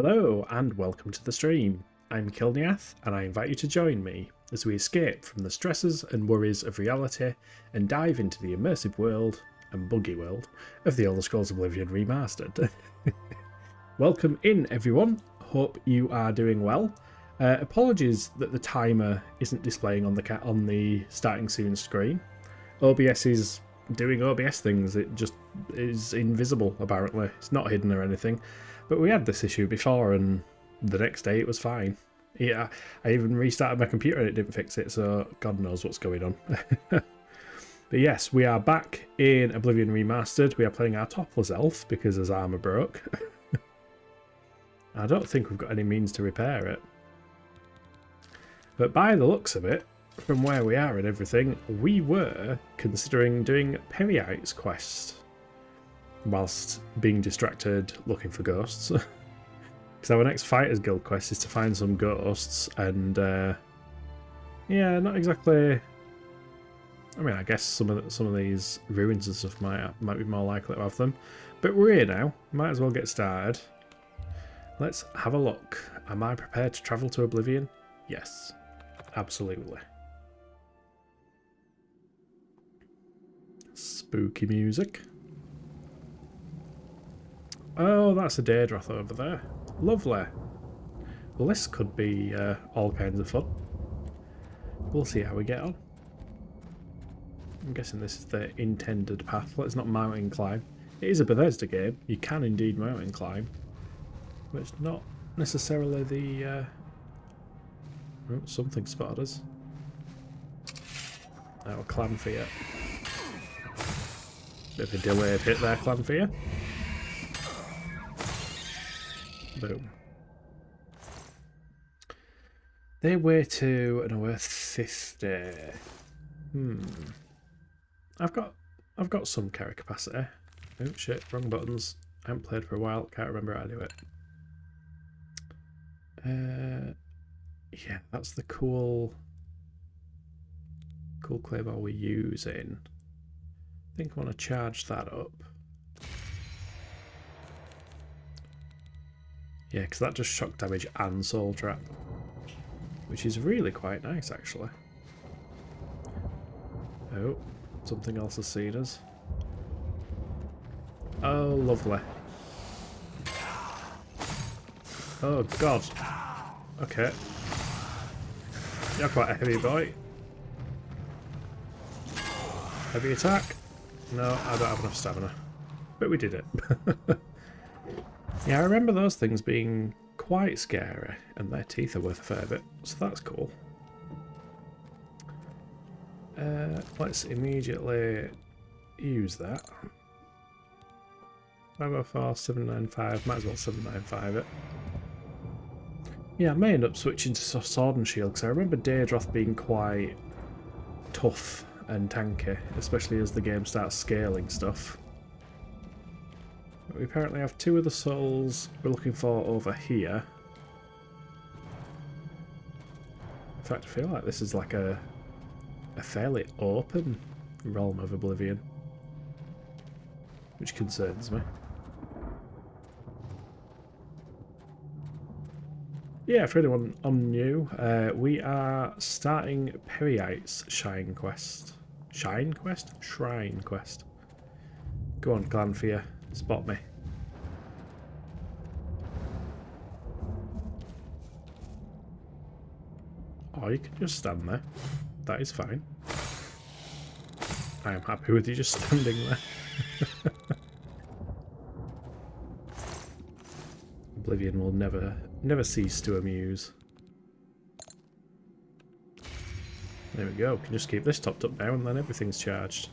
Hello and welcome to the stream. I'm Kilniath and I invite you to join me as we escape from the stresses and worries of reality and dive into the immersive world and buggy world of the Elder Scrolls Oblivion Remastered. Welcome in everyone, hope you are doing well. Apologies that the timer isn't displaying on the starting soon screen. OBS is doing OBS things, it just is invisible apparently, it's not hidden or anything. But we had this issue before and the next day it was fine. Yeah, I even restarted my computer and it didn't fix it, so God knows what's going on. But yes, we are back in Oblivion Remastered. We are playing our topless elf because his armour broke. I don't think we've got any means to repair it. But by the looks of it, from where we are and everything, we were considering doing Periite's quest whilst being distracted looking for ghosts. Because our next Fighters Guild quest is to find some ghosts, and yeah, not exactly. I mean, I guess some of these ruins and stuff might be more likely to have them. But we're here now. Might as well get started. Let's have a look. Am I prepared to travel to Oblivion? Yes, absolutely. Spooky music. Oh, that's a Daedroth over there. Lovely. Well, this could be all kinds of fun. We'll see how we get on. I'm guessing this is the intended path. Let's not mountain climb. It is a Bethesda game. You can indeed mountain climb. But it's not necessarily the... Oh, something spotted us. Our Clanfear. Bit of a delayed hit there, Clanfear. Boom. They weigh 2 and are worth 50. I've got some carry capacity. Oh shit, wrong buttons. I haven't played for a while, can't remember how to do it. Yeah, that's the cool claymore we're using. I think I want to charge that up. Yeah, because that does shock damage and soul trap, which is really quite nice actually. Oh, something else has seen us. Oh, lovely. Oh god. Okay. You're quite a heavy boy. Heavy attack? No, I don't have enough stamina. But we did it. Yeah, I remember those things being quite scary, and their teeth are worth a fair bit, so that's cool. Let's immediately use that. 504, 795, might as well 795 it. Yeah, I may end up switching to Sword and Shield, because I remember Daedroth being quite tough and tanky, especially as the game starts scaling stuff. We apparently have 2 of the souls we're looking for over here. In fact, I feel like this is like a fairly open realm of Oblivion, which concerns me. Yeah, for anyone new, we are starting Periite's Shrine Quest. Shrine Quest? Shrine Quest. Go on, Clanfear. Spot me. Oh, you can just stand there. That is fine. I am happy with you just standing there. Oblivion will never cease to amuse. There we go. Can just keep this topped up now and then everything's charged.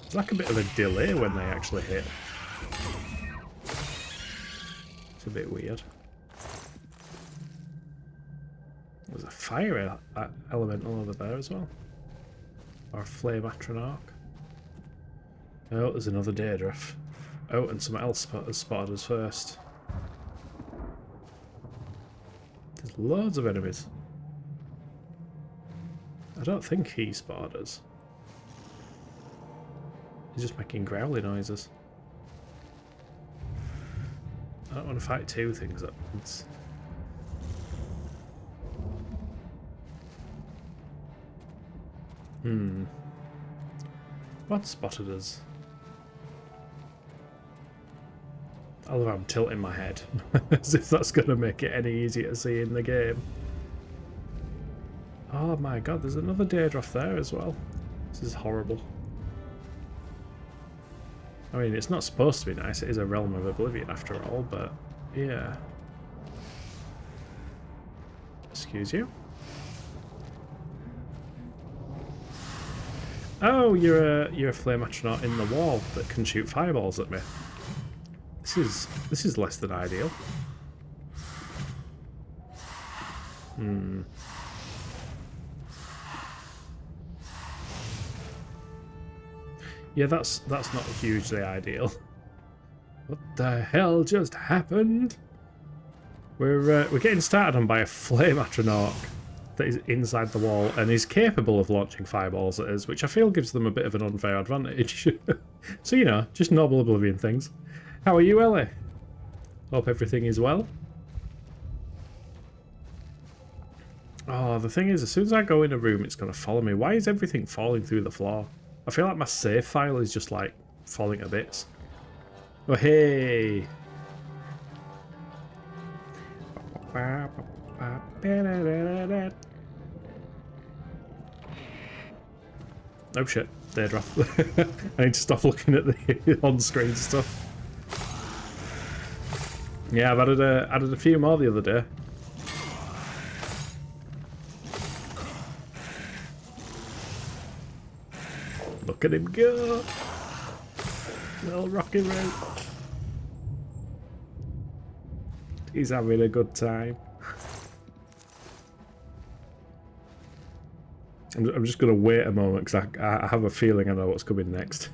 It's like a bit of a delay when they actually hit. It's a bit weird. There's a fire elemental over there as well. Or a flame atronach. Oh, there's another Daedroth. Oh, and someone else has spotted us first. There's loads of enemies. I don't think he spotted us. He's just making growly noises. want to fight two things at once. What spotted us? I love how I'm tilting my head. As if that's going to make it any easier to see in the game. Oh my god, there's another Daedroth there as well. This is horrible. I mean, it's not supposed to be nice. It is a realm of Oblivion after all, but yeah. Excuse you? Oh, you're a flame astronaut in the wall that can shoot fireballs at me. This is less than ideal. Yeah, that's not hugely ideal. What the hell just happened? We're getting started on by a flame astronaut that is inside the wall and is capable of launching fireballs at us, which I feel gives them a bit of an unfair advantage. So, you know, just normal Oblivion things. How are you, Ellie? Hope everything is well. Oh, the thing is, as soon as I go in a room, it's going to follow me. Why is everything falling through the floor? I feel like my save file is just, like, falling to bits. Oh, hey! Oh shit, Daedroth. I need to stop looking at the on-screen stuff. Yeah, I've added a few more the other day. Look at him go! Little rocky road. He's having a good time. I'm just going to wait a moment because I have a feeling I know what's coming next.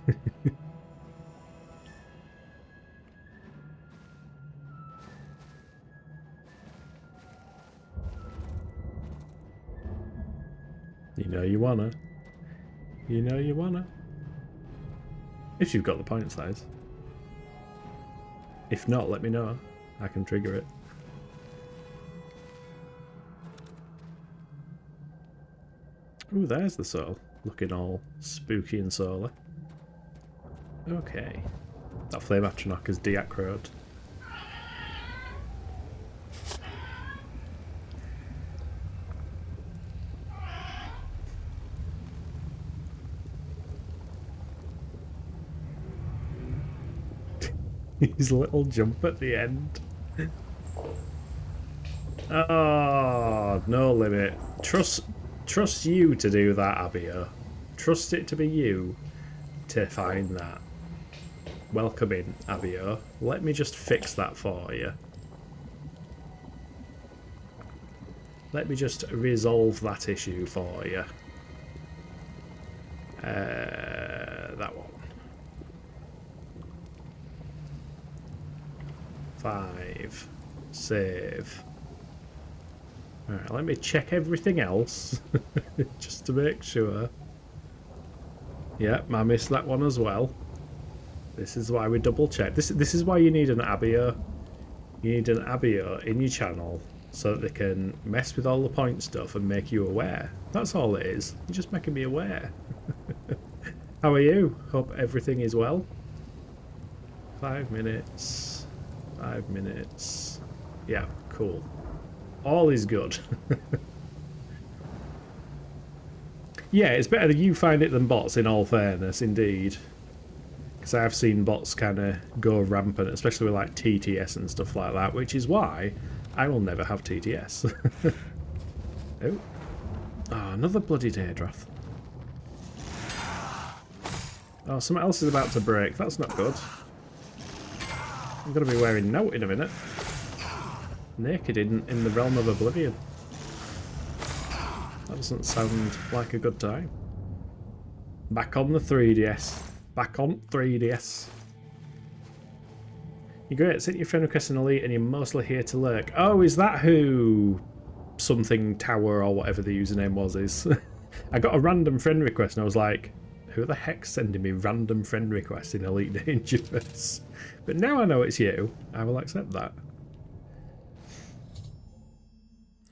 You know you wanna. You know you wanna. If you've got the point size. If not, let me know. I can trigger it. Ooh, there's the soul. Looking all spooky and solar. Okay. That flame atronach is deacroed. His little jump at the end. Oh, no limit. Trust you to do that, Abio. Trust it to be you to find that. Welcome in, Abio. Let me just fix that for you. Let me just resolve that issue for you. That one. 5. Save. Alright, let me check everything else. Just to make sure. Yep, I missed that one as well. This is why we double check. This is why you need an Abio. You need an Abio in your channel so that they can mess with all the point stuff and make you aware. That's all it is. You're just making me aware. How are you? Hope everything is well. 5 minutes. 5 minutes. Yeah, cool. All is good. Yeah, it's better that you find it than bots, in all fairness, indeed. Because I have seen bots kind of go rampant, especially with like TTS and stuff like that, which is why I will never have TTS. Oh. Oh, another bloody Daedroth. Oh, something else is about to break. That's not good. I'm going to be wearing Note in a minute. Naked in the realm of Oblivion. That doesn't sound like a good time. Back on the 3DS. Back on 3DS. You're great. Sent your friend request in Elite and you're mostly here to lurk. Oh, is that who something tower or whatever the username was is? I got a random friend request and I was like, who the heck's sending me random friend requests in Elite Dangerous? But now I know it's you. I will accept that.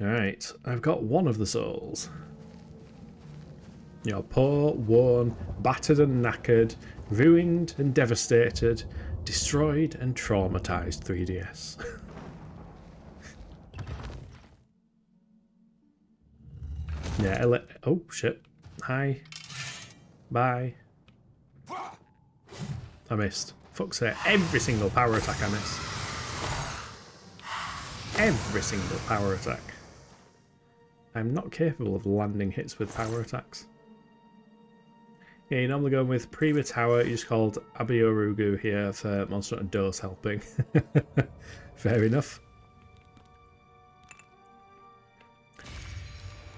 Alright, I've got one of the souls. You're poor, worn, battered and knackered, ruined and devastated, destroyed and traumatized 3DS. Yeah, oh shit. Hi. Bye. I missed. Fuck's sake. Every single power attack I miss. Every single power attack. I'm not capable of landing hits with power attacks. Yeah, you're normally going with Prima Tower. You just called Abiorugu here for Monster Hunter Dose helping. Fair enough.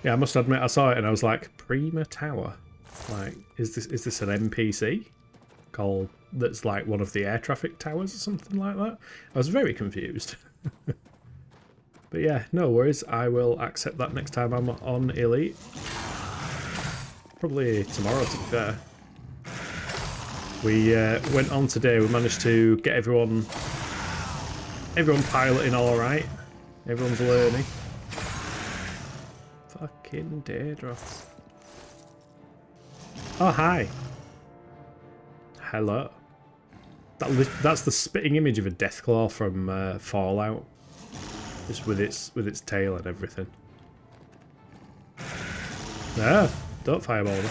Yeah, I must admit I saw it and I was like, Prima Tower? Like, is this an NPC? Called that's like one of the air traffic towers or something like that? I was very confused. But yeah, no worries. I will accept that next time I'm on Elite. Probably tomorrow, to be fair. We went on today. We managed to get everyone piloting all right. Everyone's learning. Fucking Daedroths. Oh, hi. Hello. That's the spitting image of a Deathclaw from Fallout. Just with its tail and everything. Ah, don't fireball them.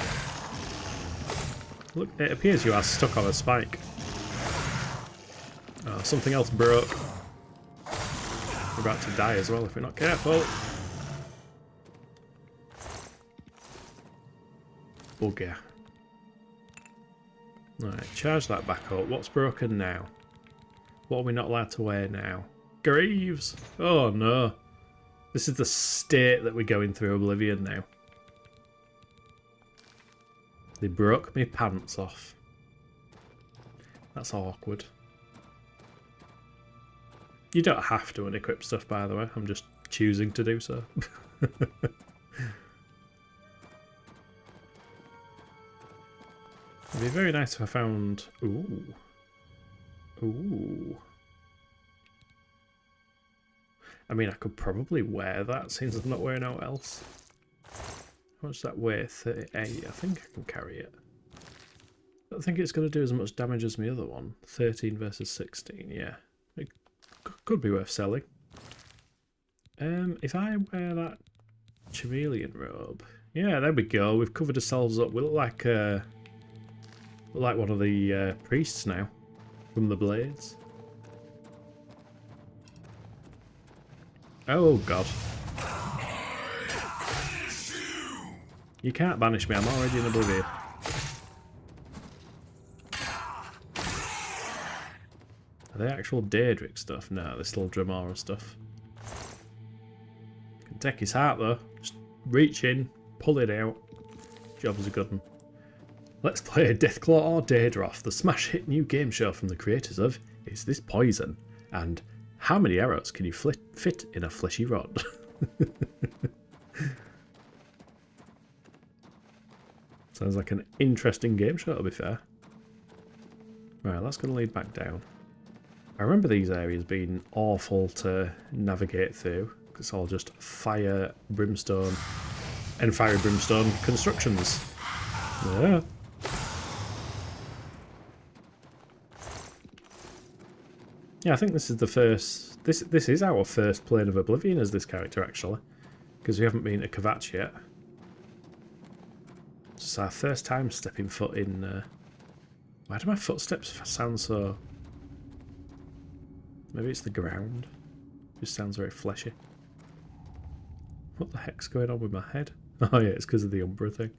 Look, it appears you are stuck on a spike. Oh, something else broke. We're about to die as well if we're not careful. Bugger. Right, charge that back up. What's broken now? What are we not allowed to wear now? Greaves! Oh no. This is the state that we're going through Oblivion now. They broke me pants off. That's awkward. You don't have to unequip stuff, by the way. I'm just choosing to do so. It'd be very nice if I found... Ooh. Ooh. I mean, I could probably wear that since I'm not wearing out else. How much does that weigh? 38. I think I can carry it. I don't think it's going to do as much damage as my other one. 13 versus 16, yeah. It could be worth selling. If I wear that chameleon robe... Yeah, there we go. We've covered ourselves up. We look like one of the priests now. From the Blades. Oh god. You can't banish me, I'm already in Oblivion. Are they actual Daedric stuff? No, they're still Dramora stuff. Can take his heart though. Just reach in, pull it out. Job's a good one. Let's play Deathclaw or Daedroth, the smash hit new game show from the creators of Is This Poison? And How Many Arrows Can You Fit in a Fleshy Rod? Sounds like an interesting game show, to be fair. Right, that's going to lead back down. I remember these areas being awful to navigate through. It's all just fire, brimstone, and fire brimstone constructions. Yeah. Yeah, I think this is the first... This is our first plane of Oblivion as this character, actually. Because we haven't been to Kvatch yet. It's our first time stepping foot in... Why do my footsteps sound so... Maybe it's the ground. It just sounds very fleshy. What the heck's going on with my head? Oh yeah, it's because of the Umbra thing.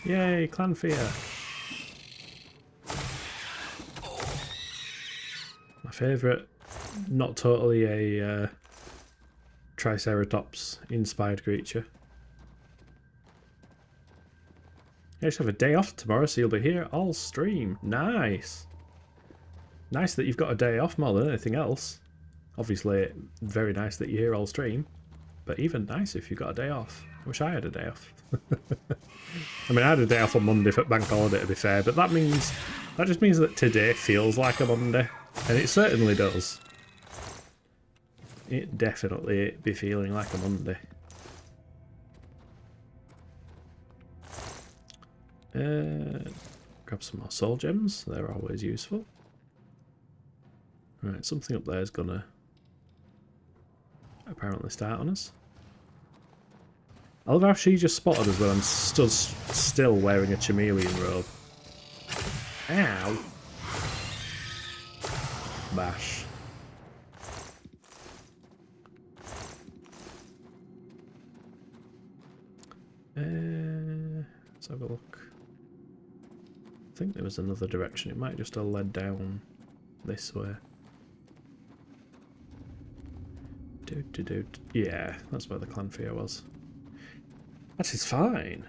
Yay, clan fear! My favourite, not totally a Triceratops inspired creature. I just have a day off tomorrow, so you'll be here all stream. Nice! Nice that you've got a day off more than anything else. Obviously, very nice that you're here all stream. But even nicer if you've got a day off. I wish I had a day off. I mean, I had a day off on Monday for bank holiday, to be fair, but that means That just means that today feels like a Monday, and it certainly does. It definitely be feeling like a Monday. Grab some more soul gems, they're always useful. Right, something up there is gonna apparently start on us. I love how she just spotted us when I'm stood still wearing a chameleon robe. Ow! Bash. Let's have a look. I think there was another direction. It might just have led down this way. Yeah, that's where the Clanfear was. That is fine.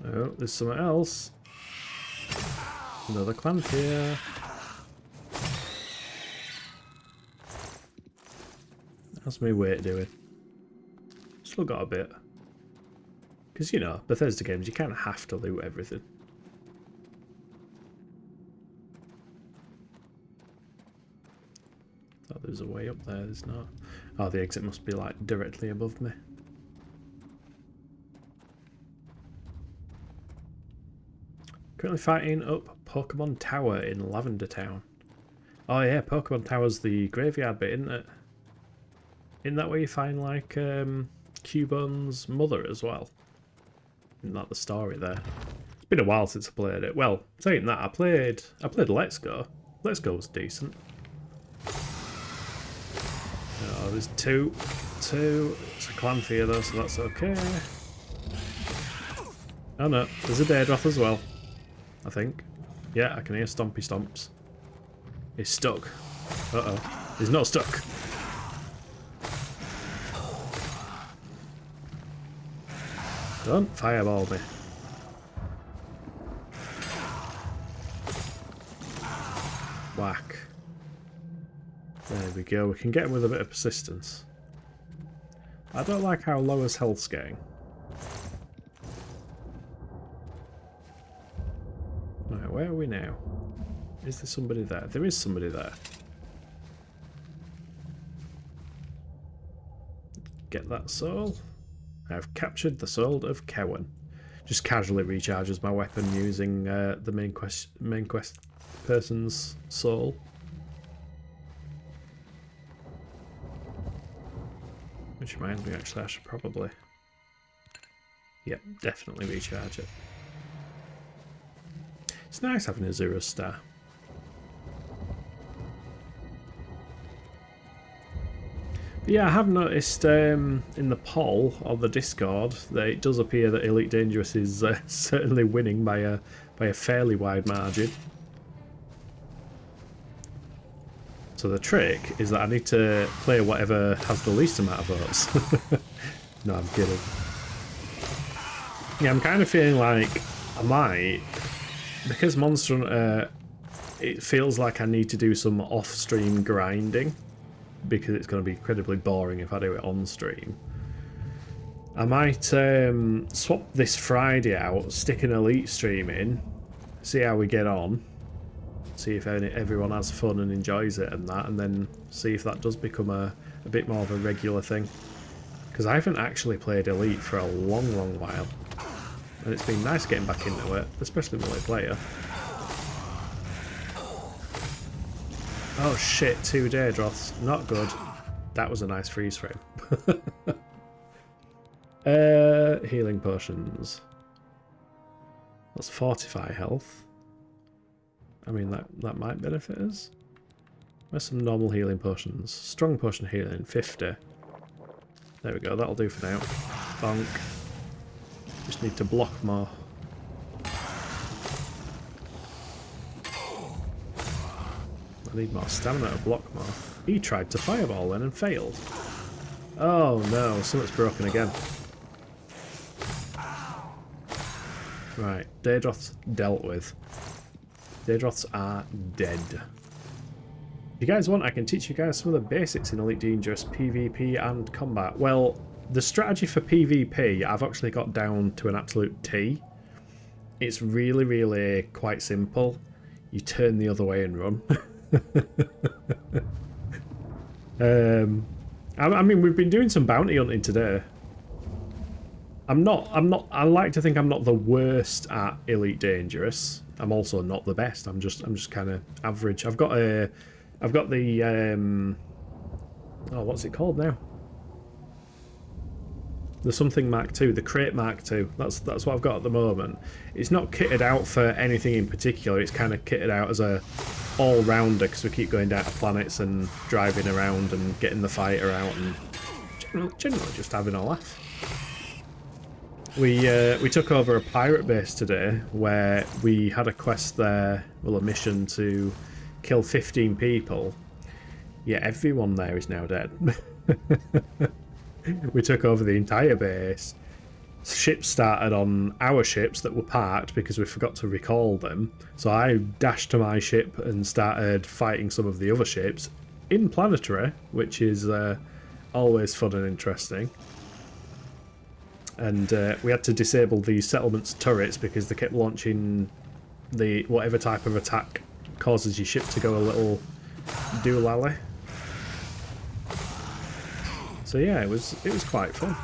Oh, there's something else. Another Clanfear. How's my weight doing? Still got a bit. Because, you know, Bethesda games, you kind of have to loot everything. Thought there was a way up there, there's not. Oh, the exit must be, like, directly above me. Currently fighting up Pokemon Tower in Lavender Town. Oh yeah, Pokemon Tower's the graveyard bit, isn't it? Isn't that where you find, like, Cubone's mother as well? Isn't that the story there? It's been a while since I played it. Well, saying that, I played Let's Go. Let's Go was decent. Oh, there's two. It's a Clanfear though, so that's okay. Oh no, there's a Daedroth as well, I think. Yeah, I can hear stompy stomps. He's stuck. Uh-oh. He's not stuck. Don't fireball me. Whack. There we go. We can get him with a bit of persistence. I don't like how low his health's getting. Right, where are we now? Is there somebody there? There is somebody there. Get that soul. I've captured the soul of Cowan. Just casually recharges my weapon using the main quest person's soul. Which reminds me, actually, I should probably... Yep, definitely recharge it. It's nice having a 0 star. But yeah, I have noticed in the poll on the Discord that it does appear that Elite Dangerous is certainly winning by a fairly wide margin. So the trick is that I need to play whatever has the least amount of votes. No, I'm kidding. Yeah, I'm kind of feeling like I might, because Monster Hunter, it feels like I need to do some off-stream grinding, because it's going to be incredibly boring if I do it on stream. I might swap this Friday out, stick an Elite stream in, see how we get on, see if everyone has fun and enjoys it and that, and then see if that does become a bit more of a regular thing. Because I haven't actually played Elite for a long, long while, and it's been nice getting back into it, especially multiplayer. Oh shit, 2 Daedroths. Not good. That was a nice freeze frame. Healing potions. Let's fortify health. I mean, that might benefit us. Where's some normal healing potions? Strong potion healing, 50. There we go, that'll do for now. Bonk. Just need to block more. I need more stamina to block more. He tried to fireball then and failed. Oh no, something's broken again. Right, Daedroth's dealt with. Daedroths are dead. If you guys want, I can teach you guys some of the basics in Elite Dangerous PvP and combat. Well, The strategy for PvP, I've actually got down to an absolute T. It's really, really quite simple. You turn the other way and run. I mean, we've been doing some bounty hunting today. I like to think I'm not the worst at Elite Dangerous. I'm also not the best. I'm just kind of average. I've got the oh, what's it called now? The something Mark II, the Crate Mark II. That's what I've got at the moment. It's not kitted out for anything in particular. It's kind of kitted out as a all-rounder because we keep going down to planets and driving around and getting the fighter out and generally just having a laugh. We took over a pirate base today where we had a quest there, well, a mission to kill 15 people. Yeah, everyone there is now dead. We took over the entire base. Ships started on our ships that were parked because we forgot to recall them. So I dashed to my ship and started fighting some of the other ships in planetary, which is always fun and interesting. And we had to disable the settlement's turrets because they kept launching the whatever type of attack causes your ship to go a little doolally. So yeah, it was quite fun.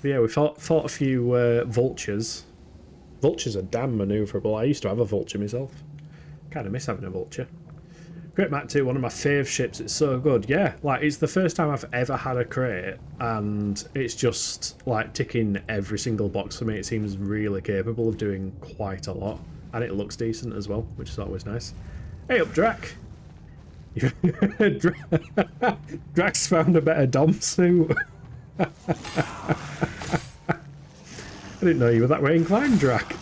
But yeah, we fought a few vultures. Vultures are damn manoeuvrable. I used to have a vulture myself. Kind of miss having a vulture. Crate Mark II, one of my fave ships. It's so good. Yeah, like it's the first time I've ever had a crate, and it's just like ticking every single box for me. It seems really capable of doing quite a lot, and it looks decent as well, which is always nice. Hey up, Drac! Drax found a better dom suit. I didn't know you were that way inclined, Drac.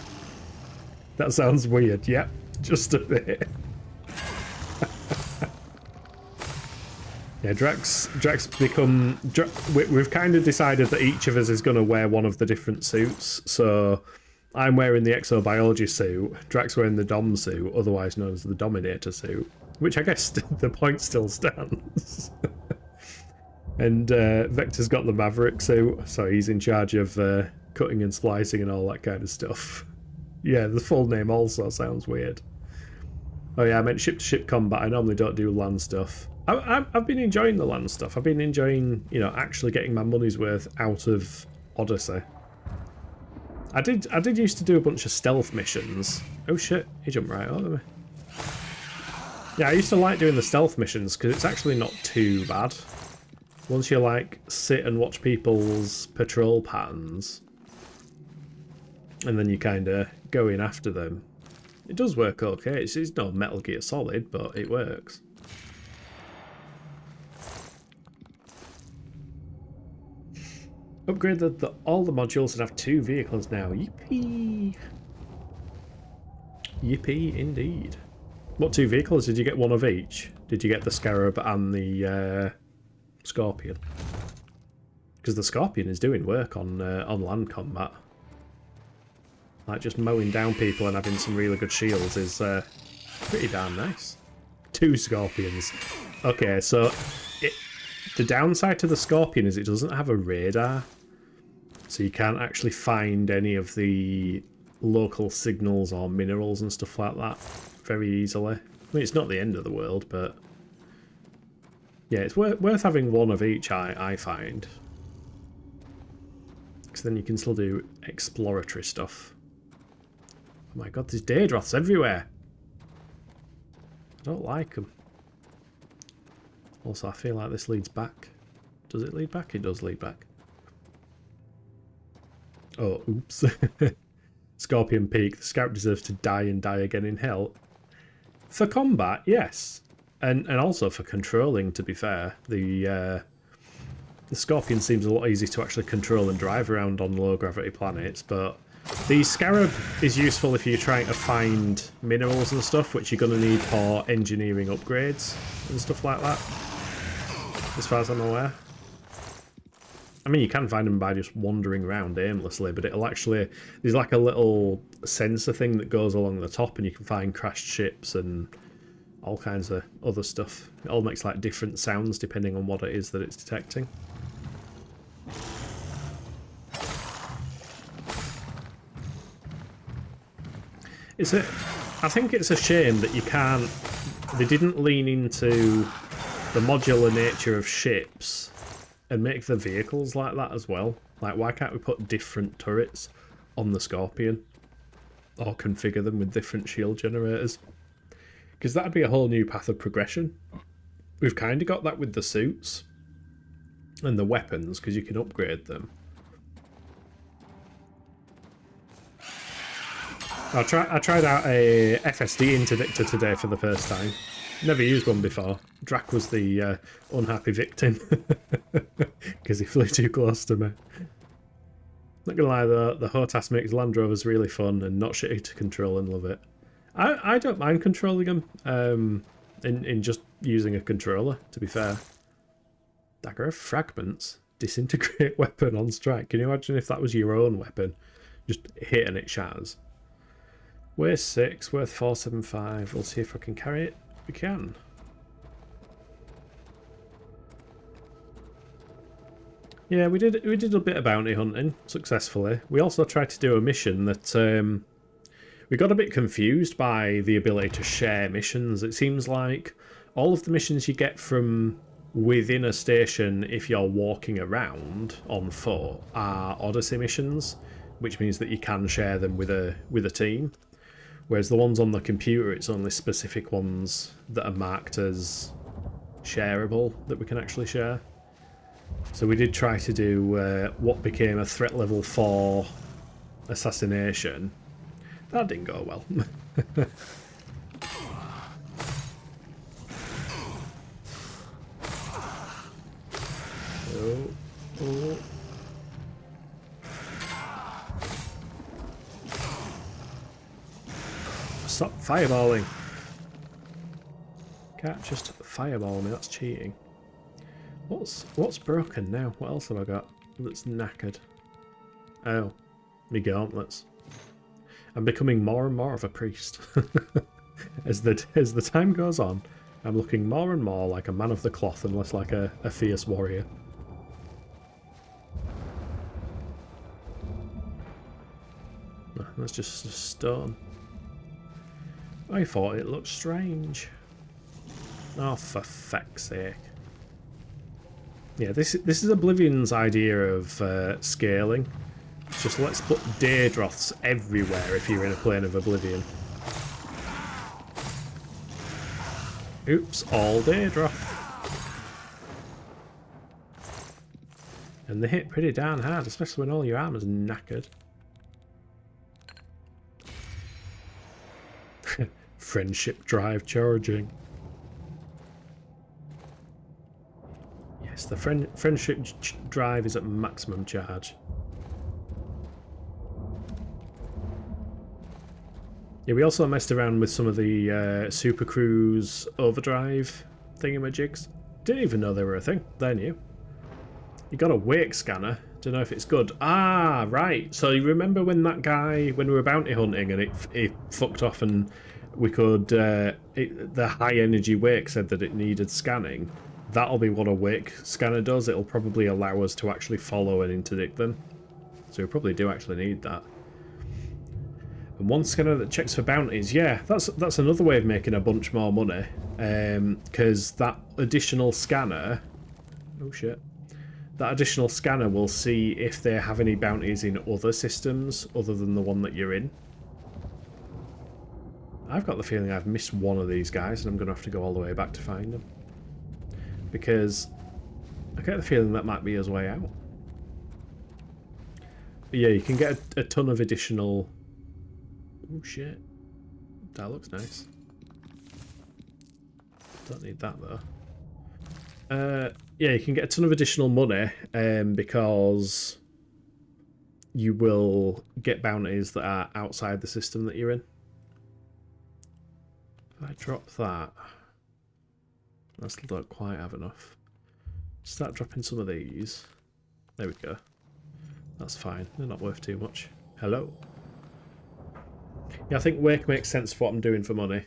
That sounds weird. Yep, just a bit. Yeah, Drax become... We've kind of decided that each of us is going to wear one of the different suits. So I'm wearing the exobiology suit, Drax wearing the dom suit, otherwise known as the Dominator suit. Which I guess the point still stands. And Vector's got the Maverick suit, so he's in charge of cutting and splicing and all that kind of stuff. Yeah, the full name also sounds weird. Oh yeah, I meant ship-to-ship combat. I normally don't do land stuff. I've been enjoying the land stuff. I've been enjoying, you know, actually getting my money's worth out of Odyssey. I did used to do a bunch of stealth missions. Oh shit, he jumped right over me. Yeah, I used to like doing the stealth missions because it's actually not too bad. Once you like sit and watch people's patrol patterns and then you kind of go in after them, it does work okay. It's not Metal Gear Solid, but it works. Upgraded all the modules and have 2 vehicles now. Yippee! Yippee indeed. What 2 vehicles? Did you get one of each? Did you get the Scarab and the Scorpion? Because the Scorpion is doing work on land combat. Like just mowing down people and having some really good shields is pretty damn nice. 2 Scorpions. Okay, so the downside to the Scorpion is it doesn't have a radar. So you can't actually find any of the local signals or minerals and stuff like that very easily. I mean, it's not the end of the world, but yeah, it's worth having one of each, I find. Because then you can still do exploratory stuff. Oh my god, there's Daedroths everywhere! I don't like them. Also, I feel like this leads back. Does it lead back? It does lead back. Oh, oops. Scorpion Peak. The scout deserves to die and die again in hell. For combat, yes. And also for controlling, to be fair. The Scorpion seems a lot easier to actually control and drive around on low-gravity planets, but the Scarab is useful if you're trying to find minerals and stuff, which you're going to need for engineering upgrades and stuff like that, as far as I'm aware. I mean, you can find them by just wandering around aimlessly, but it'll actually... There's like a little sensor thing that goes along the top and you can find crashed ships and all kinds of other stuff. It all makes like different sounds depending on what it is that it's detecting. I think it's a shame that you can't... They didn't lean into the modular nature of ships and make the vehicles like that as well. Like, why can't we put different turrets on the Scorpion? Or configure them with different shield generators? Because that'd be a whole new path of progression. We've kind of got that with the suits and the weapons, because you can upgrade them. I tried out a FSD interdictor today for the first time. Never used one before. Drac was the unhappy victim because he flew too close to me. Not gonna lie though, the HOTAS makes Land Rovers really fun and not shitty to control, and love it. I don't mind controlling them in just using a controller, to be fair. Dagger of Fragments. Disintegrate weapon on strike. Can you imagine if that was your own weapon? Just hit and it shatters. We're 6, worth 475. We'll see if I can carry it. We can. Yeah, we did a bit of bounty hunting successfully. We also tried to do a mission that we got a bit confused by the ability to share missions. It seems like all of the missions you get from within a station if you're walking around on foot are Odyssey missions, which means that you can share them with a team. Whereas the ones on the computer, it's only specific ones that are marked as shareable that we can actually share. So we did try to do what became a threat level 4 assassination. That didn't go well. Oh. Stop fireballing. Can't just fireball me, that's cheating. What's broken now? What else have I got that's knackered? Oh, me gauntlets. I'm becoming more and more of a priest. As the time goes on, I'm looking more and more like a man of the cloth and less like a fierce warrior. No, that's just a stone. I thought it looked strange. Oh, for feck's sake. Yeah, this is Oblivion's idea of scaling. It's just let's put Daedroths everywhere if you're in a plane of Oblivion. Oops, all Daedroth. And they hit pretty darn hard, especially when all your armor's knackered. Friendship drive charging. Yes, the friendship drive is at maximum charge. Yeah, we also messed around with some of the Super Cruise overdrive thingamajigs. Didn't even know they were a thing. They're new. You got a wake scanner. Don't know if it's good. Ah, right. So you remember when that guy, when we were bounty hunting and it fucked off and we could, the high energy wake said that it needed scanning. That'll be what a wake scanner does. It'll probably allow us to actually follow and interdict them. So we probably do actually need that. And one scanner that checks for bounties, yeah, that's another way of making a bunch more money. Because that additional scanner, oh shit, that additional scanner will see if they have any bounties in other systems other than the one that you're in. I've got the feeling I've missed one of these guys and I'm going to have to go all the way back to find them. Because I get the feeling that might be his way out. But yeah, you can get a ton of additional... Oh shit. That looks nice. Don't need that though. Yeah, you can get a ton of additional money because you will get bounties that are outside the system that you're in. If I drop that, I still don't quite have enough. Start dropping some of these. There we go. That's fine. They're not worth too much. Hello. Yeah, I think Wake makes sense for what I'm doing for money.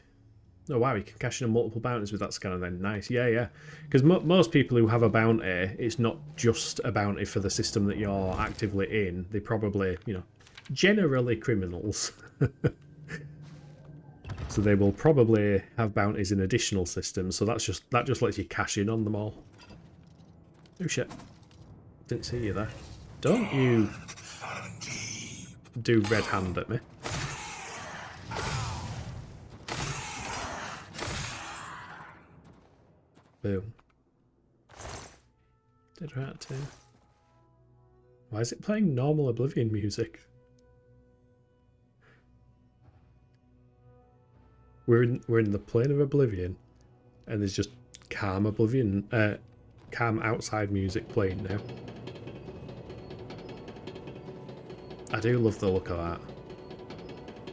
Oh wow, you can cash in on multiple bounties with that scanner then. Nice, yeah, yeah. Because most people who have a bounty, it's not just a bounty for the system that you're actively in. They probably, you know, generally criminals. So they will probably have bounties in additional systems, so that just lets you cash in on them all. Oh shit. Didn't see you there. Don't you do red hand at me. Boom. Did right too. Why is it playing normal Oblivion music? We're in the plane of Oblivion, and there's just calm Oblivion, calm outside music playing now. I do love the look of that.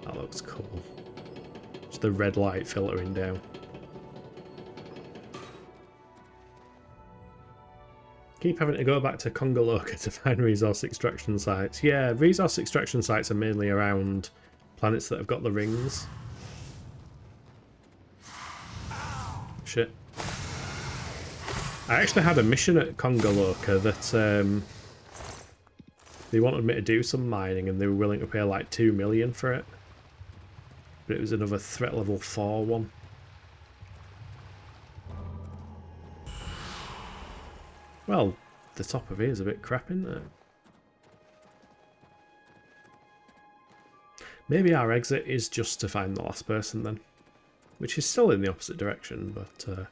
That looks cool. Just the red light filtering down. Keep having to go back to Congoloka to find resource extraction sites. Yeah, resource extraction sites are mainly around planets that have got the rings. Shit. I actually had a mission at Congoloka that they wanted me to do some mining and they were willing to pay like 2 million for it. But it was another threat level 4 one. Well, the top of here is a bit crap, isn't it? Maybe our exit is just to find the last person then. Which is still in the opposite direction, but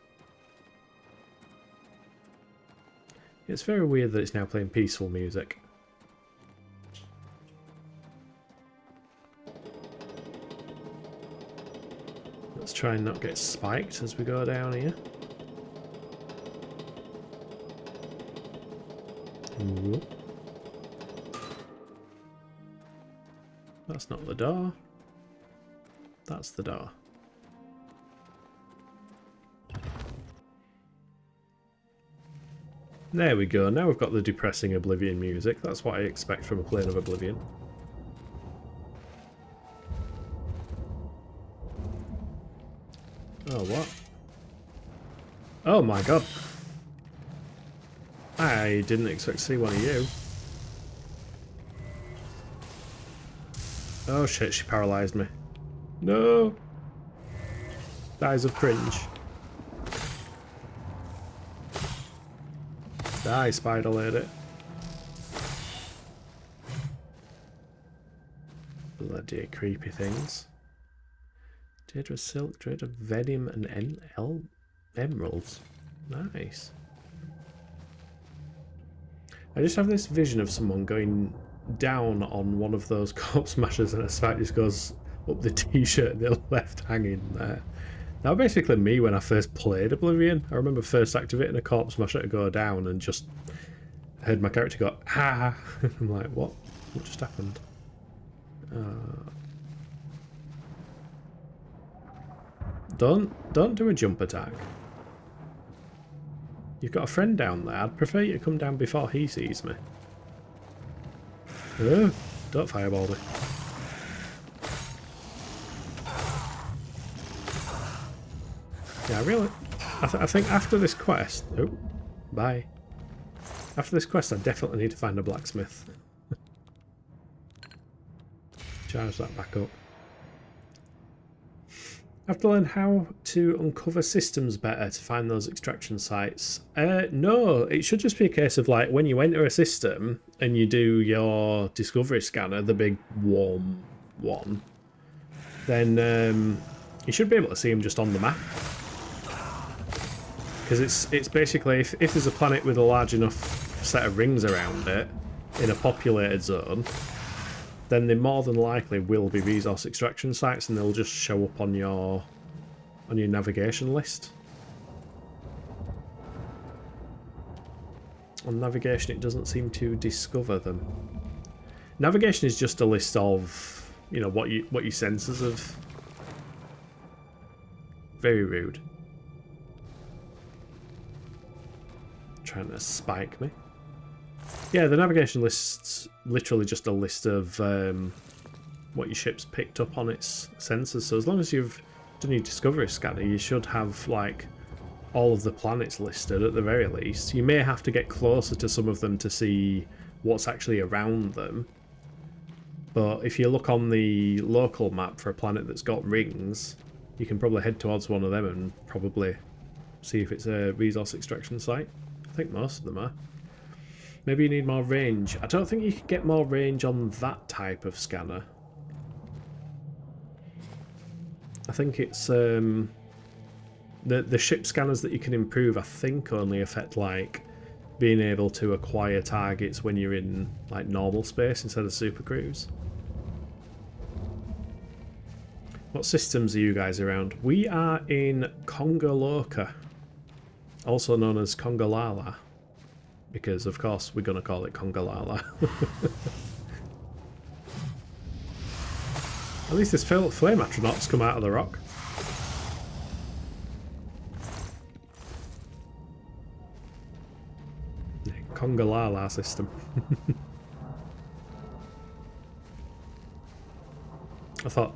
it's very weird that it's now playing peaceful music. Let's try and not get spiked as we go down here. Ooh. That's not the door. That's the door. There we go, now we've got the depressing Oblivion music. That's what I expect from a plane of Oblivion. Oh, what? Oh my god. I didn't expect to see one of you. Oh shit, she paralysed me. No! Eyes of cringe. Die, spider lady. Bloody creepy things. Daedra silk, Daedra venom, and emeralds. Nice. I just have this vision of someone going down on one of those corpse smashers and a spike just goes up the t-shirt and they're left hanging there. That was basically me when I first played Oblivion. I remember first activating a corpse smasher to go down and just heard my character go, ah! I'm like, what? What just happened? Don't do a jump attack. You've got a friend down there. I'd prefer you to come down before he sees me. Oh, don't fireball me. Yeah, really. I think after this quest... Oh, bye. After this quest, I definitely need to find a blacksmith. Charge that back up. I have to learn how to uncover systems better to find those extraction sites. No, it should just be a case of like when you enter a system and you do your discovery scanner, the big warm one, then you should be able to see them just on the map. Because it's basically, if there's a planet with a large enough set of rings around it in a populated zone, then they more than likely will be resource extraction sites and they'll just show up on your navigation list. On navigation it doesn't seem to discover them. Navigation is just a list of, you know, what your sensors have. Very rude. Trying to spike me. Yeah, the navigation list's literally just a list of what your ship's picked up on its sensors. So as long as you've a new discovery scanner, you should have like all of the planets listed at the very least. You may have to get closer to some of them to see what's actually around them. But if you look on the local map for a planet that's got rings, you can probably head towards one of them and probably see if it's a resource extraction site. I think most of them are. Maybe you need more range. I don't think you can get more range on that type of scanner. I think it's the ship scanners that you can improve, I think only affect like being able to acquire targets when you're in like normal space instead of super cruise. What systems are you guys around? We are in Congoloka, also known as Congolala, because of course we're going to call it Congolala. At least this flame astronauts come out of the rock. Congolala system. I thought,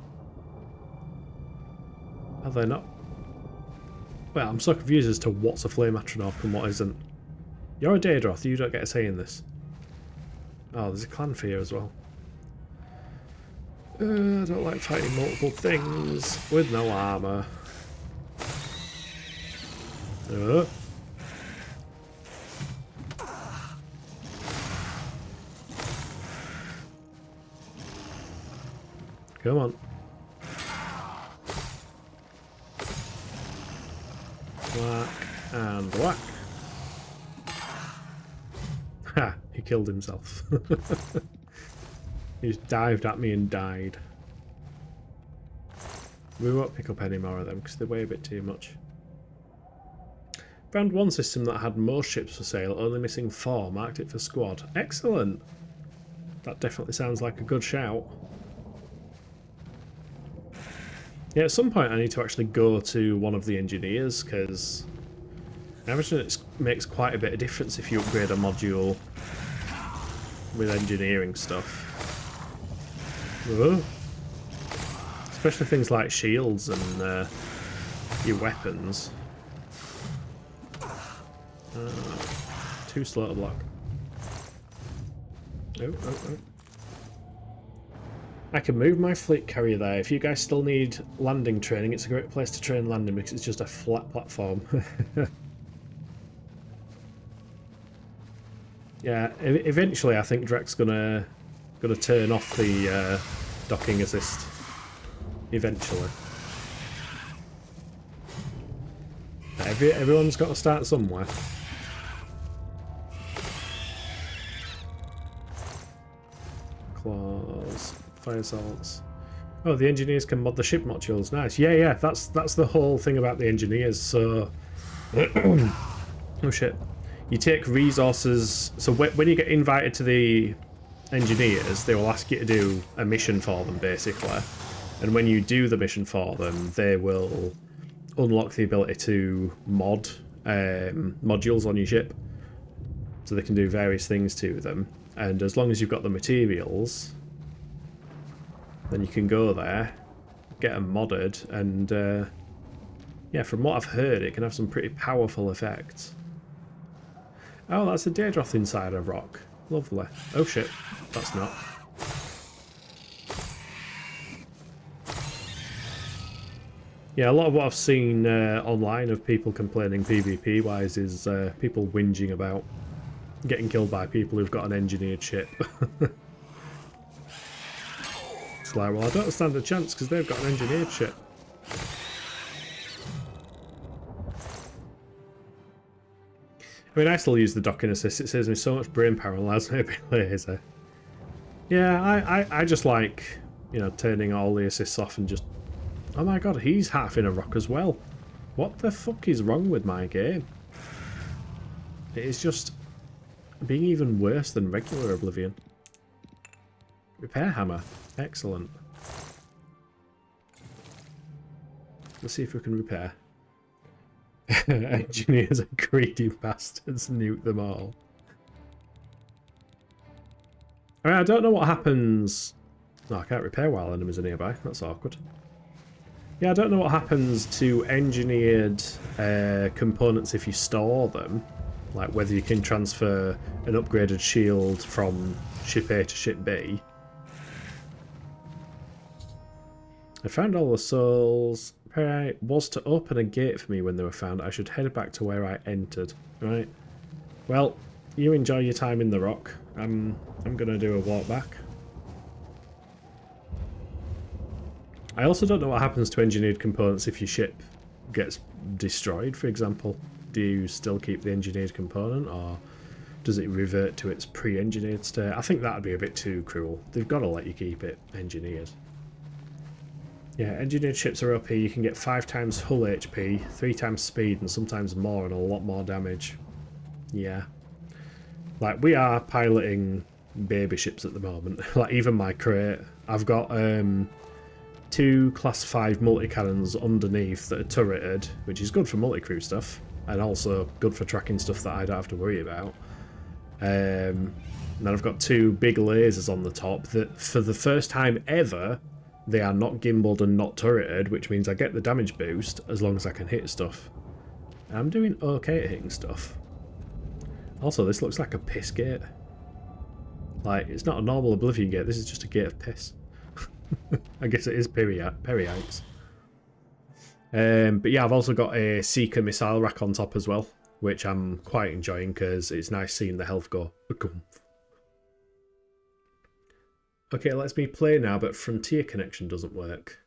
are they not? Well, I'm so confused as to what's a flame atronach and what isn't. You're a Daedroth, you don't get a say in this. Oh, there's a clan fear as well. I don't like fighting multiple things with no armour. Come on. Whack and whack. Ha! He killed himself. He just dived at me and died. We won't pick up any more of them because they weigh a bit too much. Found one system that had most ships for sale, only missing 4. Marked it for squad. Excellent! That definitely sounds like a good shout. Yeah, at some point I need to actually go to one of the engineers, because I imagine it makes quite a bit of difference if you upgrade a module with engineering stuff. Whoa. Especially things like shields and your weapons. Too slow to block. Oh. I can move my fleet carrier there. If you guys still need landing training, it's a great place to train landing because it's just a flat platform. Yeah, eventually I think Drek's gonna turn off the docking assist. Eventually. Everyone's got to start somewhere. Claws. Fire salts. Oh, the engineers can mod the ship modules. Nice. Yeah, that's the whole thing about the engineers. So, oh shit. You take resources. So when you get invited to the engineers, they will ask you to do a mission for them, basically. And when you do the mission for them, they will unlock the ability to mod modules on your ship. So they can do various things to them. And as long as you've got the materials, then you can go there, get them modded, and yeah, from what I've heard, it can have some pretty powerful effects. Oh, that's a Daedroth inside a rock. Lovely. Oh shit, that's not. Yeah, a lot of what I've seen online of people complaining PvP-wise is people whinging about getting killed by people who've got an engineered ship. It's like, well, I don't stand a chance because they've got an engineered ship. I mean, I still use the docking assist. It saves me so much brain power and allows me to be lazy. Yeah, I just like, you know, turning all the assists off and just... Oh my god, he's half in a rock as well. What the fuck is wrong with my game? It is just being even worse than regular Oblivion. Repair hammer. Excellent. Let's see if we can repair. Engineers are greedy bastards. Nuke them all. I mean, I don't know what happens... No, I can't repair while enemies are nearby. That's awkward. Yeah, I don't know what happens to engineered components if you store them. Like whether you can transfer an upgraded shield from ship A to ship B. I found all the souls. Right, was to open a gate for me when they were found. I should head back to where I entered. Right. Well, you enjoy your time in the rock. I'm gonna do a walk back. I also don't know what happens to engineered components if your ship gets destroyed, for example. Do you still keep the engineered component, or does it revert to its pre-engineered state? I think that would be a bit too cruel. They've got to let you keep it engineered. Yeah, engineered ships are OP. You can get 5 times hull HP, 3 times speed, and sometimes more, and a lot more damage. Yeah. Like, we are piloting baby ships at the moment. Like, even my crate. I've got 2 class 5 multi-cannons underneath that are turreted, which is good for multi-crew stuff, and also good for tracking stuff that I don't have to worry about. And then I've got 2 big lasers on the top that, for the first time ever, they are not gimbaled and not turreted, which means I get the damage boost as long as I can hit stuff. I'm doing okay at hitting stuff. Also, this looks like a piss gate. Like, it's not a normal Oblivion gate, this is just a gate of piss. I guess it is Perryites. But yeah, I've also got a Seeker missile rack on top as well, which I'm quite enjoying because it's nice seeing the health go. Okay, it lets me play now, but Frontier connection doesn't work.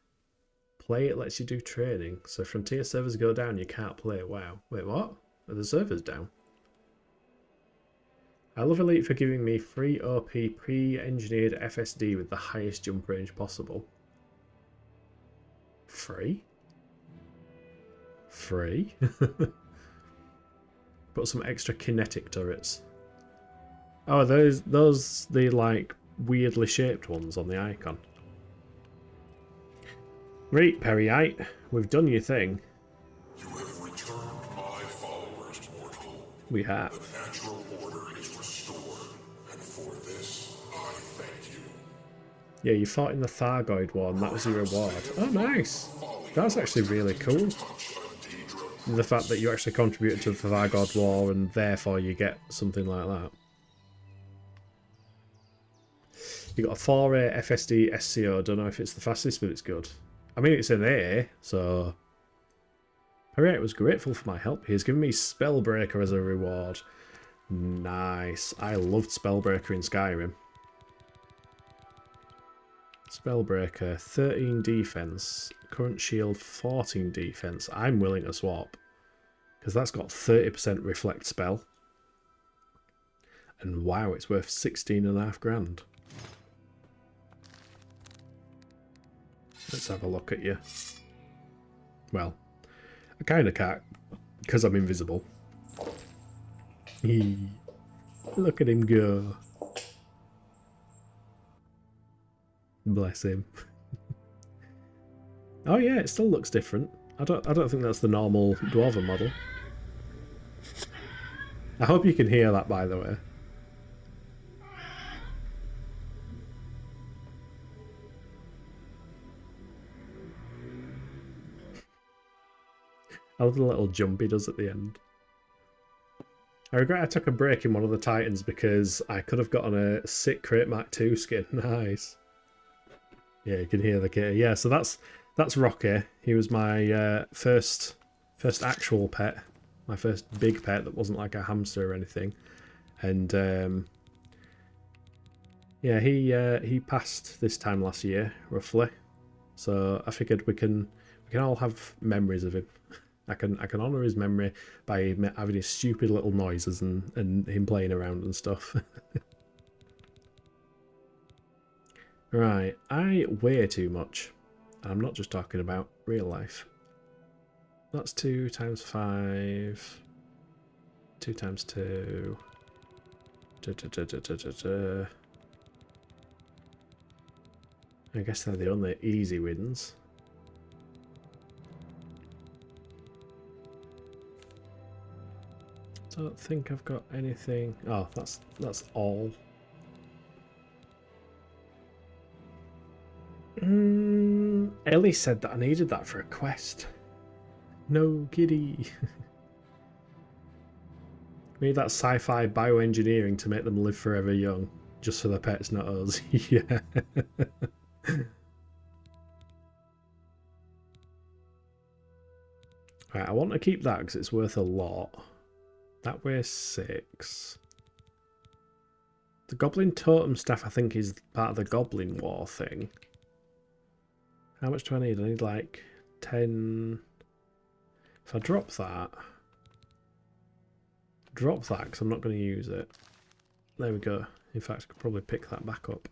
Play, it lets you do training. So Frontier servers go down, you can't play. Wow. Wait, what? Are the servers down? I love Elite for giving me free OP pre-engineered FSD with the highest jump range possible. Free? Free? Put some extra kinetic turrets. Oh, those the like weirdly shaped ones on the icon. Right, Perryite, we've done your thing. You have returned my followers, mortal. We have. The natural order is restored, and for this I thank you. Yeah, you fought in the Thargoid War, and that was your reward. Oh, nice. That's actually really cool. The fact that you actually contributed to the Thargoid War, and therefore you get something like that. You got a 4A FSD SCO. Don't know if it's the fastest, but it's good. I mean, it's an A, so... Perryiite was grateful for my help. He's given me Spellbreaker as a reward. Nice. I loved Spellbreaker in Skyrim. Spellbreaker, 13 defense. Current shield, 14 defense. I'm willing to swap, because that's got 30% reflect spell. And wow, it's worth 16.5 grand. Let's have a look at you. Well, I kind of can't, because I'm invisible. Look at him go. Bless him. Oh yeah, it still looks different. I don't think that's the normal Dwarven model. I hope you can hear that, by the way. I love the little jump he does at the end. I regret I took a break in one of the Titans because I could have gotten a sick Crate Mark 2 skin. Nice. Yeah, you can hear the kid. Yeah, so that's Rocky. He was my first actual pet. My first big pet that wasn't like a hamster or anything. And yeah, he passed this time last year, roughly. So I figured we can all have memories of him. I can honour his memory by having his stupid little noises and him playing around and stuff. Right, I weigh too much. I'm not just talking about real life. That's 2 times 5. 2 times 2. I guess they're the only easy wins. Don't think I've got anything. Oh, that's all. Ellie said that I needed that for a quest. No kitty. We need that sci-fi bioengineering to make them live forever young. Just for the pets, not us. Yeah. Right, I want to keep that because it's worth a lot. That weighs 6. The Goblin Totem Staff, I think, is part of the Goblin War thing. How much do I need? I need like 10... If I drop that because I'm not going to use it. There we go. In fact, I could probably pick that back up.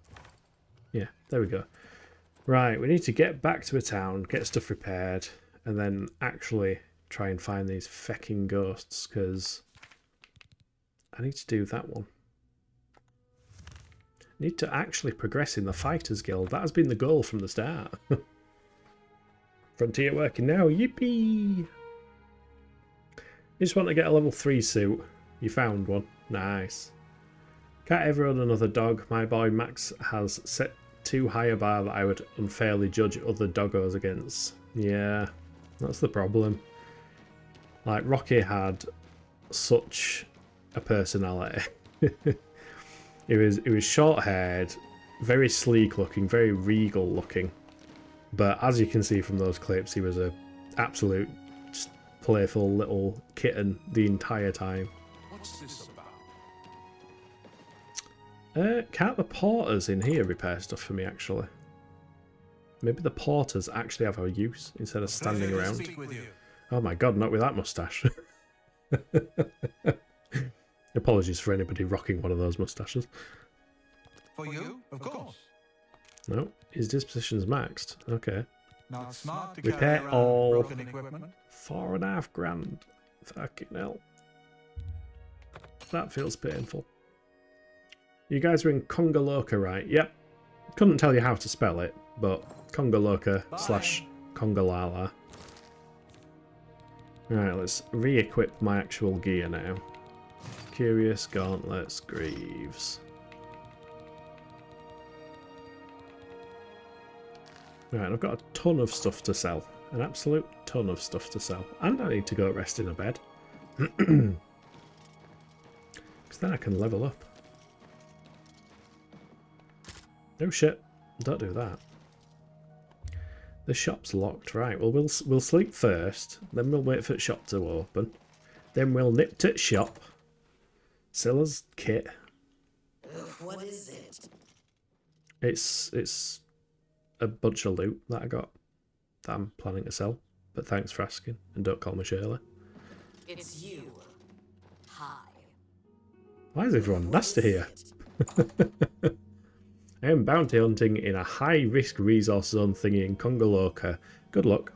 Yeah, there we go. Right, we need to get back to a town, get stuff repaired, and then actually try and find these fecking ghosts, because I need to do that one. I need to actually progress in the Fighters Guild. That has been the goal from the start. Frontier working now, yippee! You just want to get a level 3 suit. You found one. Nice. Can't ever own another dog. My boy Max has set too high a bar that I would unfairly judge other doggos against. Yeah, that's the problem. Like, Rocky had such a personality. He was short-haired, very sleek looking, very regal looking. But as you can see from those clips, he was a absolute just playful little kitten the entire time. What's this about? Can't the porters in here repair stuff for me, actually? Maybe the porters actually have a use instead of standing around. Oh my god, not with that moustache. Apologies for anybody rocking one of those moustaches. For you, of course. No, his disposition's maxed. Okay. Not smart to Repair carry around all. broken equipment. 4.5 grand. Fucking hell. That feels painful. You guys are in Congoloka, right? Yep. Couldn't tell you how to spell it, but Congoloka / Congolala. Alright, let's re-equip my actual gear now. Curious, gauntlets, greaves. Right, I've got a ton of stuff to sell. An absolute ton of stuff to sell. And I need to go rest in a bed. Because then I can level up. Oh shit, don't do that. The shop's locked, right. Well, we'll sleep first, then we'll wait for the shop to open. Then we'll nip to the shop. Seller's kit. What is it? It's a bunch of loot that I got that I'm planning to sell. But thanks for asking, and don't call me Shirley. It's you. Hi. Why is everyone nasty here? I am bounty hunting in a high-risk resource zone thingy in Congoloka. Good luck.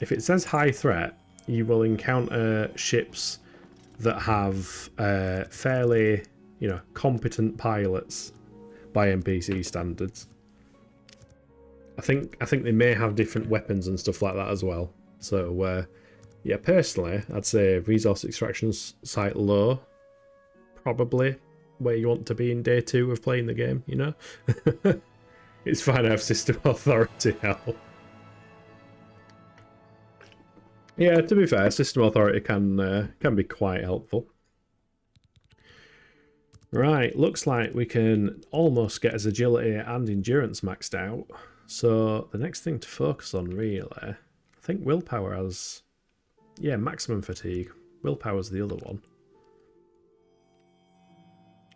If it says high threat, you will encounter ships that have fairly, competent pilots by NPC standards. I think they may have different weapons and stuff like that as well. So, yeah, personally, I'd say resource extraction site low. Probably where you want to be in day 2 of playing the game, It's fine to have system authority help. Yeah, to be fair, system authority can be quite helpful. Right, looks like we can almost get his agility and endurance maxed out. So the next thing to focus on, really, I think willpower has... Yeah, maximum fatigue. Willpower's the other one.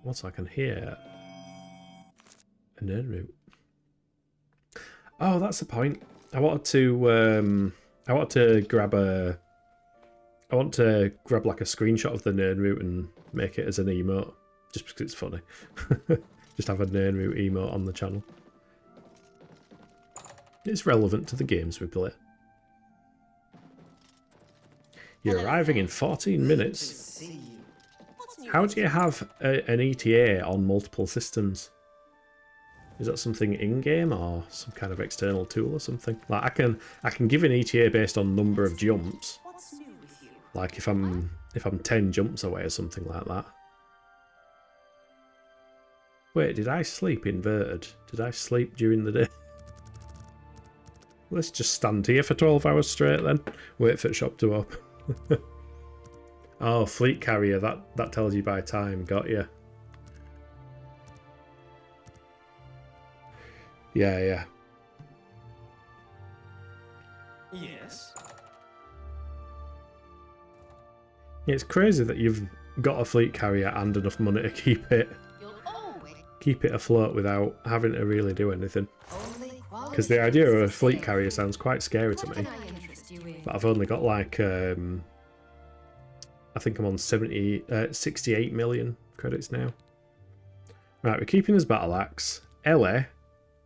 Once I can hear a nerd root. Oh, that's the point. I want to grab like a screenshot of the nerd root and make it as an emote, just because it's funny. Just have a nerd root emote on the channel. It's relevant to the games we play. You're arriving in 14 minutes. How do you have an ETA on multiple systems? Is that something in-game or some kind of external tool or something? Like I can give an ETA based on number of jumps. Like if I'm 10 jumps away or something like that. Wait, did I sleep inverted? Did I sleep during the day? Let's just stand here for 12 hours straight then. Wait for the shop to open. Oh, fleet carrier, that tells you by time. Got you. Yeah, yeah. Yes. It's crazy that you've got a fleet carrier and enough money to keep it afloat without having to really do anything. Because the idea of a fleet carrier sounds quite scary to me. But I've only got like, I think I'm on 68 million credits now. Right, we're keeping his battle axe. Ellie,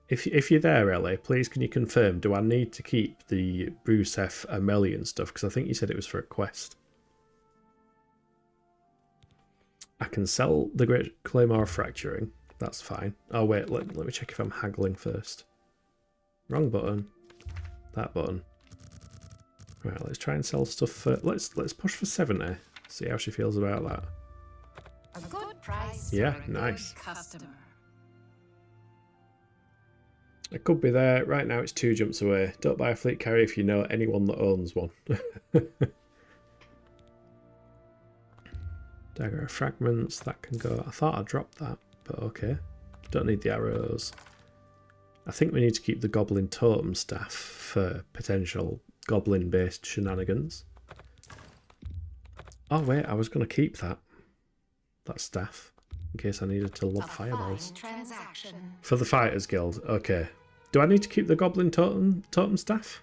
if you're there, Ellie, please can you confirm, do I need to keep the Bruce F. Amelian stuff? Because I think you said it was for a quest. I can sell the Great Claymore of Fracturing. That's fine. Oh wait, let me check if I'm haggling first. Wrong button. That button. Right, let's try and sell stuff for... Let's push for 70. See how she feels about that. A good price. Yeah, nice. It could be there. Right now it's 2 jumps away. Don't buy a fleet carrier if you know anyone that owns one. Dagger of Fragments, that can go. I thought I dropped that, but okay. Don't need the arrows. I think we need to keep the Goblin Totem Staff for potential Goblin-based shenanigans. Oh wait, I was going to keep that staff in case I needed to lob fireballs. For the Fighters Guild, okay. Do I need to keep the Goblin Totem Staff?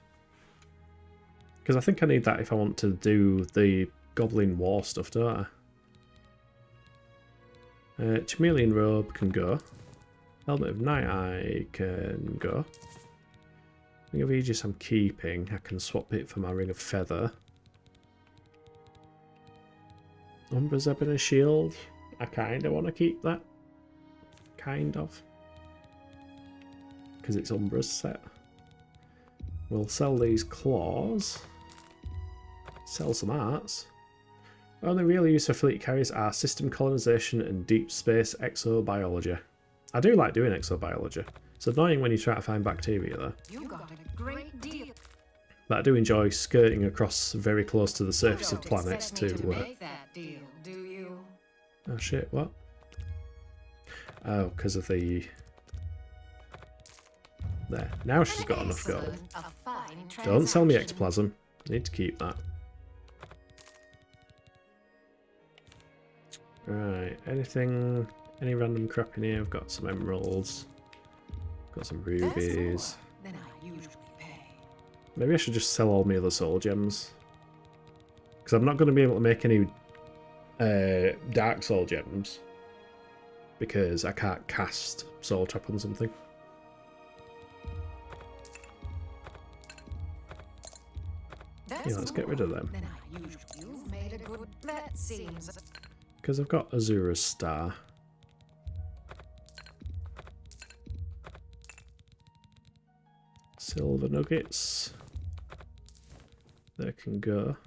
Because I think I need that if I want to do the Goblin War stuff, don't I? Chameleon Robe can go. Helmet of Night Eye can go. Ring of Aegis I'm keeping. I can swap it for my Ring of Feather. Umbra's Ebony Shield. I kind of want to keep that. Kind of. Because it's Umbra's set. We'll sell these claws. Sell some arts. Only real use for fleet carriers are system colonization and deep space exobiology. I do like doing exobiology. It's annoying when you try to find bacteria though. You got a great deal. But I do enjoy skirting across very close to the surface of planets to... Make that deal, do you? Oh shit, what? Oh, because of the... There. Now she's got enough gold. Don't sell me ectoplasm. Need to keep that. Right, anything, any random crap in here? I've got some emeralds, got some rubies. Than I usually pay. Maybe I should just sell all my other soul gems. Because I'm not going to be able to make any dark soul gems. Because I can't cast soul trap on something. Yeah, let's get rid of them. Than I usually. You've made a good. That seems. Because I've got Azura's Star. Silver nuggets. There can go.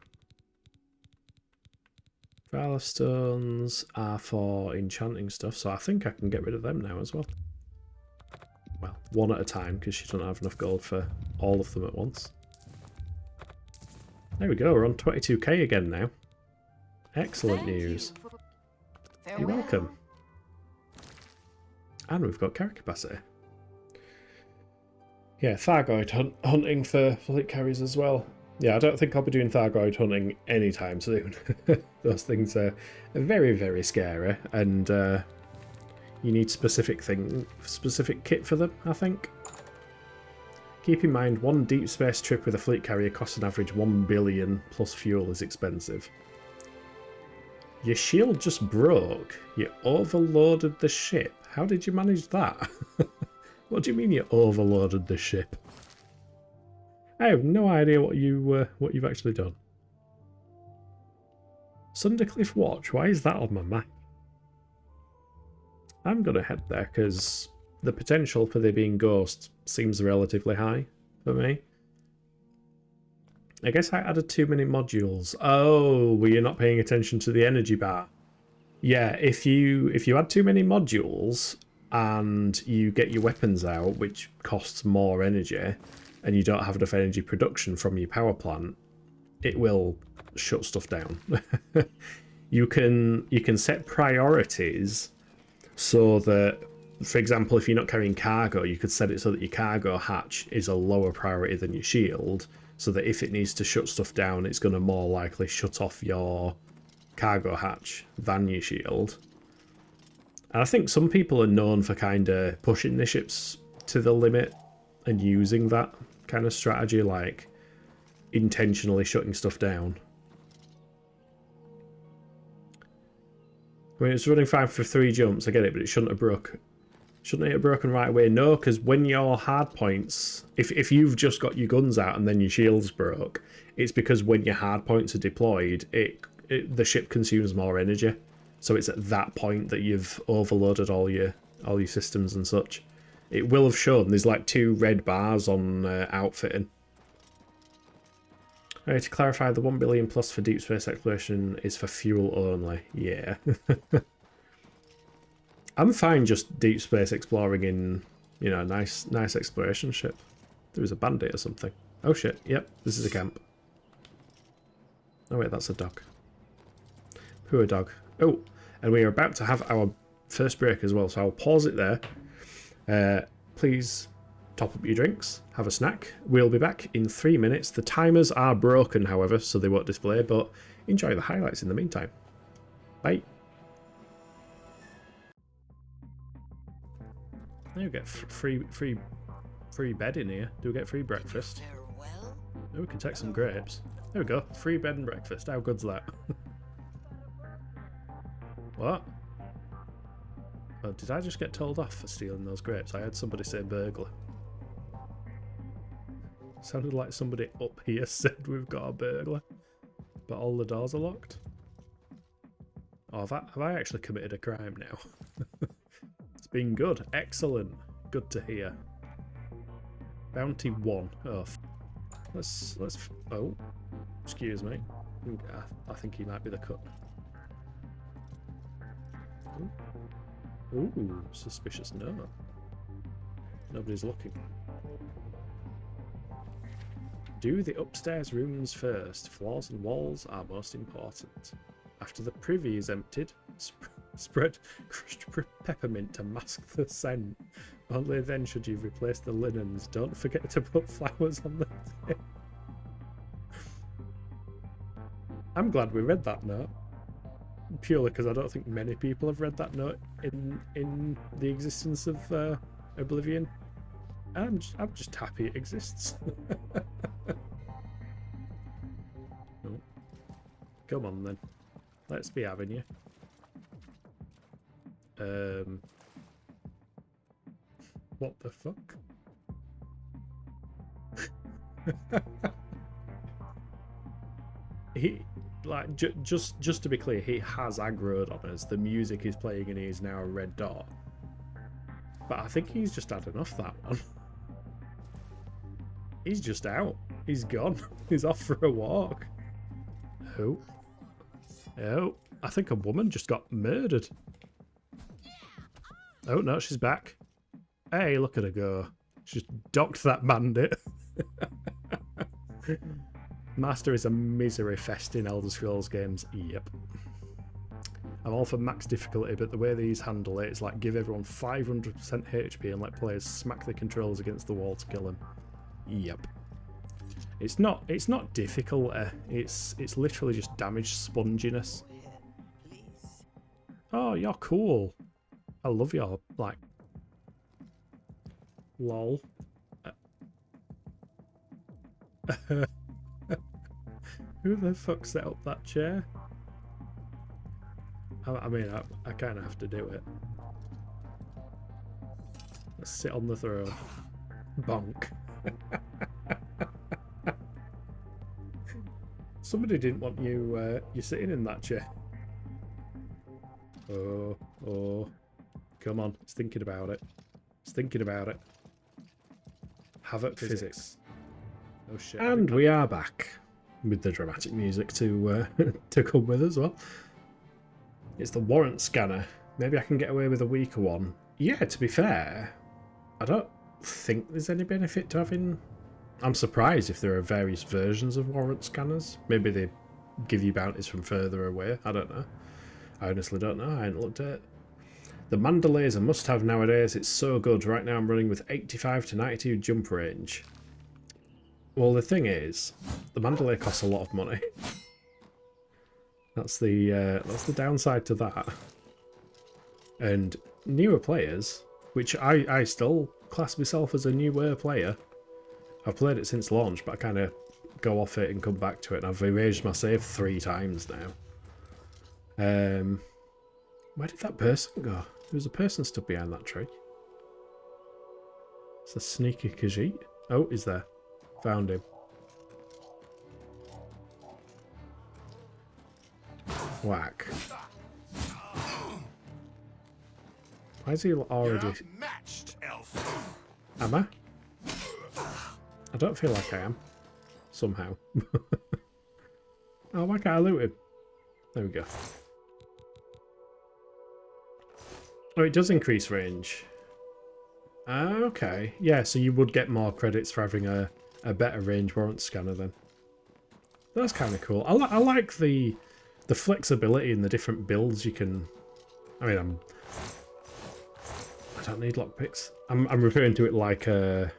Valor stones are for enchanting stuff, so I think I can get rid of them now as well. Well, one at a time, because she doesn't have enough gold for all of them at once. There we go, we're on 22k again now. Excellent news. You're welcome. And we've got carry capacity. Yeah, Thargoid hunting for fleet carriers as well. Yeah, I don't think I'll be doing Thargoid hunting anytime soon. Those things are very, very scary, and you need specific kit for them, I think. Keep in mind, one deep space trip with a fleet carrier costs an average 1 billion plus fuel is expensive. Your shield just broke. You overloaded the ship. How did you manage that? What do you mean you overloaded the ship? I have no idea what you've actually done. Sundercliff Watch. Why is that on my map? I'm gonna head there because the potential for there being ghosts seems relatively high for me. I guess I added too many modules. Oh, were you not paying attention to the energy bar? Yeah, if you add too many modules and you get your weapons out, which costs more energy, and you don't have enough energy production from your power plant, it will shut stuff down. You can set priorities so that, for example, if you're not carrying cargo, you could set it so that your cargo hatch is a lower priority than your shield, so that if it needs to shut stuff down, it's going to more likely shut off your cargo hatch than your shield. And I think some people are known for kind of pushing the ships to the limit and using that kind of strategy, like intentionally shutting stuff down. I mean, it's running fine for 3 jumps, I get it, but it shouldn't have broke. Shouldn't it have broken right away? No, because when your hard points, if you've just got your guns out and then your shields broke, it's because when your hard points are deployed, the ship consumes more energy. So it's at that point that you've overloaded all your systems and such. It will have shown. There's like 2 red bars on outfitting. Alright, to clarify, the 1 billion plus for deep space exploration is for fuel only. Yeah. I'm fine just deep space exploring in, you know, a nice exploration ship. There was a bandit or something. Oh shit, yep, this is a camp. Oh wait, that's a dog. Poor dog. Oh, and we are about to have our first break as well, so I'll pause it there. Please top up your drinks, have a snack. We'll be back in 3 minutes. The timers are broken, however, so they won't display, but enjoy the highlights in the meantime. Bye. You get free bed in here. Do we get free breakfast? Oh, we can take some grapes. There we go. Free bed and breakfast. How good's that? What? Oh, did I just get told off for stealing those grapes? I heard somebody say burglar. Sounded like somebody up here said we've got a burglar, but all the doors are locked. Oh, have I actually committed a crime now? It's been good. Excellent. Good to hear. Bounty 1. Oh, let's. Oh, excuse me. I think he might be the cut. Ooh, suspicious note. Nobody's looking. Do the upstairs rooms first. Floors and walls are most important. After the privy is emptied, spread crushed peppermint to mask the scent. Only then should you replace the linens. Don't forget to put flowers on the table. I'm glad we read that note. Purely because I don't think many people have read that note in the existence of Oblivion. I'm just happy it exists. Oh. Come on then. Let's be having you. What the fuck? He, like, just to be clear, he has aggroed on us. The music is playing and he's now a red dot. But I think he's just had enough, that one. He's just out. He's gone. He's off for a walk. Oh. Oh. I think a woman just got murdered. Oh, no, she's back. Hey, look at her go. She's docked that bandit. Master is a misery fest in Elder Scrolls games. Yep. I'm all for max difficulty, but the way these handle it, it's like give everyone 500% HP and let players smack the controls against the wall to kill them. Yep. It's not difficult. It's literally just damage sponginess. Oh, you're cool. I love your, like, lol. Who the fuck set up that chair? I mean, I kind of have to do it. Let's sit on the throne. Bonk. Somebody didn't want you sitting in that chair. Oh. Come on, it's thinking about it. It's thinking about it. Havoc physics. Oh shit. And we are back with the dramatic music to to come with as well. It's the warrant scanner. Maybe I can get away with a weaker one. Yeah, to be fair, I don't think there's any benefit to having I'm surprised if there are various versions of warrant scanners. Maybe they give you bounties from further away. I don't know. I honestly don't know. I ain't looked at it. The Mandalay's a must-have nowadays. It's so good. Right now I'm running with 85 to 92 jump range. Well, the thing is, the Mandalay costs a lot of money. That's the downside to that. And newer players, which I still class myself as a newer player. I've played it since launch, but I kind of go off it and come back to it. And I've erased my save 3 times now. Where did that person go? There was a person stood behind that tree. It's a sneaky Khajiit. Oh, he's there. Found him. Whack. Why is he already... Matched, elf. Am I? I don't feel like I am. Somehow. Oh, why can't I loot him? There we go. Oh, it does increase range. Okay. Yeah, so you would get more credits for having a better range warrant scanner then. That's kind of cool. I like the flexibility in the different builds you can... I mean, I don't need lockpicks. I'm referring to it like a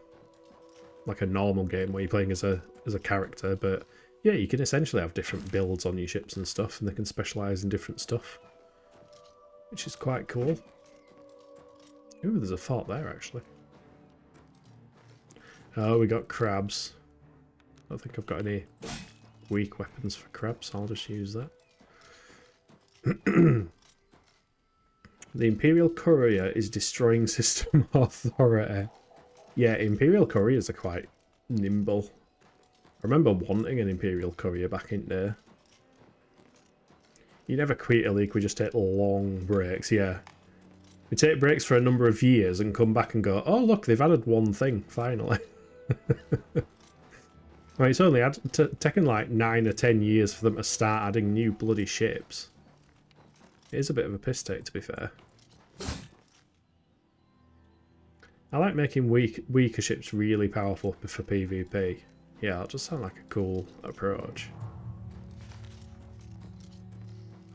normal game where you're playing as a character, but yeah, you can essentially have different builds on your ships and stuff, and they can specialise in different stuff, which is quite cool. Ooh, there's a fort there actually. Oh, we got crabs. I don't think I've got any weak weapons for crabs, so I'll just use that. The Imperial Courier is destroying system authority. Yeah, Imperial Couriers are quite nimble. I remember wanting an Imperial Courier back in there. You never quit a league, we just take long breaks, yeah. We take breaks for a number of years and come back and go, oh look, they've added one thing, finally. Right, it's only taken like 9 or 10 years for them to start adding new bloody ships. It is a bit of a piss take, to be fair. I like making weaker ships really powerful for PvP. Yeah, that just sound like a cool approach.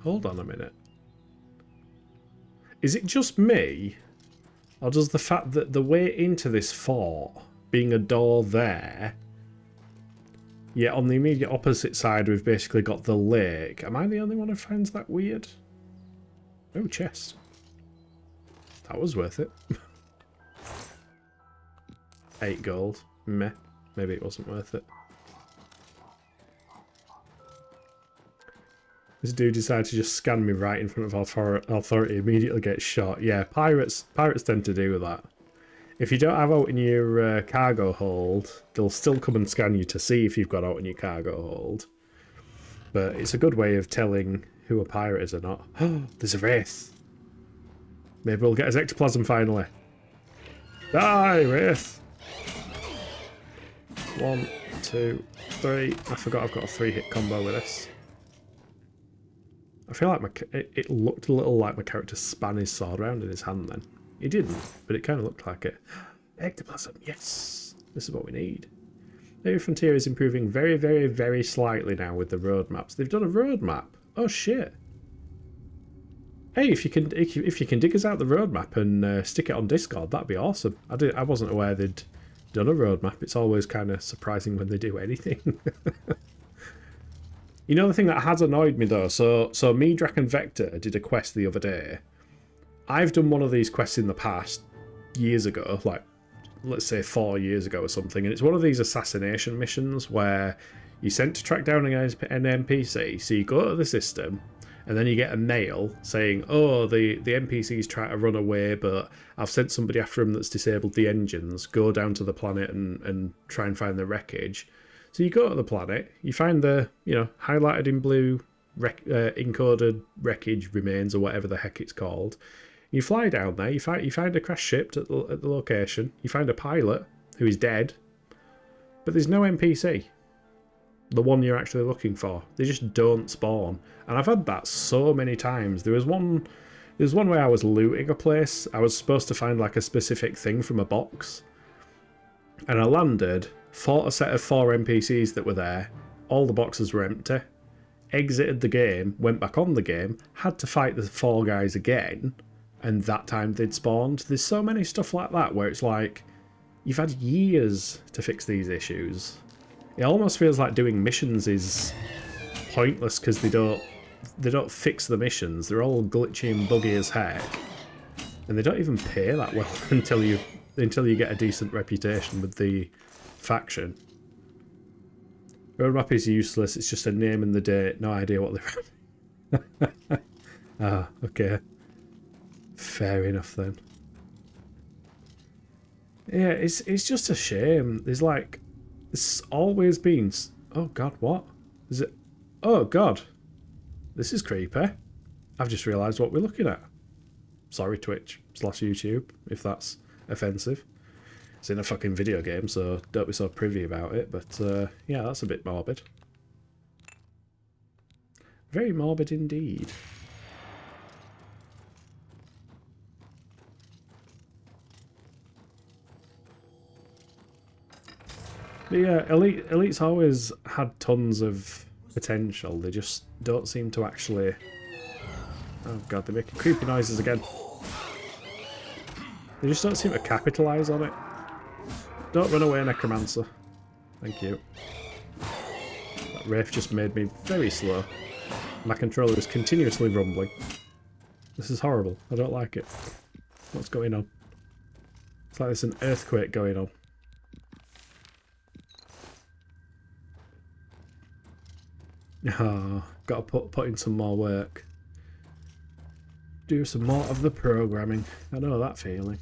Hold on a minute. Is it just me? Or does the fact that the way into this fort, being a door there... Yeah, on the immediate opposite side we've basically got the lake. Am I the only one who finds that weird? Oh, chest. That was worth it. 8 gold. Meh. Maybe it wasn't worth it. This dude decided to just scan me right in front of authority, immediately gets shot. Yeah, pirates tend to do that. If you don't have out in your cargo hold, they'll still come and scan you to see if you've got out in your cargo hold. But it's a good way of telling who a pirate is or not. Oh, there's a wraith. Maybe we'll get his ectoplasm finally. Die, wraith! 1, 2, 3. I forgot I've got a 3-hit combo with this. I feel like it looked a little like my character span his sword around in his hand then. He didn't, but it kind of looked like it. Ectoplasm, yes! This is what we need. Maybe Frontier is improving very, very, very slightly now with the roadmaps. They've done a roadmap. Oh shit! Hey, if you can dig us out the roadmap and stick it on Discord, that'd be awesome. I wasn't aware they'd done a roadmap. It's always kind of surprising when they do anything. You know the thing that has annoyed me though? So me, Drac and Vector did a quest the other day. I've done one of these quests in the past, years ago, like let's say 4 years ago or something, and it's one of these assassination missions where you're sent to track down an NPC, so you go to the system, and then you get a mail saying, oh, the NPC's trying to run away, but I've sent somebody after him that's disabled the engines. Go down to the planet and try and find the wreckage. So you go to the planet, you find the, highlighted in blue, encoded wreckage remains, or whatever the heck it's called. You fly down there, you find a crashed ship at the location, you find a pilot who is dead, but there's no NPC. The one you're actually looking for. They just don't spawn. And I've had that so many times. There was one where I was looting a place. I was supposed to find like a specific thing from a box. And I landed, fought a set of 4 NPCs that were there, all the boxes were empty, exited the game, went back on the game, had to fight the 4 guys again, and that time they'd spawned. There's so many stuff like that where it's like, you've had years to fix these issues. It almost feels like doing missions is pointless because they don't fix the missions. They're all glitchy and buggy as heck, and they don't even pay that well until you get a decent reputation with the faction. Roadmap is useless. It's just a name and the date. No idea what they're. Ah, okay. Fair enough then. Yeah, it's just a shame. There's like, it's always been. Oh God, what is it? Oh God, this is creepy. I've just realised what we're looking at. Sorry, Twitch/YouTube, if that's offensive. It's in a fucking video game, so don't be so privy about it. But yeah, that's a bit morbid. Very morbid indeed. But yeah, Elite's always had tons of potential. They just don't seem to actually... Oh God, they're making creepy noises again. They just don't seem to capitalise on it. Don't run away, Necromancer. Thank you. That Wraith just made me very slow. My controller is continuously rumbling. This is horrible. I don't like it. What's going on? It's like there's an earthquake going on. Oh, gotta put in some more work. Do some more of the programming. I know that feeling.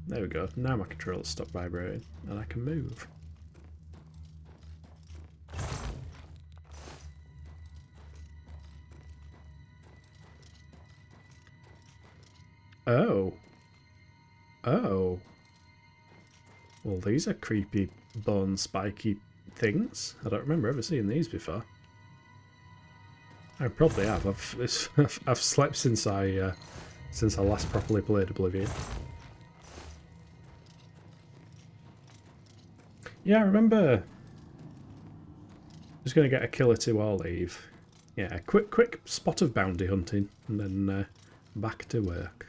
There we go. Now my controller's stopped vibrating and I can move. Oh. Oh. Well, these are creepy bone spiky things. I don't remember ever seeing these before. I probably have. I've slept since I last properly played Oblivion. Yeah, I remember. Just gonna get a kill or two or leave. Yeah, quick spot of bounty hunting, and then back to work.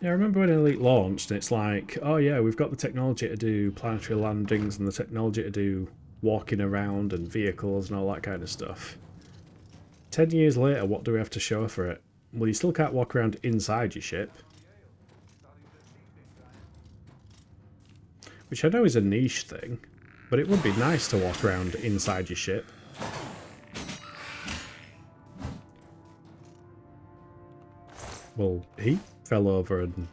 Yeah, I remember when Elite launched, and it's like, oh yeah, we've got the technology to do planetary landings and the technology to do walking around and vehicles and all that kind of stuff. 10 years later, what do we have to show for it? Well, you still can't walk around inside your ship. Which I know is a niche thing, but it would be nice to walk around inside your ship. Well, he fell over and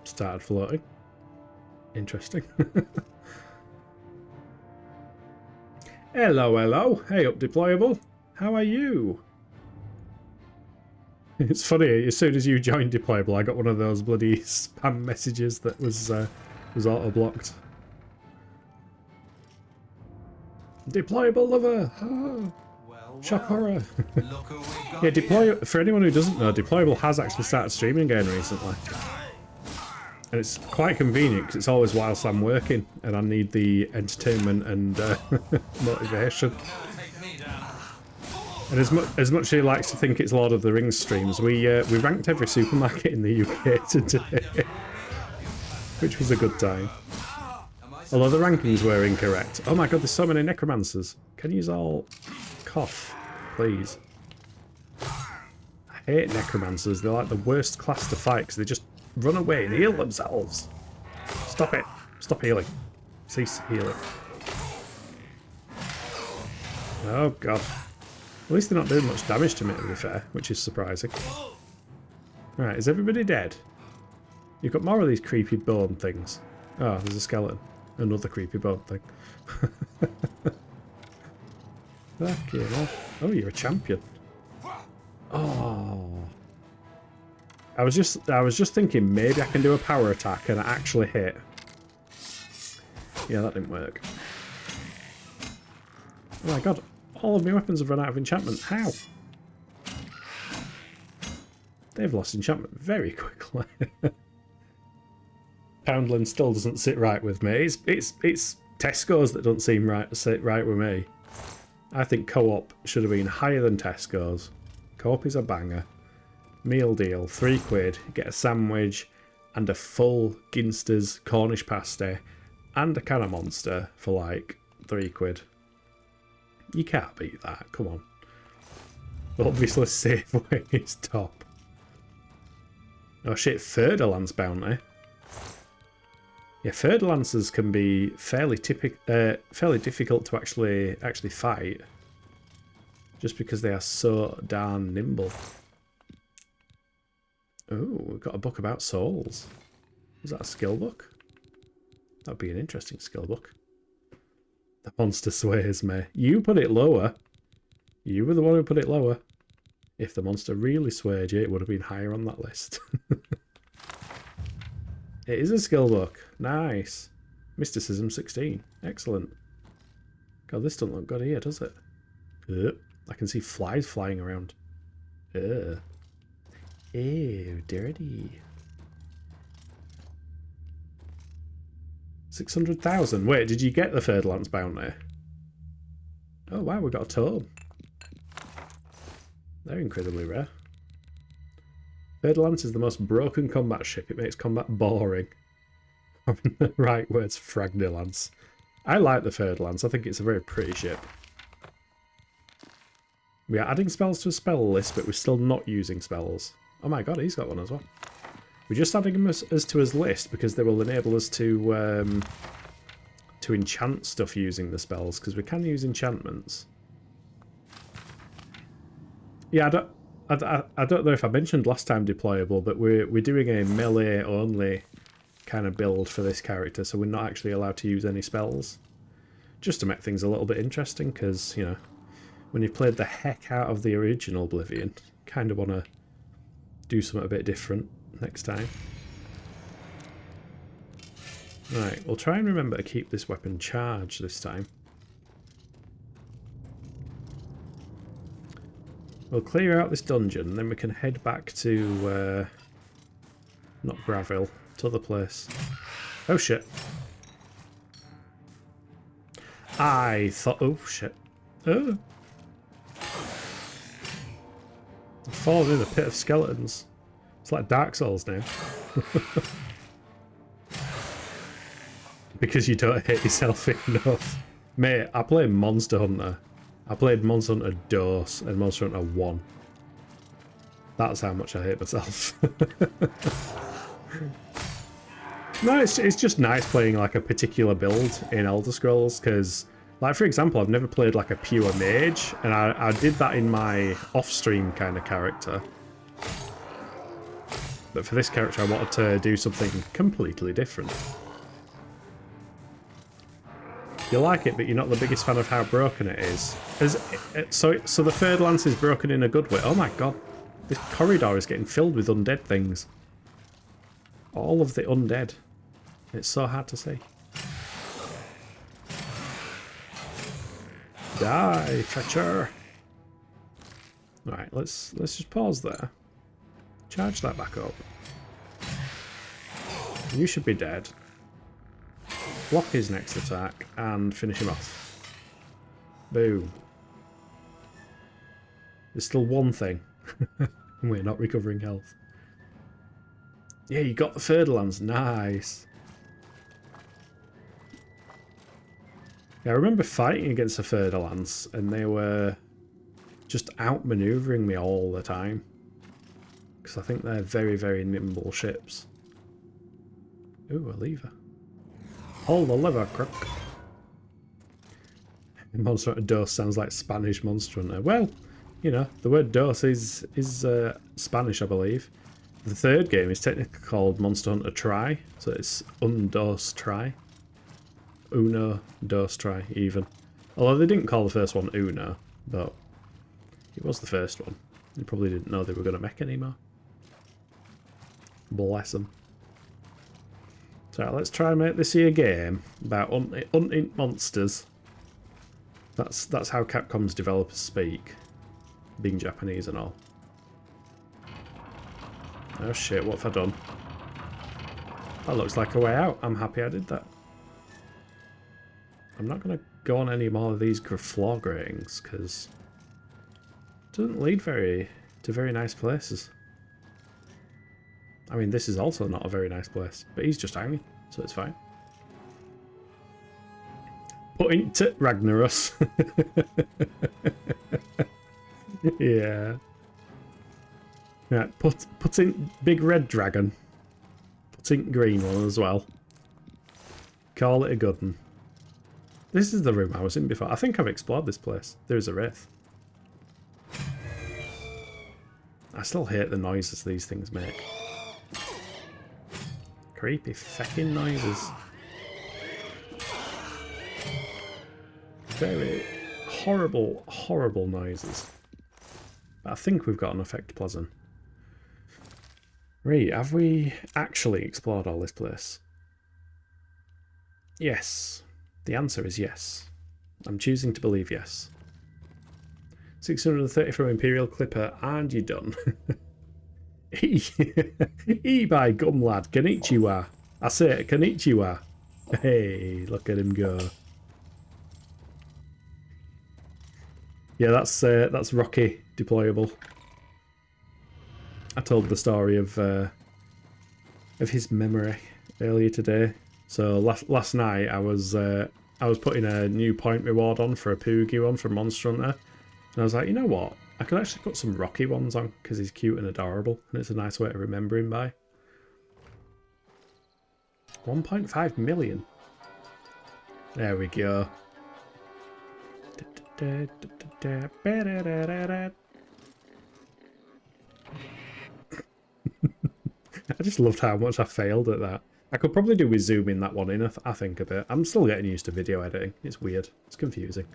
started floating. Interesting. Hello, hello. Hey up, Deployable. How are you? It's funny, as soon as you joined Deployable, I got one of those bloody spam messages that was auto-blocked. Deployable lover! Ah, shock horror! Yeah, for anyone who doesn't know, Deployable has actually started streaming again recently. And it's quite convenient because it's always whilst I'm working and I need the entertainment and motivation. And as much as he likes to think it's Lord of the Rings streams, we ranked every supermarket in the UK today, which was a good time. Although the rankings were incorrect. Oh my God, there's so many necromancers. Can you all cough, please? I hate necromancers. They're like the worst class to fight because they just run away and heal themselves. Stop it. Stop healing. Cease healing. Oh God. At least they're not doing much damage to me, to be fair, which is surprising. Right, is everybody dead? You've got more of these creepy bone things. Oh, there's a skeleton. Another creepy bone thing. Okay, well. Oh, you're a champion. Oh. I was just thinking maybe I can do a power attack and actually hit. Yeah, that didn't work. Oh my God. All of my weapons have run out of enchantment. How? They've lost enchantment very quickly. Poundland still doesn't sit right with me. It's Tesco's that don't seem sit right with me. I think Co-op should have been higher than Tesco's. Co-op is a banger. Meal deal, £3. Get a sandwich and a full Ginster's Cornish pasty and a can of Monster for like £3. You can't beat that. Come on. Obviously, Safeway is top. Oh shit, Ferdinand's bounty. Yeah, Ferdinand's can be fairly difficult to actually fight, just because they are so darn nimble. Oh, we've got a book about souls. Is that a skill book? That'd be an interesting skill book. The monster sways me. You put it lower. You were the one who put it lower. If the monster really swayed you, it would have been higher on that list. It is a skill book. Nice. Mysticism 16. Excellent. God, this doesn't look good here, does it? I can see flies flying around. Ew, dirty. 600,000. Wait, did you get the Third Lance bounty? Oh wow, we got a tome. They're incredibly rare. Third Lance is the most broken combat ship. It makes combat boring. The right words, Fragnilance. I like the Third Lance. I think it's a very pretty ship. We are adding spells to a spell list, but we're still not using spells. Oh my god, he's got one as well. We're just adding them as to his list because they will enable us to enchant stuff using the spells, because we can use enchantments. Yeah, I don't know if I mentioned last time deployable, but we're doing a melee only kind of build for this character, so we're not actually allowed to use any spells. Just to make things a little bit interesting, because, you know, when you've played the heck out of the original Oblivion, kind of want to do something a bit different next time. Right, we'll try and remember to keep this weapon charged this time. We'll clear out this dungeon, and then we can head back to, not Graville, to the place. Oh shit. I thought, oh shit. Oh. I've fallen in a pit of skeletons. It's like Dark Souls now. Because you don't hate yourself enough. Mate, I played Monster Hunter. I played Monster Hunter DOS and Monster Hunter 1. That's how much I hate myself. No, it's just nice playing like a particular build in Elder Scrolls, because, like, for example, I've never played like a pure mage, and I did that in my off-stream kind of character. But for this character, I wanted to do something completely different. You like it, but you're not the biggest fan of how broken it is. So the Third Lance is broken in a good way. Oh my god. This corridor is getting filled with undead things. All of the undead. It's so hard to see. Die, fetcher. Right, let's just pause there. Charge that back up. You should be dead. Block his next attack and finish him off. Boom. There's still one thing. We're not recovering health. Yeah, you got the Third Lance. Nice. Yeah, I remember fighting against the Third Lance, and they were just outmaneuvering me all the time. Because I think they're very, very nimble ships. Ooh, a lever. Hold the lever, crook. Monster Hunter DOS sounds like Spanish Monster Hunter. Well, you know, the word DOS is Spanish, I believe. The third game is technically called Monster Hunter Tri, so it's Un Dos Tri. Uno Dos Tri, even. Although they didn't call the first one Uno, but it was the first one. They probably didn't know they were going to make any more. Bless them. So let's try and make this here game about hunting monsters. That's how Capcom's developers speak, being Japanese and all. Oh shit, what have I done? That looks like a way out. I'm happy I did that. I'm not going to go on any more of these floor gratings because it doesn't lead to very nice places. I mean, this is also not a very nice place, but he's just hanging, so it's fine. Put into Ragnaros. Yeah. Right, put in big red dragon. Put in green one as well. Call it a good one. This is the room I was in before. I think I've explored this place. There is a wraith. I still hate the noises these things make. Creepy feckin' noises. Very horrible, horrible noises. But I think we've got enough ectoplasm. Right, have we actually explored all this place? Yes. The answer is yes. I'm choosing to believe yes. 630 from Imperial Clipper, and you're done. E by gum lad, konnichiwa. I say it, konnichiwa. Hey, look at him go. Yeah, that's Rocky deployable. I told the story of his memory earlier today. So last night I was putting a new point reward on for a Poogie one from Monster Hunter, and I was like, you know what? I could actually put some Rocky ones on because he's cute and adorable, and it's a nice way to remember him by. 1.5 million. There we go. I just loved how much I failed at that. I could probably do with zooming that one in, I think, a bit. I'm still getting used to video editing. It's weird. It's confusing.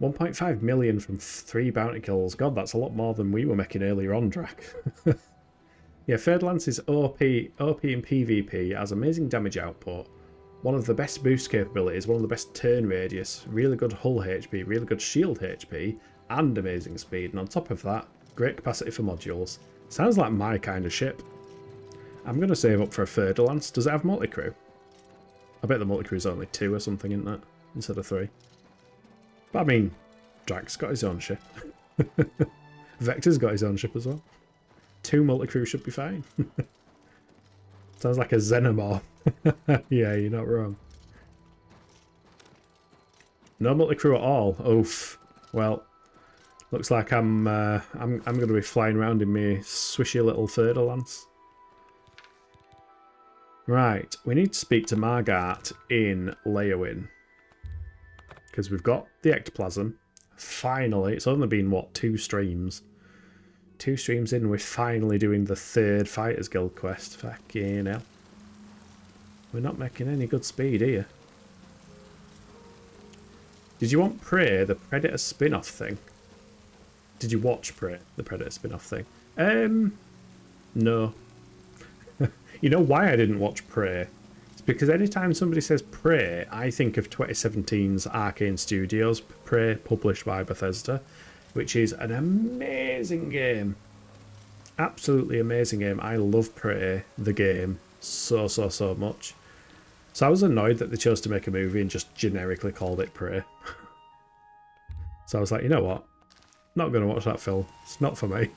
1.5 million from 3 bounty kills. God, that's a lot more than we were making earlier on, Drac. Yeah, Third Lance is OP in PvP, has amazing damage output, one of the best boost capabilities, one of the best turn radius, really good hull HP, really good shield HP, and amazing speed. And on top of that, great capacity for modules. Sounds like my kind of ship. I'm going to save up for a Third Lance. Does it have multi-crew? I bet the multi-crew is only 2 or something, isn't it? Instead of 3. But I mean, Drac's got his own ship. Vector's got his own ship as well. 2 multi-crew should be fine. Sounds like a Xenomorph. Yeah, you're not wrong. No multi-crew at all. Oof. Well, looks like I'm going to be flying around in my swishy little Third Lance. Right, we need to speak to Margart in Leowin. Because we've got the ectoplasm. Finally, it's only been, what, 2 streams? 2 streams in, we're finally doing the 3rd Fighters Guild quest. Fucking hell. We're not making any good speed here. Did you want Prey, the Predator spin-off thing? Did you watch Prey, the Predator spin-off thing? No. You know why I didn't watch Prey? It's because anytime somebody says Prey, I think of 2017's Arcane Studios Prey, published by Bethesda, which is an amazing game. Absolutely amazing game. I love Prey, the game, so much. So I was annoyed that they chose to make a movie and just generically called it Prey. So I was like, you know what? Not going to watch that film. It's not for me.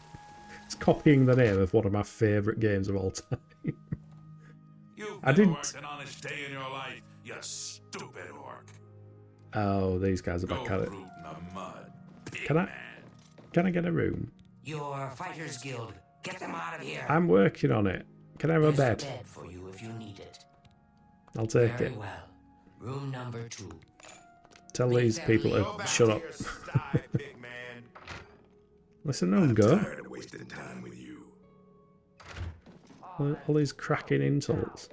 It's copying the name of one of my favourite games of all time. You've I never didn't. worked an honest day in your life, you stupid orc. Oh, these guys are Go back at it. root in the mud. Can I get a room? Your Fighters Guild. Get them out of here. I'm working on it. Can I have a There's bed? for you if you need it. I'll take Very it. well. Room number 2. Tell these people to shut up. Big man. Listen to them go. Tired of wasting time with you. All these cracking insults.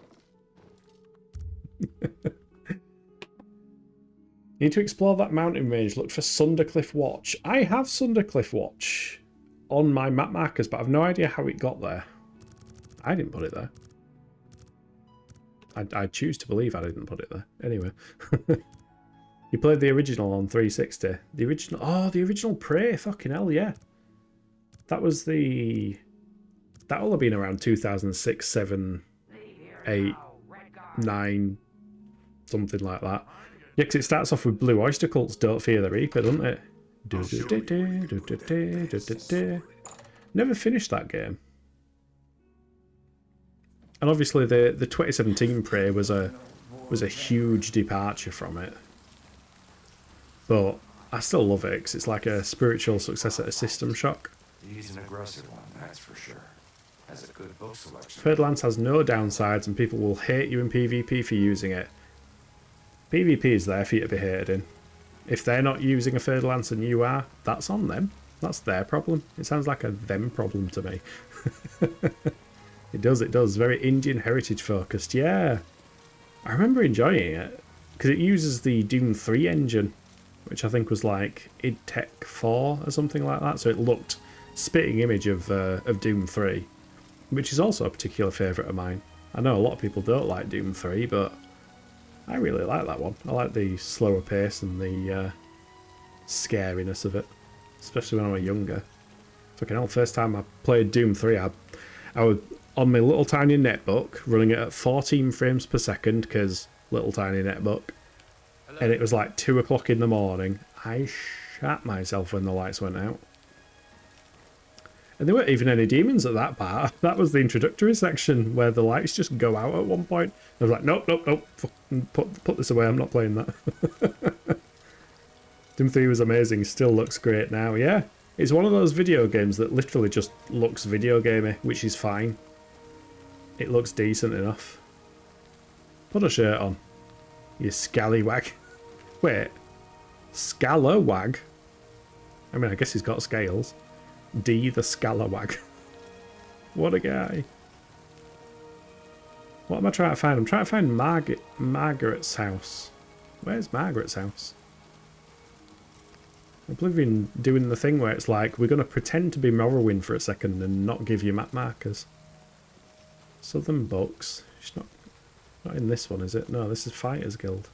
Need to explore that mountain range. Look for Sundercliff Watch. I have Sundercliff Watch on my map markers, but I've no idea how it got there. I didn't put it there. I choose to believe I didn't put it there. Anyway. You played the original on 360. The original... Oh, the original Prey. Fucking hell, yeah. That was the... That will have been around 2006, 7 8, 9, something like that. Yeah, because it starts off with Blue Oyster Cult's Don't Fear the Reaper, doesn't it? Never finished that game. And obviously the 2017 Prey was a huge departure from it. But I still love it because it's like a spiritual successor to System Shock. He's an aggressive one, that's for sure. Has a good book selection. Third Lance has no downsides and people will hate you in PvP for using it. PvP is there for you to be hated in. If they're not using a Third Lance and you are, that's on them. That's their problem. It sounds like a them problem to me. It does. Very Indian heritage focused. Yeah. I remember enjoying it. Because it uses the Doom 3 engine. Which I think was like id Tech 4 or something like that. So it looked spitting image of Doom 3. Which is also a particular favourite of mine. I know a lot of people don't like Doom 3, but I really like that one. I like the slower pace and the scariness of it. Especially when I was younger. Fucking hell, first time I played Doom 3, I was on my little tiny netbook, running it at 14 frames per second, because little tiny netbook. And it was like 2 o'clock in the morning. I shat myself when the lights went out. And there weren't even any demons at that part. That was the introductory section where the lights just go out at one point. I was like, nope. Put this away, I'm not playing that. Doom 3 was amazing, still looks great now, yeah. It's one of those video games that literally just looks video gamey, which is fine. It looks decent enough. Put a shirt on, you scallywag. Wait, scalawag? I mean, I guess he's got scales. D the scalawag. What a guy. What am I trying to find? I'm trying to find Margaret's house. Where's Margaret's house? Oblivion doing the thing where it's like, we're going to pretend to be Morrowind for a second and not give you map markers. Southern Books. She's not in this one, is it? No, this is Fighters Guild.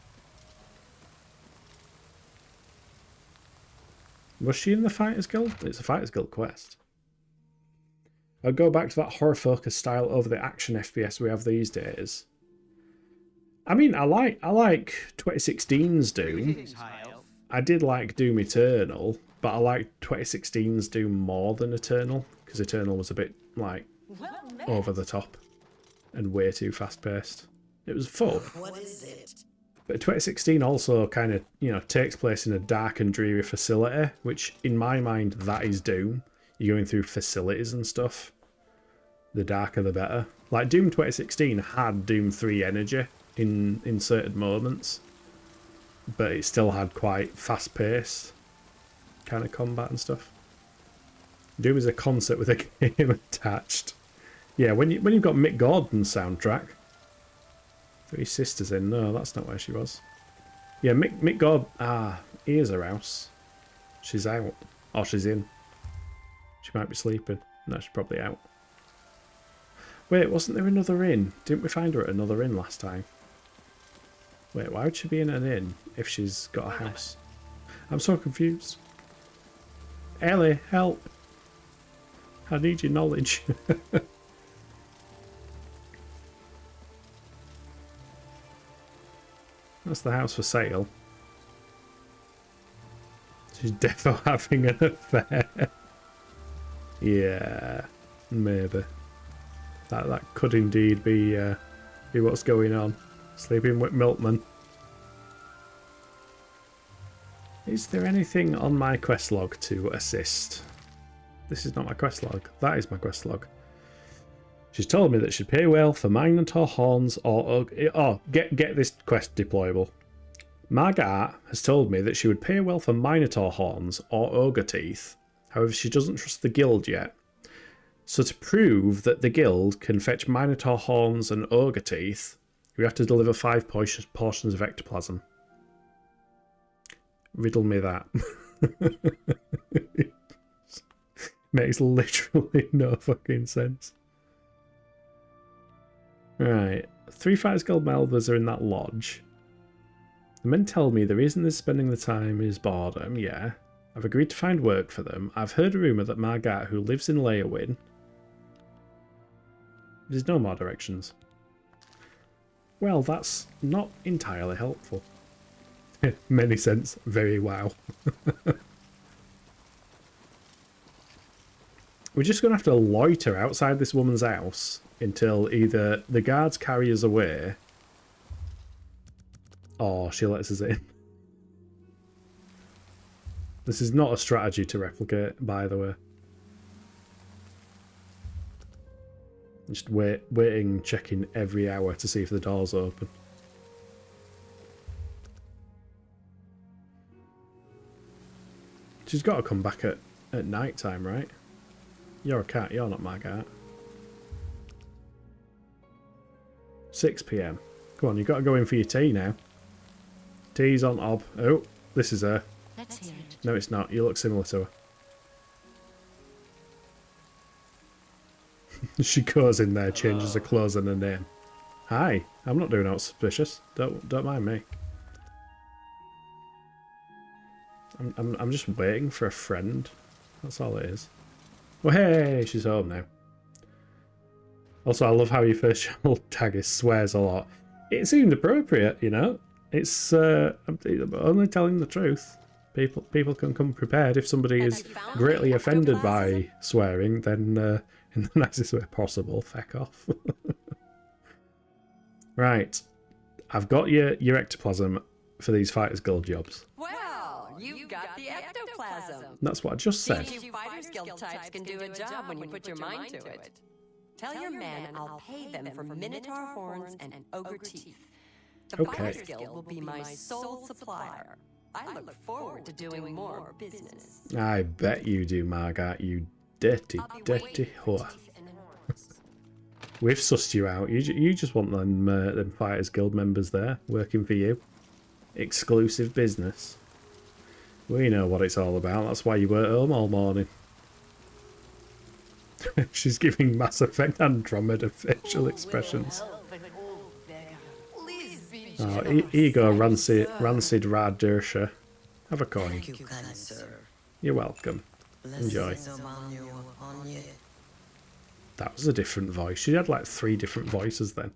Was she in the Fighters Guild? It's a Fighters Guild quest. I'll go back to that horror focus style over the action FPS we have these days. I mean, I like 2016's Doom. I did like Doom Eternal, but I liked 2016's Doom more than Eternal, because Eternal was a bit, like, over the top and way too fast-paced. It was fun. What is it? But 2016 also kind of, you know, takes place in a dark and dreary facility, which, in my mind, that is Doom. You're going through facilities and stuff. The darker, the better. Like, Doom 2016 had Doom 3 energy in certain moments, but it still had quite fast-paced kind of combat and stuff. Doom is a concert with a game attached. Yeah, when you've got Mick Gordon's soundtrack. Three Sisters in. No, that's not where she was. Yeah, Mick Gordon. Ah, here's her house. She's out. Or she's in. She might be sleeping. No, she's probably out. Wait, wasn't there another inn? Didn't we find her at another inn last time? Wait, why would she be in an inn if she's got a house? I'm so confused. Ellie, help. I need your knowledge. That's the house for sale. She's defo having an affair. Yeah, maybe. That could indeed be what's going on. Sleeping with Milkman. Is there anything on my quest log to assist? This is not my quest log. That is my quest log. She's told me that she'd pay well for Minotaur horns or... Oh, get this quest deployable. Margaret has told me that she would pay well for Minotaur horns or ogre teeth. However, she doesn't trust the guild yet. So to prove that the guild can fetch Minotaur horns and ogre teeth, we have to deliver 5 portions of ectoplasm. Riddle me that. Makes literally no fucking sense. Right, 3 Fighters Guild members are in that lodge. The men tell me the reason they're spending the time is boredom, yeah. I've agreed to find work for them. I've heard a rumour that Margaret, who lives in Leowin... There's no more directions. Well, that's not entirely helpful. Many sense, very wow. We're just going to have to loiter outside this woman's house until either the guards carry us away or she lets us in. This is not a strategy to replicate, by the way. Just waiting, checking every hour to see if the door's open. She's got to come back at night time, right? You're a cat, you're not my cat. 6 PM. Come on, you've got to go in for your tea now. Tea's on Ob. Oh, this is her. Let's hear it. No, it's not. You look similar to her. She goes in there, changes her clothes and her name. Hi, I'm not doing out suspicious. Don't mind me. I'm just waiting for a friend. That's all it is. Well, hey, she's home now. Also, I love how your first channel tag is swears a lot. It seemed appropriate, you know. It's I'm only telling the truth. People can come prepared. If somebody is greatly offended by swearing, then in the nicest way possible, feck off. Right, I've got your ectoplasm for these Fighters Guild jobs. Well, you've got the ectoplasm. That's what I just said. Teach you Fighters Guild types can do a job when you put your mind to it. Tell your men I'll pay them for minotaur horns and ogre teeth. The Okay. Fighters Guild will be my sole supplier. I look forward to doing more business. I bet you do, Margaret, you dirty, dirty whore. We've sussed you out. You just want them Fighters Guild members there, working for you. Exclusive business. We know what it's all about. That's why you were at home all morning. She's giving Mass Effect Andromeda facial expressions. Oh, here you go, rancid Radersha. Have a coin. Thank you, kind sir. You're welcome. Enjoy. Blessings upon you, upon ye. That was a different voice. She had like 3 different voices then.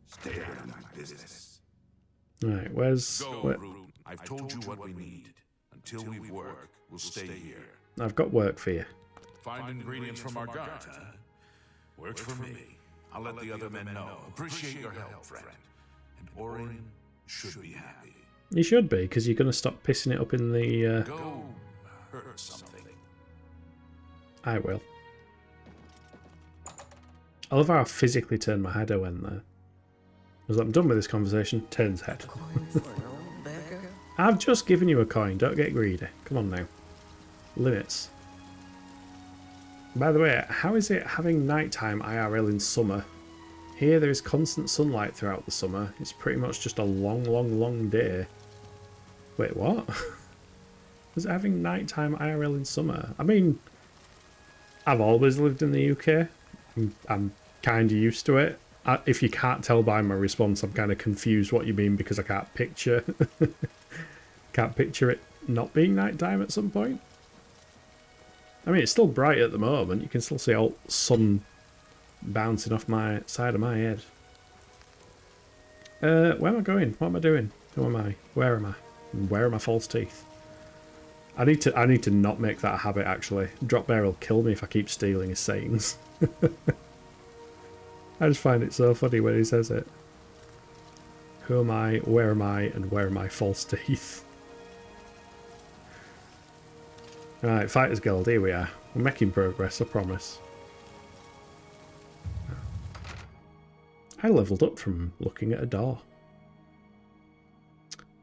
Stay out of my business. Right, where's... Go, Where, Root. I've told you what we need. Until we work, we'll stay here. I've got work for you. Find ingredients from our garden, huh? Works for me. I'll let the other men know. Appreciate your help, friend. And Orion should be happy. You should be, because you're going to stop pissing it up in the... Go hurt something. I will. I love how I physically turned my head when there. I was like, I'm done with this conversation. Turns head. Coin for an old beggar? I've just given you a coin. Don't get greedy. Come on now. Limits. By the way, how is it having nighttime IRL in summer? Here there is constant sunlight throughout the summer. It's pretty much just a long, long, long day. Wait, what? Was it having nighttime IRL in summer? I mean, I've always lived in the UK. I'm kind of used to it. If you can't tell by my response, I'm kind of confused what you mean because I can't picture it not being nighttime at some point. I mean, it's still bright at the moment. You can still see all sun bouncing off my side of my head. Where am I going? What am I doing? Who am I? Where am I? Where are my false teeth? I need to not make that a habit, actually. Drop Bear will kill me if I keep stealing his sayings. I just find it so funny when he says it. Who am I? Where am I? And where are my false teeth? Right, Fighters Guild, here we are. We're making progress, I promise. I leveled up from looking at a door.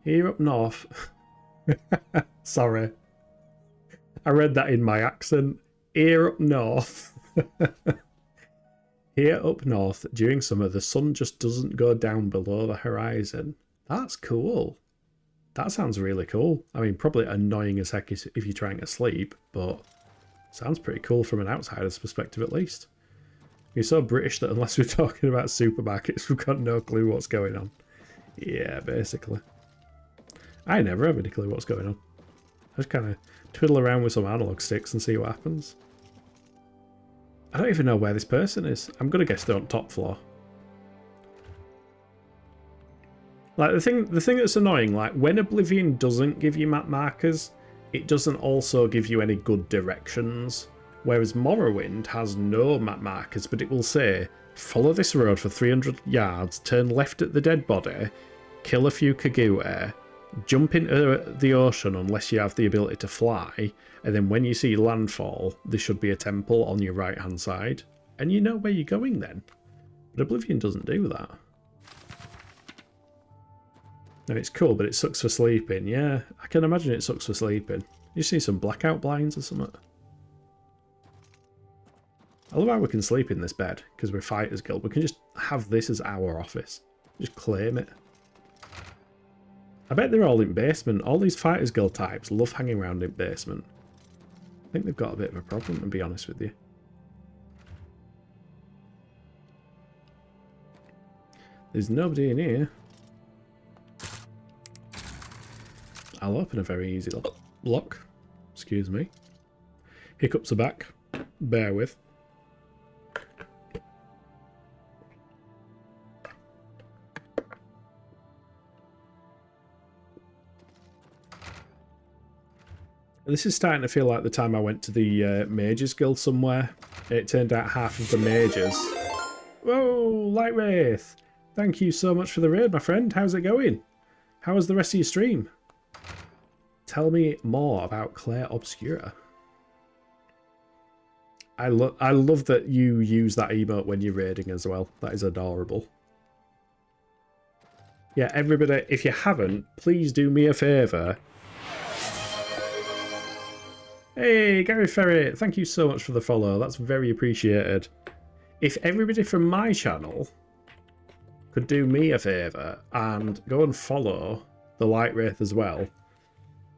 Here up north... Sorry. I read that in my accent. Here up north. Here up north, during summer, the sun just doesn't go down below the horizon. That's cool. That sounds really cool. I mean, probably annoying as heck if you're trying to sleep, but sounds pretty cool from an outsider's perspective at least. You're so British that unless we're talking about supermarkets, we've got no clue what's going on. Yeah, basically. I never have any clue what's going on. I just kind of twiddle around with some analog sticks and see what happens. I don't even know where this person is. I'm going to guess they're on top floor. Like the thing that's annoying, like when Oblivion doesn't give you map markers, it doesn't also give you any good directions. Whereas Morrowind has no map markers, but it will say, follow this road for 300 yards, turn left at the dead body, kill a few Kagute, jump into the ocean unless you have the ability to fly, and then when you see landfall, there should be a temple on your right hand side, and you know where you're going then. But Oblivion doesn't do that. And it's cool, but it sucks for sleeping. Yeah, I can imagine it sucks for sleeping. You just need some blackout blinds or something. I love how we can sleep in this bed, because we're Fighters Guild. We can just have this as our office. Just claim it. I bet they're all in basement. All these Fighters Guild types love hanging around in basement. I think they've got a bit of a problem, to be honest with you. There's nobody in here. I'll open a very easy lock. Excuse me. Hiccups are back. Bear with. This is starting to feel like the time I went to the Mages Guild somewhere. It turned out half of the mages... Whoa, Light Wraith! Thank you so much for the raid, my friend. How's it going? How was the rest of your stream? Tell me more about Claire Obscura. I love that you use that emote when you're raiding as well. That is adorable. Yeah, everybody, if you haven't, please do me a favour. Hey, Gary Ferret, thank you so much for the follow. That's very appreciated. If everybody from my channel could do me a favour and go and follow the Light Wraith as well.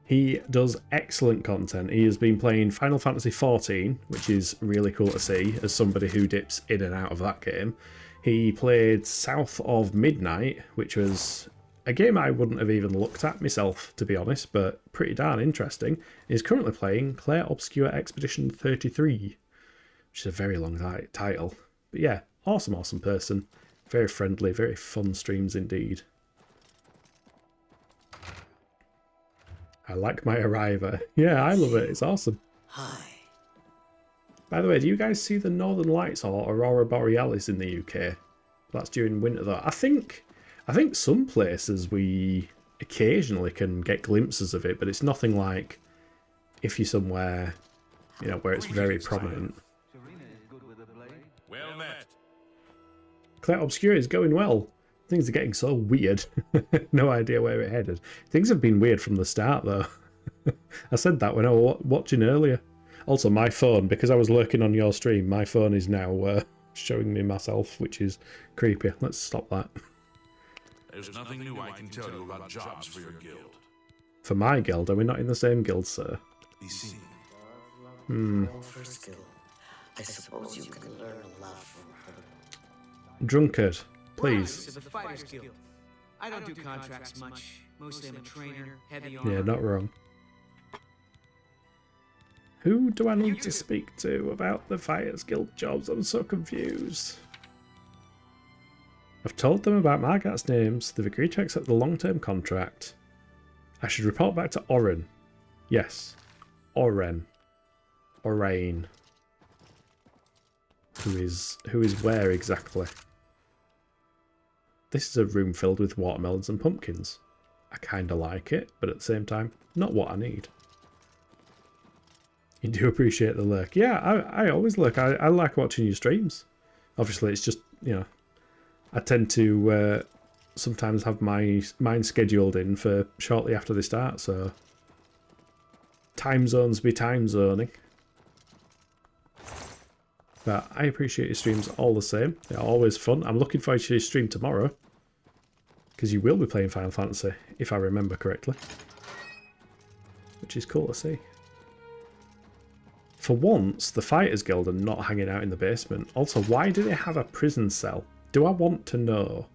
He does excellent content. He has been playing Final Fantasy XIV, which is really cool to see as somebody who dips in and out of that game. He played South of Midnight, which was a game I wouldn't have even looked at myself, to be honest, but pretty darn interesting. He's currently playing Claire Obscura Expedition 33, which is a very long title. But yeah, awesome person. Very friendly, very fun streams indeed. I like my Arriver. Yeah, I love it. It's awesome. Hi. By the way, do you guys see the Northern Lights or Aurora Borealis in the UK? That's during winter though. I think some places we occasionally can get glimpses of it, but it's nothing like if you're somewhere, you know, where it's very prominent. Well met. Claire Obscura is going well. Things are getting so weird. No idea where we're headed. Things have been weird from the start, though. I said that when I was watching earlier. Also, my phone, because I was lurking on your stream, my phone is now showing me myself, which is creepy. Let's stop that. There's nothing new I can tell you about jobs for your guild. For my guild? Are we not in the same guild, sir? Be seen. For skill. I suppose you can learn a lot from her. Drunkard, Rise please. of the Fighters Guild. I don't do contracts much. Mostly I'm a trainer, heavy armor. Yeah, not wrong. Who do I need to speak to about the Fighters Guild jobs? I'm so confused. I've told them about Margat's names. They've agreed to accept the long-term contract. I should report back to Oren. Yes. Oren. Orain. Who is where exactly? This is a room filled with watermelons and pumpkins. I kinda like it, but at the same time, not what I need. You do appreciate the lurk. Yeah, I always lurk. I like watching your streams. Obviously, it's just, you know, I tend to sometimes have my mine scheduled in for shortly after they start, so time zones be time zoning. But I appreciate your streams all the same. They're always fun. I'm looking forward to your stream tomorrow, because you will be playing Final Fantasy, if I remember correctly. Which is cool to see. For once, the Fighters Guild are not hanging out in the basement. Also, why do they have a prison cell? Do I want to know?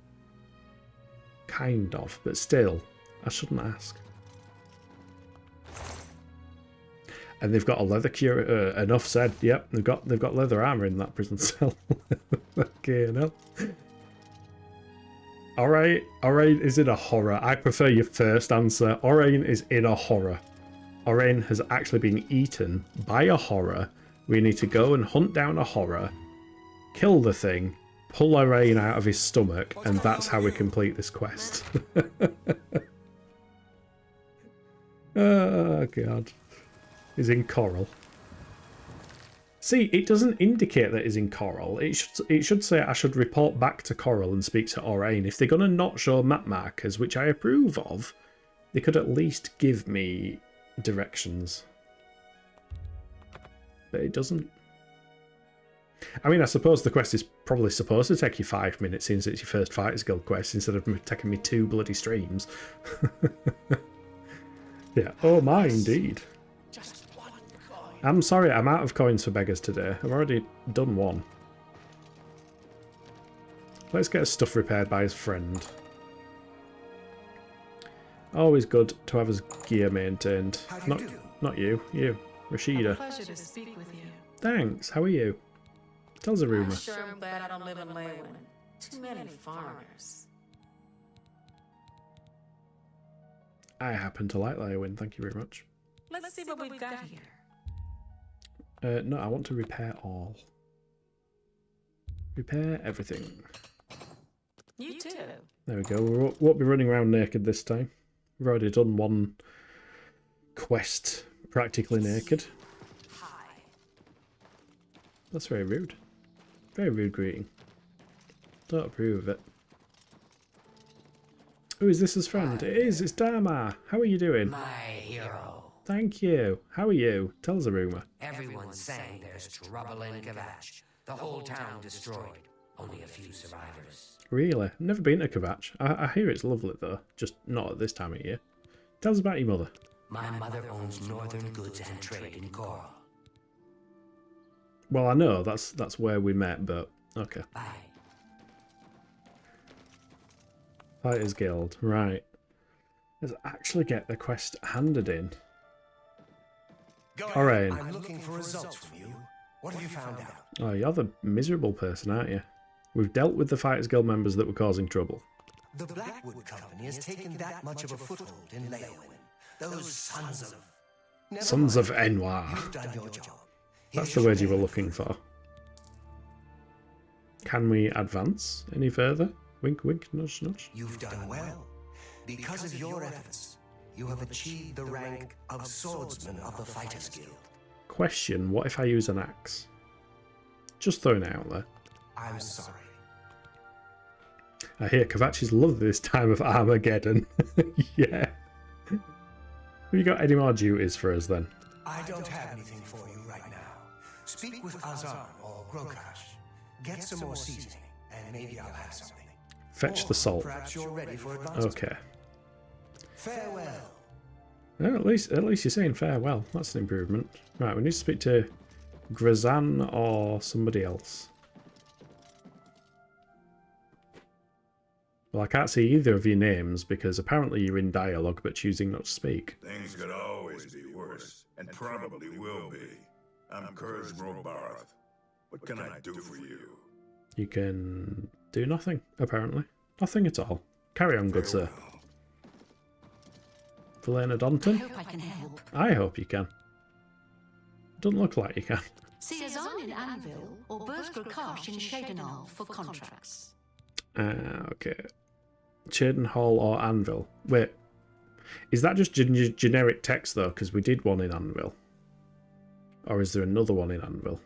Kind of, but still, I shouldn't ask. And they've got a leather cure. Enough said. Yep, they've got leather armor in that prison cell. Okay, no. Orain is in a horror. I prefer your first answer. Orain is in a horror. Orain has actually been eaten by a horror. We need to go and hunt down a horror, kill the thing, pull Orain out of his stomach, and that's how we complete this quest. Oh, God. He's in coral. See, it doesn't indicate that he's in coral. It should say I should report back to coral and speak to Orain. If they're going to not show map markers, which I approve of, they could at least give me directions. But it doesn't. I mean, I suppose the quest is probably supposed to take you 5 minutes since it's your first Fighters Guild quest instead of taking me 2 bloody streams. Yeah, oh my, indeed. I'm sorry, I'm out of coins for beggars today. I've already done one. Let's get his stuff repaired by his friend. Always good to have his gear maintained. Not you, Rashida. Pleasure to speak with you. Thanks, how are you? Tell us a rumour. Sure, I'm glad I don't live in Leywin. Too many foreigners. I happen to like Leywin, thank you very much. Let's see what we've got here. No, I want to repair all. Repair everything. You too. There we go. We won't be running around naked this time. We've already done one quest practically naked. That's very rude. Very rude greeting. Don't approve of it. Oh, is this his friend? It is. It's Dharma. How are you doing? My hero. Thank you. How are you? Tell us a rumour. Everyone's saying there's trouble in Kavach. The whole town destroyed. Only a few survivors. Really? Never been to Kavach. I hear it's lovely though. Just not at this time of year. Tell us about your mother. My mother owns Northern Goods and Trade in Coral. Well, I know that's where we met, but okay. Bye. Fighters Guild, right. Let's actually get the quest handed in. Alright. I'm looking for results from you. What have you found out? Oh, you're the miserable person, aren't you? We've dealt with the Fighters Guild members that were causing trouble. The Blackwood Company has taken that much of a foothold in Leywin. Those sons of... Sons of Enwar. You've done your job. That's the word you were looking for. Can we advance any further? Wink, wink, nudge, nudge. You've done well. Because of your efforts, you have achieved the rank of Swordsman of the Fighters Guild. Question, what if I use an axe? Just throwing it out there. I'm sorry. I hear Kavach's love this time of Armageddon. Yeah. Have you got any more duties for us then? I don't have anything for you right now. Speak with Azan or Grokash. Get some more seasoning, and maybe I'll have something. Fetch the salt. Perhaps you're ready for advancement. Okay. Farewell. Well, at least you're saying farewell. That's an improvement. Right, we need to speak to Grazan or somebody else. Well, I can't see either of your names because apparently you're in dialogue but choosing not to speak. Things could always be worse, and probably will be. I'm Kurz Robarth. What can I do for you? You can do nothing, apparently. Nothing at all. Carry on, good sir. Valena Donton? I hope I can help. I hope you can. Doesn't look like you can. See Azan in Anvil or Berth-Grokash in Shadenal for contracts. Okay. Shadenhall or Anvil. Wait. Is that just generic text, though? Because we did one in Anvil. Or is there another one in Anvil?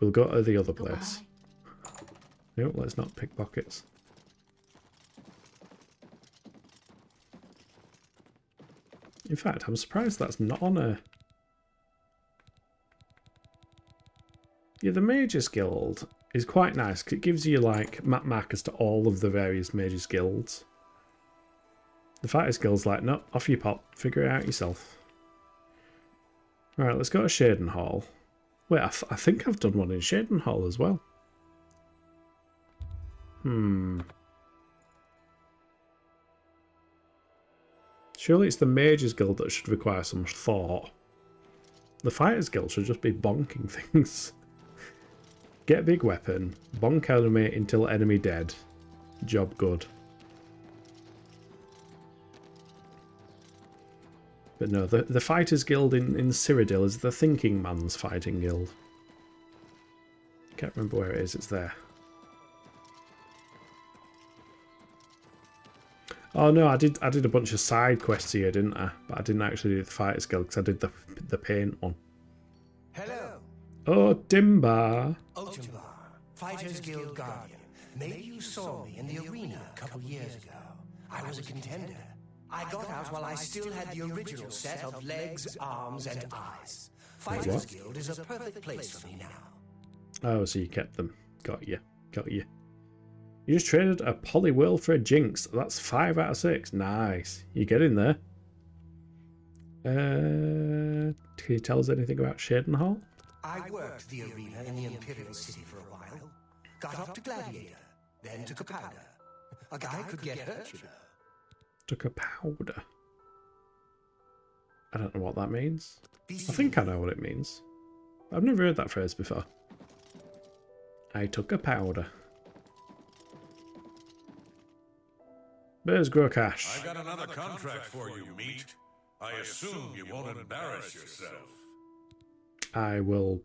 We'll go to the other place. Nope, let's not pick pockets. In fact, I'm surprised that's not on a... Yeah, the Mages Guild is quite nice because it gives you like map markers to all of the various Mages Guilds. The Fighters Guild's like, no, off you pop, figure it out yourself. Right, let's go to Shadenhall. Wait, I think I've done one in Shadenhall as well. Surely it's the Mages Guild that should require some thought. The Fighters Guild should just be bonking things. Get big weapon, bonk enemy until enemy dead. Job good. But no, the Fighters Guild in Cyrodiil is the Thinking Man's Fighting Guild. Can't remember where it is, it's there. Oh no, I did a bunch of side quests here, didn't I? But I didn't actually do the Fighters Guild because I did the paint one. Hello. Oh, Dimbar. Altmer, Fighters Guild Guardian. Maybe you saw me in the arena a couple years ago. I was a contender. I got out while I still had the original set of legs, arms, and eyes. Fighters Guild is a perfect place for me now. Oh, so you kept them. Got you. Got you. You just traded a Polyworld for a Jinx. That's 5 out of 6. Nice. You get in there. Can you tell us anything about Shadenhall? I worked the arena in the Imperial City for a while. Got up to Gladiator, then took a powder. A guy could get hurt, you know. Took a powder. I don't know what that means. I think I know what it means. I've never heard that phrase before. I took a powder. Where's Grokash? I got another contract for you, meat. I assume you won't embarrass yourself. I will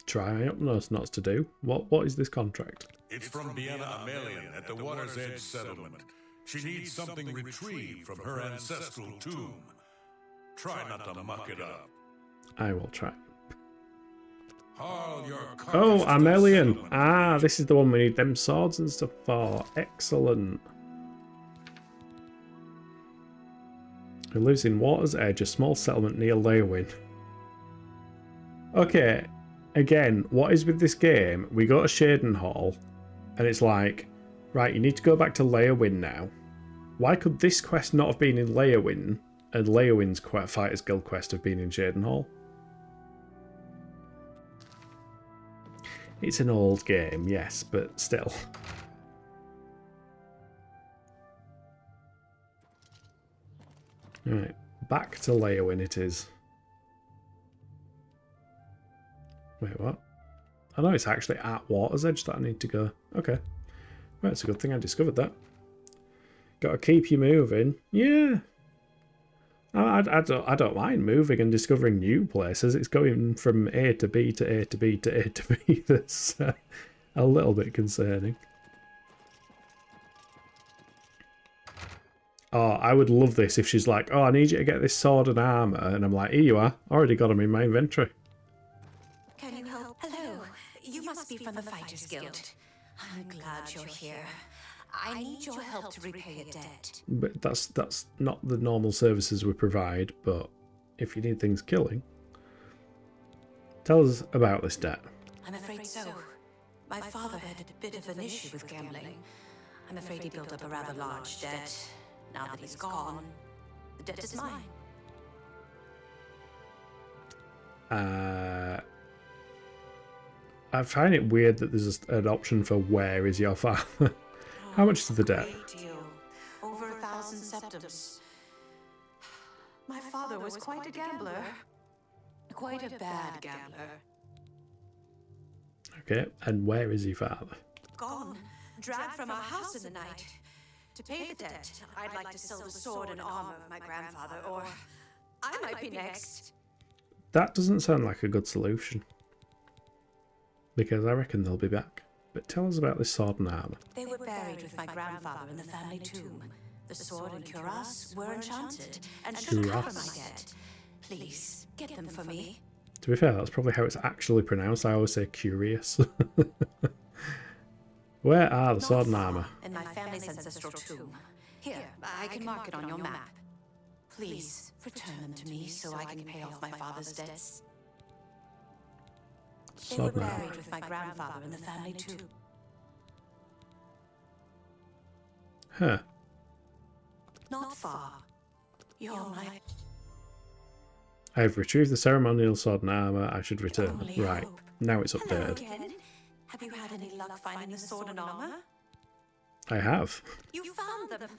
try my utmost not to do. What is this contract? It's from Bienna Amelian at the Water's Edge settlement. She needs something retrieved from her ancestral tomb. Try not to muck it up. I will try. Haul your Oh, carcass to the Amelian. settlement. Ah, this is the one we need them swords and stuff for. Excellent. Who lives in Water's Edge, a small settlement near Leowin. Okay, again, what is with this game? We go to Shadenhall, and it's like, right, you need to go back to Leowin now. Why could this quest not have been in Leowin, and Leowin's Fighters Guild quest have been in Shadenhall? It's an old game, yes, but still. Alright, back to Leowin it is. Wait, what? I know it's actually at Water's Edge that I need to go. Okay. Well, it's a good thing I discovered that. Got to keep you moving. Yeah. I don't mind moving and discovering new places. It's going from A to B to A to B to A to B that's a little bit concerning. Oh, I would love this if she's like, oh, I need you to get this sword and armour. And I'm like, here you are. Already got them in my inventory. Can you help? Hello. You must be from the Fighters Guild. I'm glad you're here. I need your help to repay a debt. But that's not the normal services we provide, but if you need things killing. Tell us about this debt. I'm afraid so. My father had a bit of an issue with gambling. I'm afraid he built up a rather large debt. Now that he's gone, the debt is mine. I find it weird that there's an option for where is your father. How much is the debt? Great deal. Over 1,000 septums. My father was quite a gambler. Quite a bad gambler. Okay, and where is your father? Gone. Dragged from our house in the night. To pay the debt, I'd like to sell the sword and armor of my grandfather, or I might be next. That doesn't sound like a good solution. Because I reckon they'll be back. But tell us about this sword and armor. They were buried with my grandfather in the family tomb. The sword and cuirass were enchanted and should cover my debt. Please, get them for me. To be fair, that's probably how it's actually pronounced. I always say curious. Where are the sword and armor? In my family's ancestral tomb. Here, I can mark it on your map. Please, return them to me so I can pay off my father's debts. They were Sword and armor. buried with my grandfather in the family tomb. Huh. Not far. You're my... I've retrieved the ceremonial sword and armor. I should return them. Only Right. hope. Now it's Hello updated. again. Have you had any luck finding the sword and armor? I have. You found them.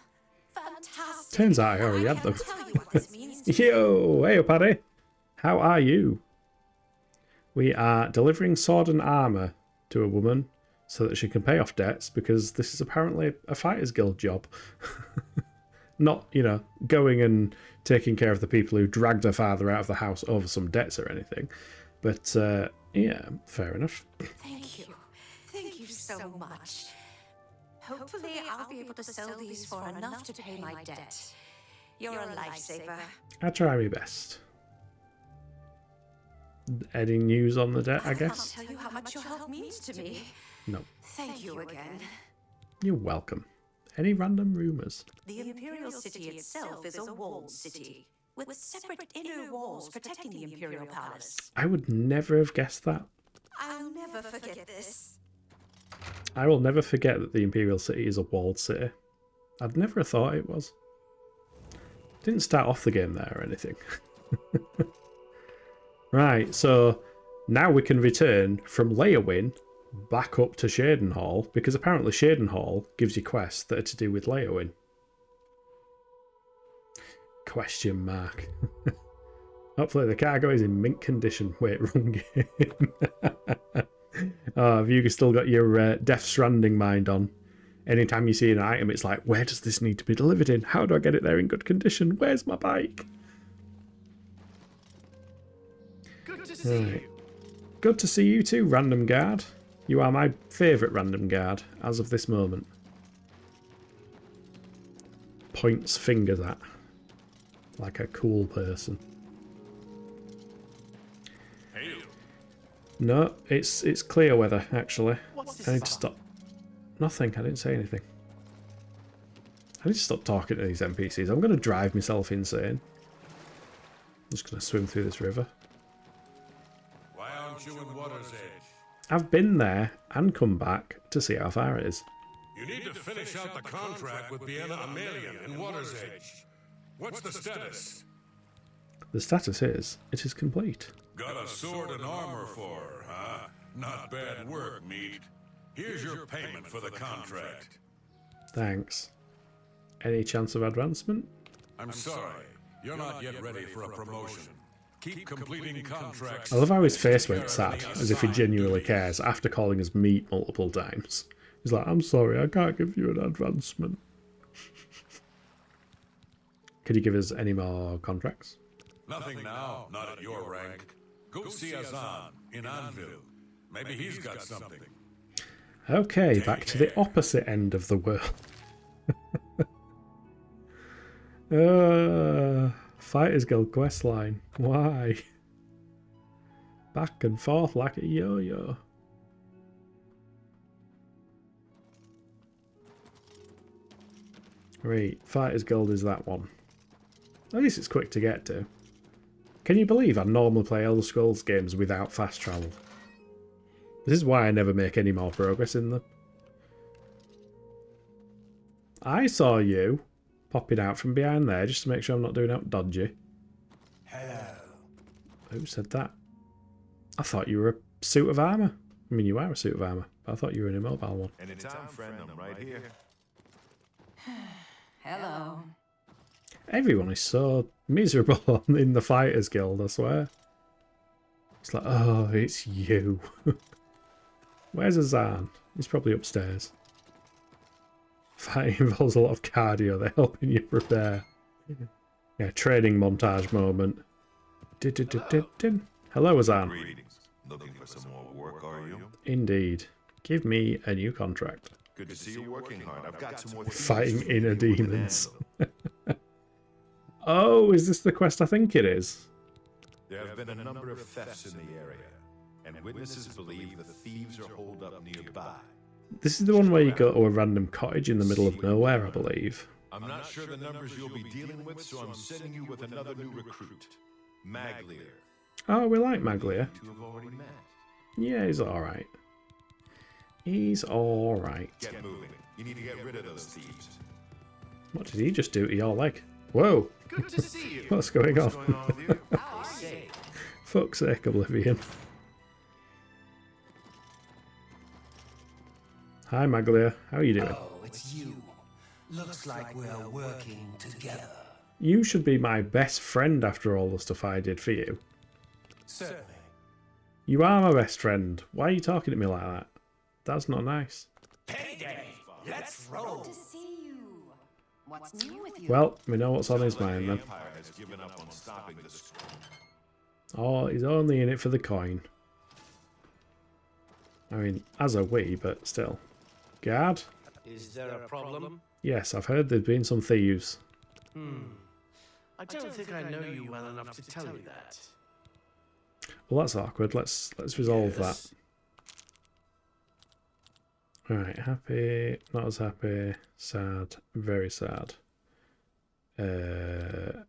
Fantastic. Turns out I already had them. can't tell you what this means to Yo! Hey, Paddy! How are you? We are delivering sword and armor to a woman so that she can pay off debts, because this is apparently a Fighters Guild job. Not, you know, going and taking care of the people who dragged her father out of the house over some debts or anything. But, yeah, fair enough. Thank you. Thank you so much. Hopefully, I'll be able to sell these for enough to pay my debt. You're a lifesaver. I try my best. Any news on the debt, I guess? I'll tell you how much your help means to me. No. Thank you again. You're welcome. Any random rumours? The Imperial City itself is a walled city, with separate inner walls protecting the Imperial Palace. I would never have guessed that. I'll never forget this. I will never forget that the Imperial City is a walled city. I'd never have thought it was. Didn't start off the game there or anything. Right, so now we can return from Leowin back up to Shadenhall, because apparently Shadenhall gives you quests that are to do with Leowin. Question mark. Hopefully the cargo is in mint condition. Wait, wrong game. Oh, have you still got your Death Stranding mind on? Anytime you see an item, it's like, where does this need to be delivered in? How do I get it there in good condition? Where's my bike? Good to see you. Good to see you too, random guard. You are my favourite random guard as of this moment. Points fingers at. Like a cool person. Hey. No, it's clear weather, actually. I need to stop. Nothing, I didn't say anything. I need to stop talking to these NPCs. I'm going to drive myself insane. I'm just going to swim through this river. Why aren't you in Water's Edge? I've been there and come back to see how far it is. You need to finish out the contract with Vienna Amelian in Water's Edge. What's the status? The status is, it is complete. Got a sword and armor for her, huh? Not bad work, meat. Here's your payment for the contract. Thanks. Any chance of advancement? I'm sorry, you're not yet ready for a promotion. Keep completing contracts. I love how his face went sad, as if he genuinely cares, after calling us meat multiple times. He's like, I'm sorry, I can't give you an advancement. Could you give us any more contracts? Nothing now, not at your rank. Go see Azan in Anvil. Maybe he's got something. Okay, back to the opposite end of the world. Fighters Guild questline. Why? Back and forth like a yo-yo. Right, Fighters Guild is that one. At least it's quick to get to. Can you believe I normally play Elder Scrolls games without fast travel? This is why I never make any more progress in them. I saw you popping out from behind there just to make sure I'm not doing out dodgy. Hello. Who said that? I thought you were a suit of armour. I mean, you are a suit of armour, but I thought you were an immobile one. Anytime, friend, I'm right here. Hello. Everyone is so miserable in the Fighters Guild, I swear. It's like, oh, it's you. Where's Azan? He's probably upstairs. Fighting involves a lot of cardio. They're helping you prepare. Yeah, training montage moment. Hello, Azan. Greetings. Looking for some more work, are you? Indeed. Give me a new contract. Good to see you working hard. I've got some more Fighting inner demons. Oh, is this the quest I think it is? There have been a number of thefts in the area, and witnesses believe the thieves are holed up nearby. This is the one where you go to a random cottage in the middle of nowhere, I believe. I'm not sure the numbers you'll be dealing with, so I'm sending you with another new recruit, Maglier. Oh, we like Maglier. To have already met. Yeah, he's alright. He's alright. Get moving. You need to get rid of those thieves. What did he just do to your leg? Whoa! Good to see you. What's going on? with you? How are you? Fuck's sake, Oblivion. Hi, Maglier. How are you doing? Oh, it's you. Looks like we're working together. You should be my best friend after all the stuff I did for you. Certainly. You are my best friend. Why are you talking to me like that? That's not nice. Payday! Let's roll! To see you. What's new with you? Well, we know what's on his The mind then. Empire has given up on stopping this. Oh, he's only in it for the coin. I mean, as are we, but still. Guard? Is there a problem? Yes, I've heard there's been some thieves. I don't think I know you well enough to tell you that. Well, that's awkward. Let's resolve Yes. that. Alright, happy, not as happy, sad, very sad. Really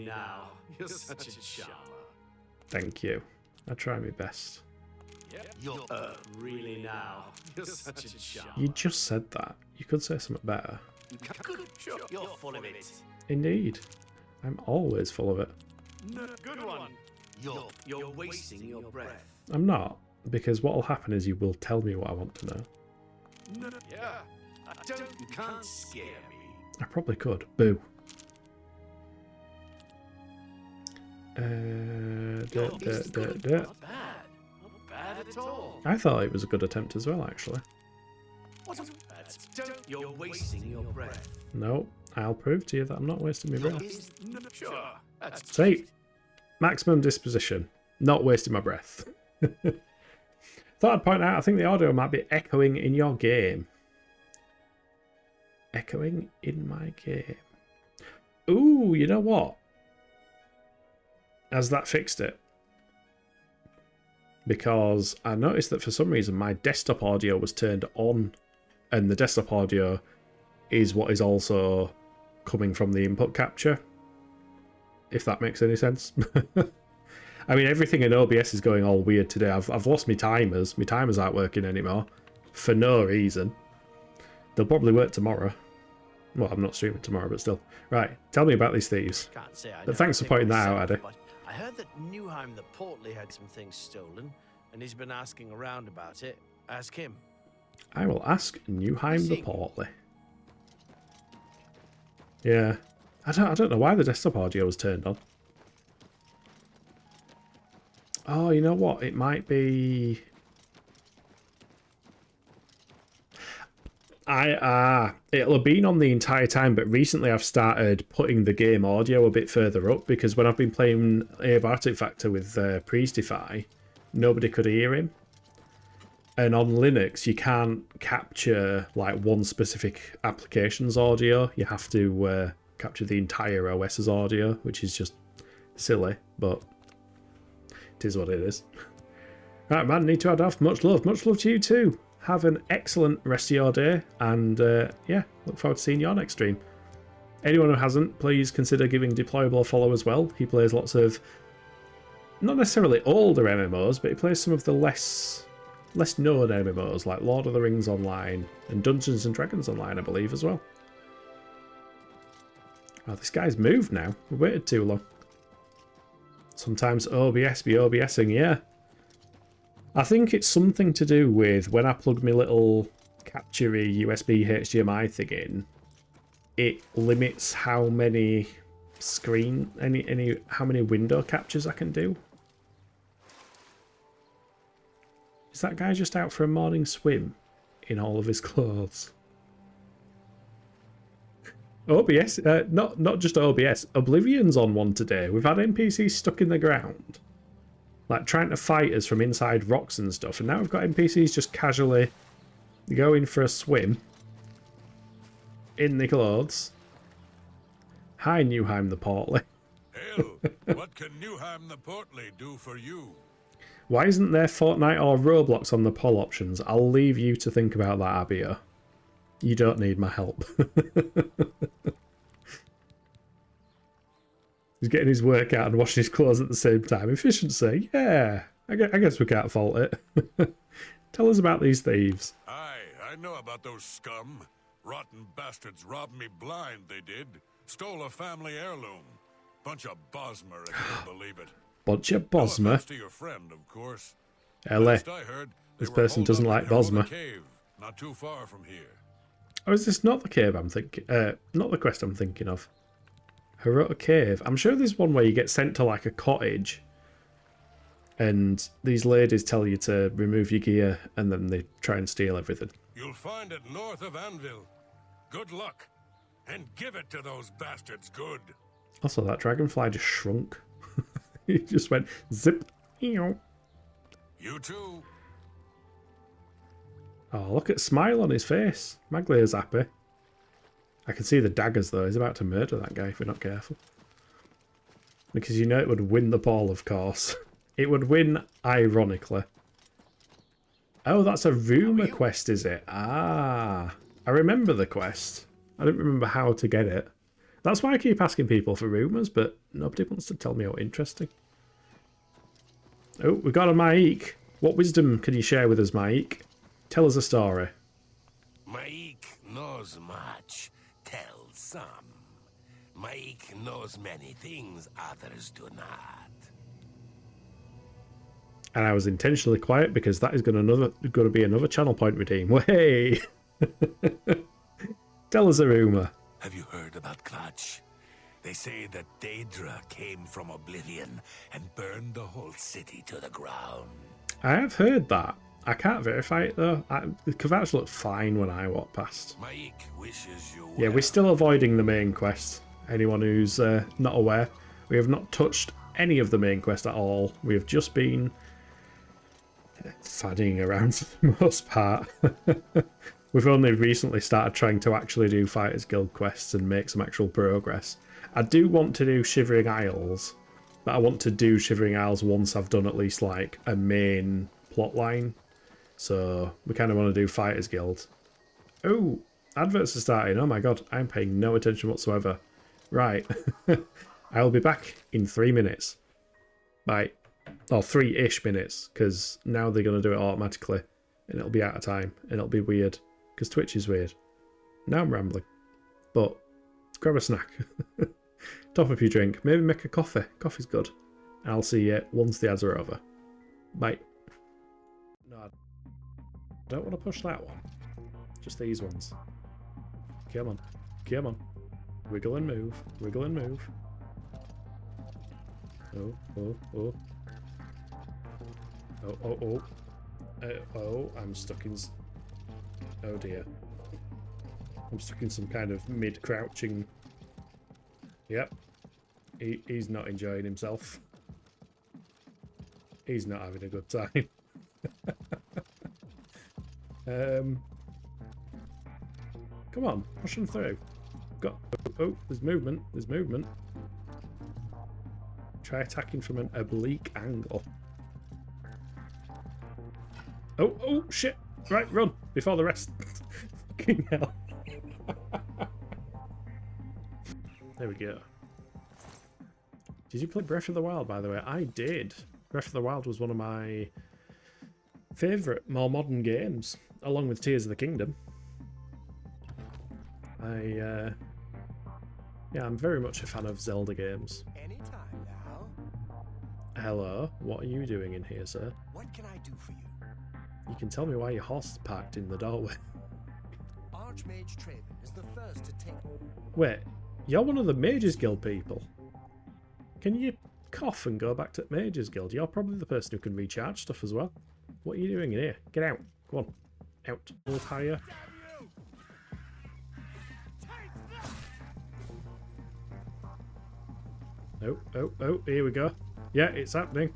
now, you're such a charmer. Thank you. I try my best. You're really now, you're such a charmer. You just said that. You could say something better. Good, sure, you're full of it. Indeed. I'm always full of it. Good one. You're wasting your breath. I'm not, because what'll happen is you will tell me what I want to know. Yeah, you can't scare me. I probably could. Boo. Not bad. Not bad at all. I thought it was a good attempt as well, actually. You're wasting your breath. No, I'll prove to you that I'm not wasting my breath. Sure. That's See? Maximum disposition. Not wasting my breath. Thought I'd point out, I think the audio might be echoing in your game. Echoing in my game. Ooh, you know what? Has that fixed it? Because I noticed that for some reason my desktop audio was turned on, and the desktop audio is what is also coming from the input capture, if that makes any sense. I mean, everything in OBS is going all weird today. I've lost my timers. My timers aren't working anymore for no reason. They'll probably work tomorrow. Well, I'm not streaming tomorrow, but still. Right, tell me about these thieves. Can't say I But know thanks for anything pointing that out, myself, Addy. but I heard that Newheim the Portly had some things stolen, and he's been asking around about it. Ask him. I will ask Newheim the Portly. Yeah, I don't know why the desktop audio was turned on. Oh, you know what? It might be. It'll have been on the entire time, but recently I've started putting the game audio a bit further up because when I've been playing Abe Artifactor with Priestify, nobody could hear him. And on Linux, you can't capture like one specific application's audio. You have to capture the entire OS's audio, which is just silly, but it is what it is. Right, man, need to add off. Much love to you too. Have an excellent rest of your day, and yeah, look forward to seeing you on next stream. Anyone who hasn't, please consider giving Deployable a follow as well. He plays lots of, not necessarily older MMOs, but he plays some of the less known MMOs like Lord of the Rings Online and Dungeons and Dragons Online, I believe, as well. Oh, this guy's moved now. We waited too long. Sometimes OBS be OBSing, yeah. I think it's something to do with when I plug my little capture-y USB HDMI thing in, it limits how many how many window captures I can do. Is that guy just out for a morning swim in all of his clothes? OBS, not just OBS, Oblivion's on one today. We've had NPCs stuck in the ground, like trying to fight us from inside rocks and stuff, and now we've got NPCs just casually going for a swim in the clothes. Hi, Newheim the Portly. Hail, what can Newheim the Portly do for you? Why isn't there Fortnite or Roblox on the poll options? I'll leave you to think about that, Abio. You don't need my help. He's getting his work out and washing his clothes at the same time. Efficiency, yeah. I guess we can't fault it. Tell us about these thieves. Aye, I know about those scum. Rotten bastards robbed me blind, they did. Stole a family heirloom. Bunch of Bosmer, if you can believe it. Bunch of No Bosmer. offense to your friend, of course. Ellie, Last I heard, this they were person holed doesn't up like in Hole in the Bosmer. Cave, not too far from here. Oh, is this not the cave I'm thinking? Not the quest I'm thinking of. Hirota Cave. I'm sure there's one where you get sent to like a cottage, And these ladies tell you to remove your gear, and then they try and steal everything. You'll find it north of Anvil. Good luck. And give it to those bastards good. Also, that dragonfly just shrunk. He just went zip. You too. Oh, look at smile on his face. Maglier's happy. I can see the daggers though. He's about to murder that guy if we're not careful. Because you know it would win the ball, of course. It would win ironically. Oh, that's a rumour quest, is it? Ah. I remember the quest. I don't remember how to get it. That's why I keep asking people for rumours, but nobody wants to tell me how interesting. Oh, we got a Maik. What wisdom can you share with us, Maik? Tell us a story. Maik knows much, tells some. Maik knows many things others do not. And I was intentionally quiet because that is going to be another channel point redeem. Way! Tell us a rumour. Have you heard about Clutch? They say that Daedra came from Oblivion and burned the whole city to the ground. I have heard that. I can't verify it though. The Kvatch looked fine when I walked past. Maik wishes you well. Yeah, we're still avoiding the main quest. Anyone who's not aware, we have not touched any of the main quest at all. We have just been fadding around for the most part. We've only recently started trying to actually do Fighters Guild quests and make some actual progress. I do want to do Shivering Isles, but I want to do Shivering Isles once I've done at least like a main plot line. So we kind of want to do Fighters Guild. Oh, adverts are starting. Oh my god, I'm paying no attention whatsoever. Right. I'll be back in 3 minutes. Bye. Or 3-ish minutes, because now they're going to do it automatically. And it'll be out of time. And it'll be weird. Because Twitch is weird. Now I'm rambling. But grab a snack. Top up your drink. Maybe make a coffee. Coffee's good. And I'll see you once the ads are over. Bye. No, I don't want to push that one. Just these ones. Come on. Come on. Wiggle and move. Wiggle and move. Oh, oh, oh. Oh, oh, oh. Oh, I'm stuck in... Oh dear. I'm stuck in some kind of mid-crouching... Yep. He's not enjoying himself. He's not having a good time. Come on, push him through. Got... Oh, there's movement. There's movement. Try attacking from an oblique angle. Oh, oh, shit. Right, run before the rest. Fucking hell. There we go. Did you play Breath of the Wild, by the way? I did. Breath of the Wild was one of my favourite, more modern games, along with Tears of the Kingdom. Yeah, I'm very much a fan of Zelda games. Anytime now. Hello, what are you doing in here, sir? What can I do for you? You can tell me why your horse is parked in the doorway. Archmage Traven is the first to take... Wait, you're one of the Mages Guild people. Can you cough and go back to Mages Guild? You're probably the person who can recharge stuff as well. What are you doing in here? Get out. Go on. Out. A little higher. Oh, oh, oh, here we go. Yeah, it's happening.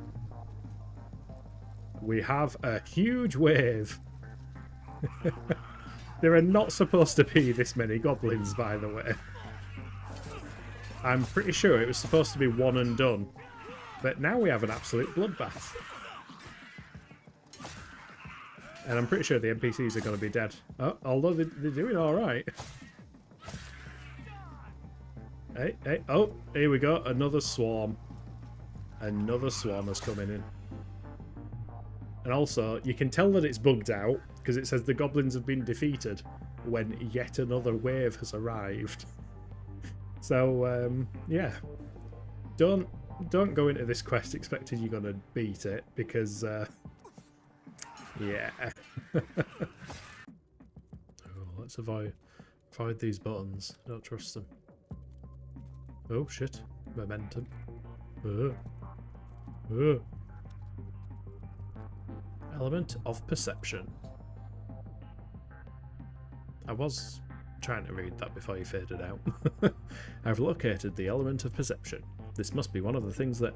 We have a huge wave. There are not supposed to be this many goblins, by the way. I'm pretty sure it was supposed to be one and done. But now we have an absolute bloodbath. And I'm pretty sure the NPCs are going to be dead. Oh, although they're doing alright. Hey, hey, oh, here we go. Another swarm. Another swarm has come in. And also, you can tell that it's bugged out because it says the goblins have been defeated when yet another wave has arrived. So, yeah. Don't go into this quest expecting you're going to beat it because, yeah. Oh, let's avoid these buttons. Don't trust them. Oh, shit. Momentum. Element of perception. I was trying to read that before you faded out. I've located the element of perception. This must be one of the things that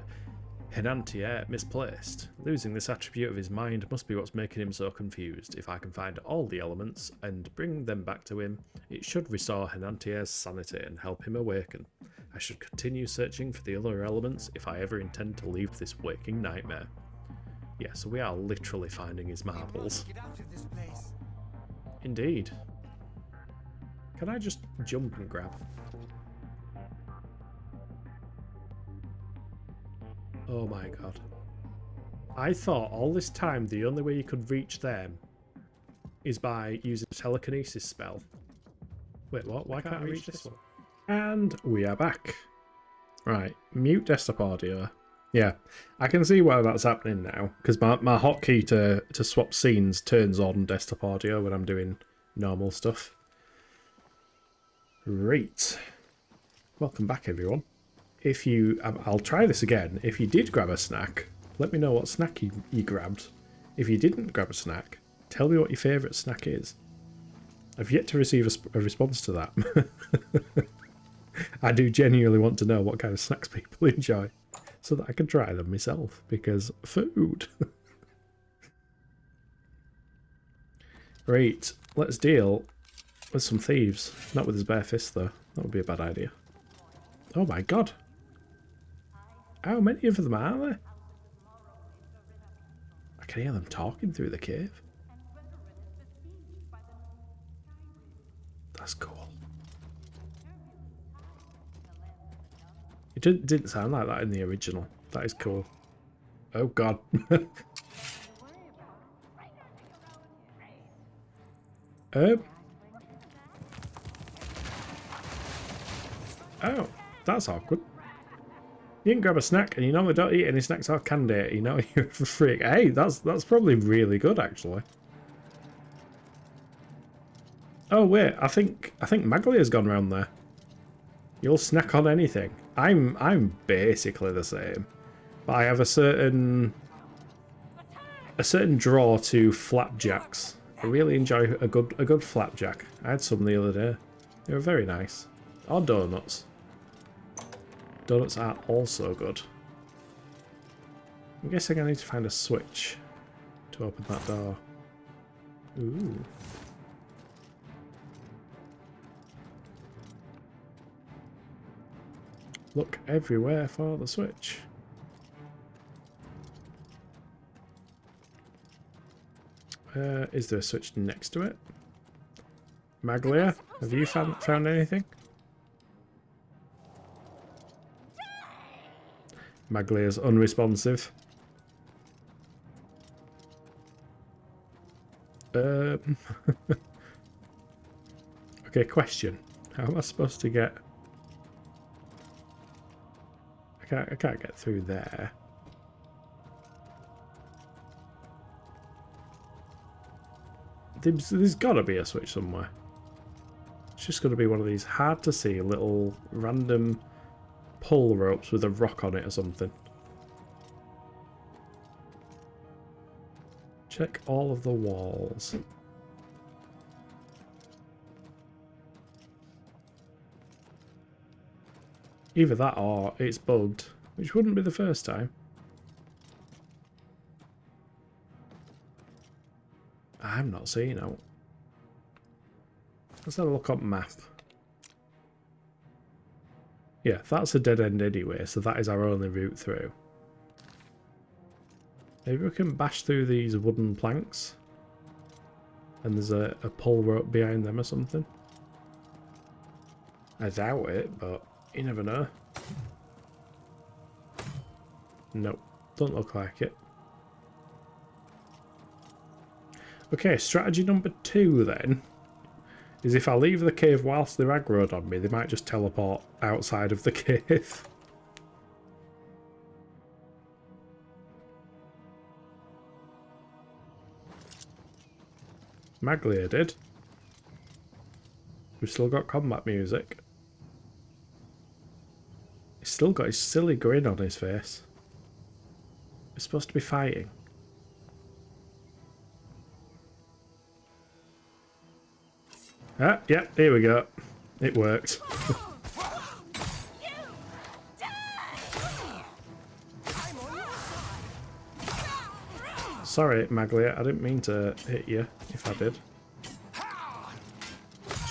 Henantier misplaced. Losing this attribute of his mind must be what's making him so confused. If I can find all the elements and bring them back to him, it should restore Henantier's sanity and help him awaken. I should continue searching for the other elements if I ever intend to leave this waking nightmare. Yeah, so we are literally finding his marbles. Indeed. Can I just jump and grab? Oh my god. I thought all this time the only way you could reach them is by using a telekinesis spell. Wait, what? Why can't I reach this one? And we are back. Right, mute desktop audio. Yeah, I can see why that's happening now, because my hotkey to swap scenes turns on desktop audio when I'm doing normal stuff. Right. Welcome back, everyone. If you... I'll try this again. If you did grab a snack, let me know what snack you grabbed. If you didn't grab a snack, tell me what your favourite snack is. I've yet to receive a response to that. I do genuinely want to know what kind of snacks people enjoy, so that I can try them myself, because food. Right, let's deal with some thieves. Not with his bare fist, though. That would be a bad idea. Oh my god. How many of them are there? I can hear them talking through the cave. That's cool. It didn't sound like that in the original. That is cool. Oh god. Oh, that's awkward. You can grab a snack and you normally don't eat any snacks or candy. You know you're a freak. Hey, that's probably really good actually. Oh wait, I think Maglia's gone round there. You'll snack on anything. I'm basically the same, but I have a certain draw to flapjacks. I really enjoy a good flapjack. I had some the other day. They were very nice. Or donuts. Donuts are also good. I'm guessing I need to find a switch to open that door. Ooh. Look everywhere for the switch. Is there a switch next to it? Maglia, have you found anything? Maglia's unresponsive. Okay, question. How am I supposed to get... I can't get through there. There's got to be a switch somewhere. It's just going to be one of these hard to see little random pull ropes with a rock on it or something. Check all of the walls. Either that or it's bugged, which wouldn't be the first time. I'm not seeing out. Let's have a look on map. Yeah, that's a dead end anyway, so that is our only route through. Maybe we can bash through these wooden planks. And there's a pull rope behind them or something. I doubt it, but you never know. Nope, don't look like it. Okay, strategy number 2 then is if I leave the cave whilst they're aggroed on me, they might just teleport outside of the cave. Maglia did. We've still got combat music. He's still got his silly grin on his face. We're supposed to be fighting. Ah, yep, here we go. It worked. Sorry, Maglia, I didn't mean to hit you, if I did.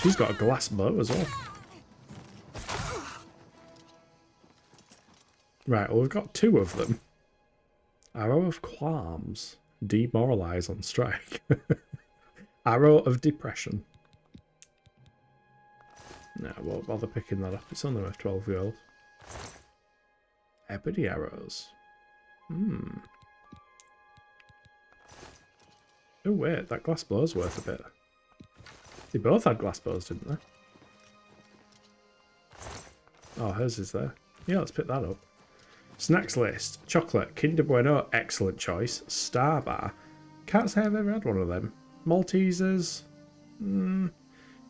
She's got a glass bow as well. Right, well, we've got 2 of them. Arrow of Qualms. Demoralize on strike. Arrow of Depression. No, I won't bother picking that up. It's only worth 12 gold. Ebony arrows. Oh wait, that glass bow's worth a bit. They both had glass bows, didn't they? Oh, hers is there. Yeah, let's pick that up. Snacks list. Chocolate. Kinder Bueno. Excellent choice. Star Bar. Can't say I've ever had one of them. Maltesers.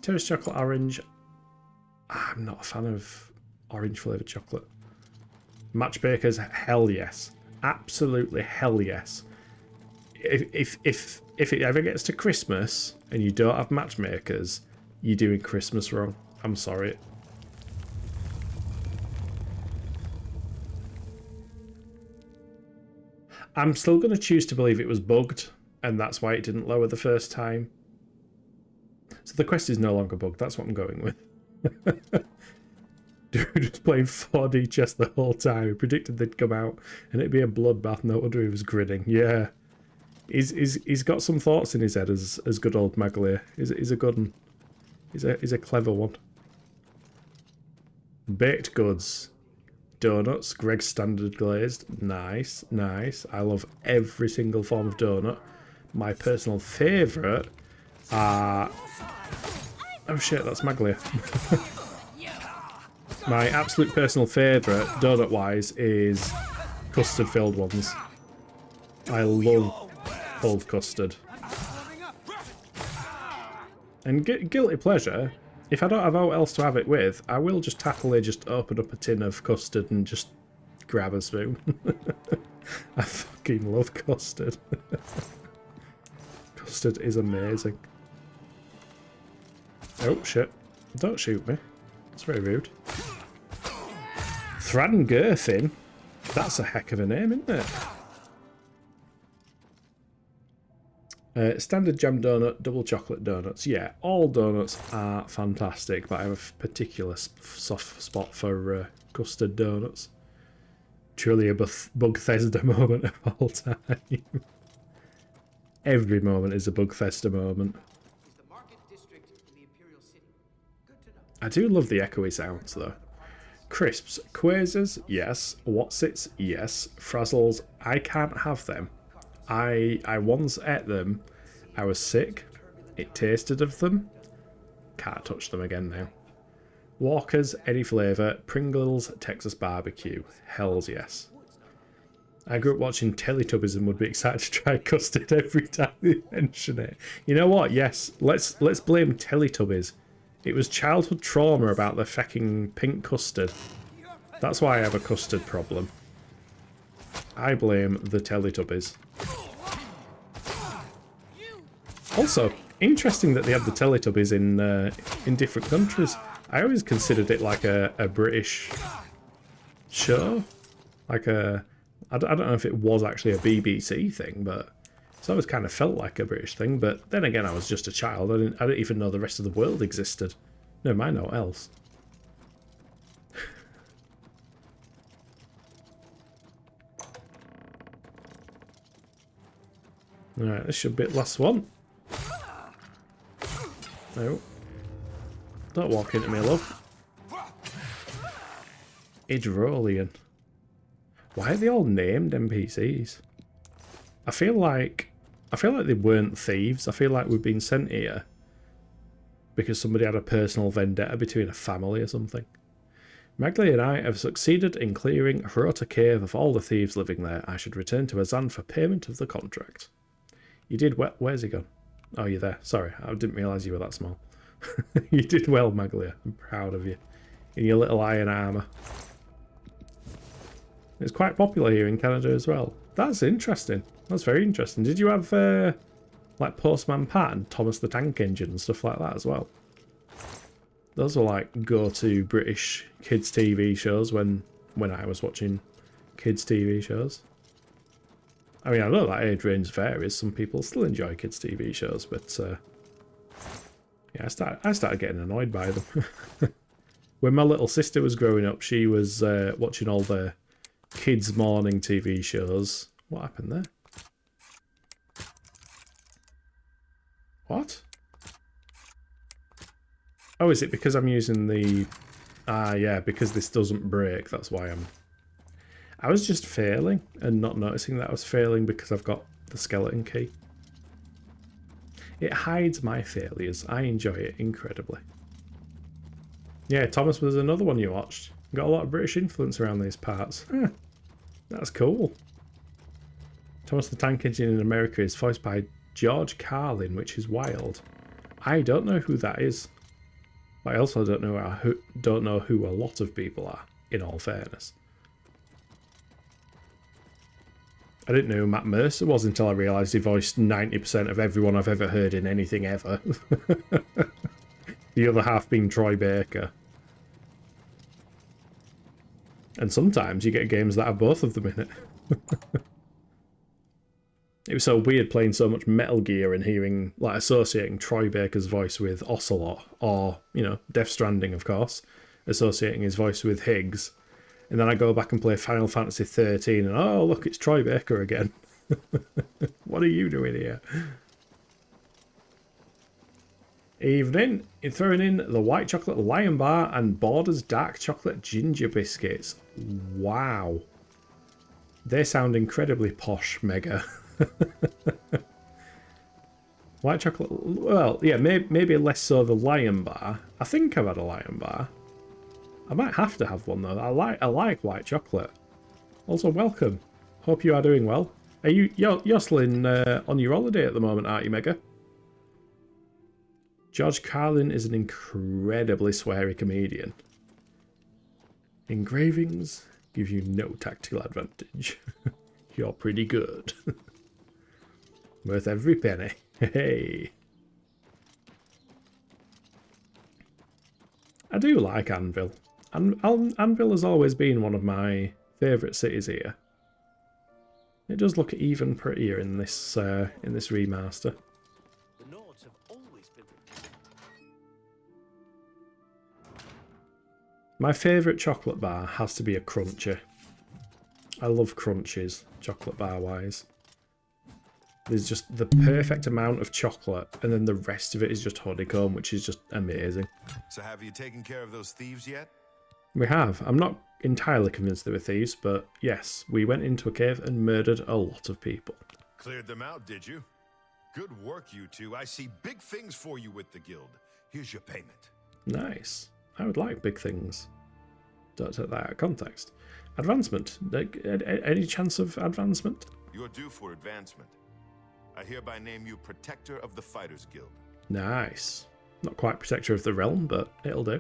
Terrace chocolate orange. I'm not a fan of orange flavoured chocolate. Matchmakers. Hell yes. Absolutely hell yes. If it ever gets to Christmas and you don't have matchmakers, you're doing Christmas wrong. I'm sorry. I'm still going to choose to believe it was bugged, and that's why it didn't lower the first time. So the quest is no longer bugged, that's what I'm going with. Dude was playing 4D chess the whole time. He predicted they'd come out, and it'd be a bloodbath. No wonder he was grinning. Yeah. He's got some thoughts in his head as good old Maglia. He's a good one. He's a clever one. Baked goods. Donuts. Greg's standard glazed. Nice, nice. I love every single form of donut. My personal favourite are... Oh shit, that's Maglia. My absolute personal favourite, donut-wise, is custard-filled ones. I love cold custard. And guilty pleasure, if I don't have what else to have it with, I will just happily just open up a tin of custard and just grab a spoon. I fucking love custard. Custard is amazing. Oh shit. Don't shoot me. It's very rude. Thran Gerthin? That's a heck of a name, isn't it? Standard jam donut, double chocolate donuts. Yeah, all donuts are fantastic, but I have a particular soft spot for custard donuts. Truly a Bugthesda moment of all time. Every moment is a Bugthesda moment. I do love the echoey sounds, though. Crisps. Quasars, yes. Watsits, yes. Frazzles, I can't have them. I once ate them. I was sick. It tasted of them. Can't touch them again now. Walkers, any flavour. Pringles, Texas barbecue. Hells yes. I grew up watching Teletubbies and would be excited to try custard every time they mention it. You know what? Yes, let's blame Teletubbies. It was childhood trauma about the fucking pink custard. That's why I have a custard problem. I blame the Teletubbies. Also, interesting that they had the Teletubbies in different countries. I always considered it like a British show. Like a... I don't know if it was actually a BBC thing, but it's always kind of felt like a British thing. But then again, I was just a child. I didn't even know the rest of the world existed. Never mind what else. Alright, this should be the last one. No. Don't walk into me, love. Idrolian. Why are they all named NPCs? I feel like they weren't thieves. I feel like we've been sent here because somebody had a personal vendetta between a family or something. Magli and I have succeeded in clearing Hrota Cave of all the thieves living there. I should return to Azan for payment of the contract. You did well. Where's he gone? Oh, you're there. Sorry, I didn't realise you were that small. You did well, Maglia. I'm proud of you. In your little iron armour. It's quite popular here in Canada as well. That's interesting. That's very interesting. Did you have, like, Postman Pat and Thomas the Tank Engine and stuff like that as well? Those were like go-to British kids TV shows when I was watching kids TV shows. I mean, I know that age range varies. Some people still enjoy kids TV shows, but yeah, I started getting annoyed by them. When my little sister was growing up, she was watching all the kids' morning TV shows. What happened there? What? Oh, is it because I'm using the... Ah, yeah, because this doesn't break, that's why I'm... I was just failing and not noticing that I was failing because I've got the skeleton key. It hides my failures. I enjoy it incredibly. Yeah, Thomas was another one you watched. Got a lot of British influence around these parts. Huh, that's cool. Thomas the Tank Engine in America is voiced by George Carlin, which is wild. I don't know who that is. But I also don't know who a lot of people are, in all fairness. I didn't know who Matt Mercer was until I realised he voiced 90% of everyone I've ever heard in anything ever. The other half being Troy Baker. And sometimes you get games that have both of them in it. It was so weird playing so much Metal Gear and hearing, like, associating Troy Baker's voice with Ocelot, or, you know, Death Stranding, of course, associating his voice with Higgs. And then I go back and play Final Fantasy 13 and, oh, look, it's Troy Baker again. What are you doing here? Evening. You're throwing in the white chocolate Lion Bar and Borders dark chocolate ginger biscuits. Wow. They sound incredibly posh, Mega. White chocolate, well, yeah, maybe less so the Lion Bar. I think I've had a Lion Bar. I might have to have one though. I like white chocolate. Also, welcome. Hope you are doing well. Are you're still on your holiday at the moment, aren't you, Mega? George Carlin is an incredibly sweary comedian. Engravings give you no tactile advantage. You're pretty good. Worth every penny. Hey. I do like Anvil. Anvil has always been one of my favourite cities here. It does look even prettier in this remaster. The Nords have always been... My favourite chocolate bar has to be a Cruncher. I love Crunches, chocolate bar wise. There's just the perfect amount of chocolate, and then the rest of it is just honeycomb, which is just amazing. So have you taken care of those thieves yet? We have. I'm not entirely convinced they were thieves, but yes, we went into a cave and murdered a lot of people. Cleared them out, did you? Good work, you two. I see big things for you with the guild. Here's your payment. Nice. I would like big things. Don't take that out of context. Advancement. Any chance of advancement? You're due for advancement. I hereby name you Protector of the Fighters Guild. Nice. Not quite Protector of the Realm, but it'll do.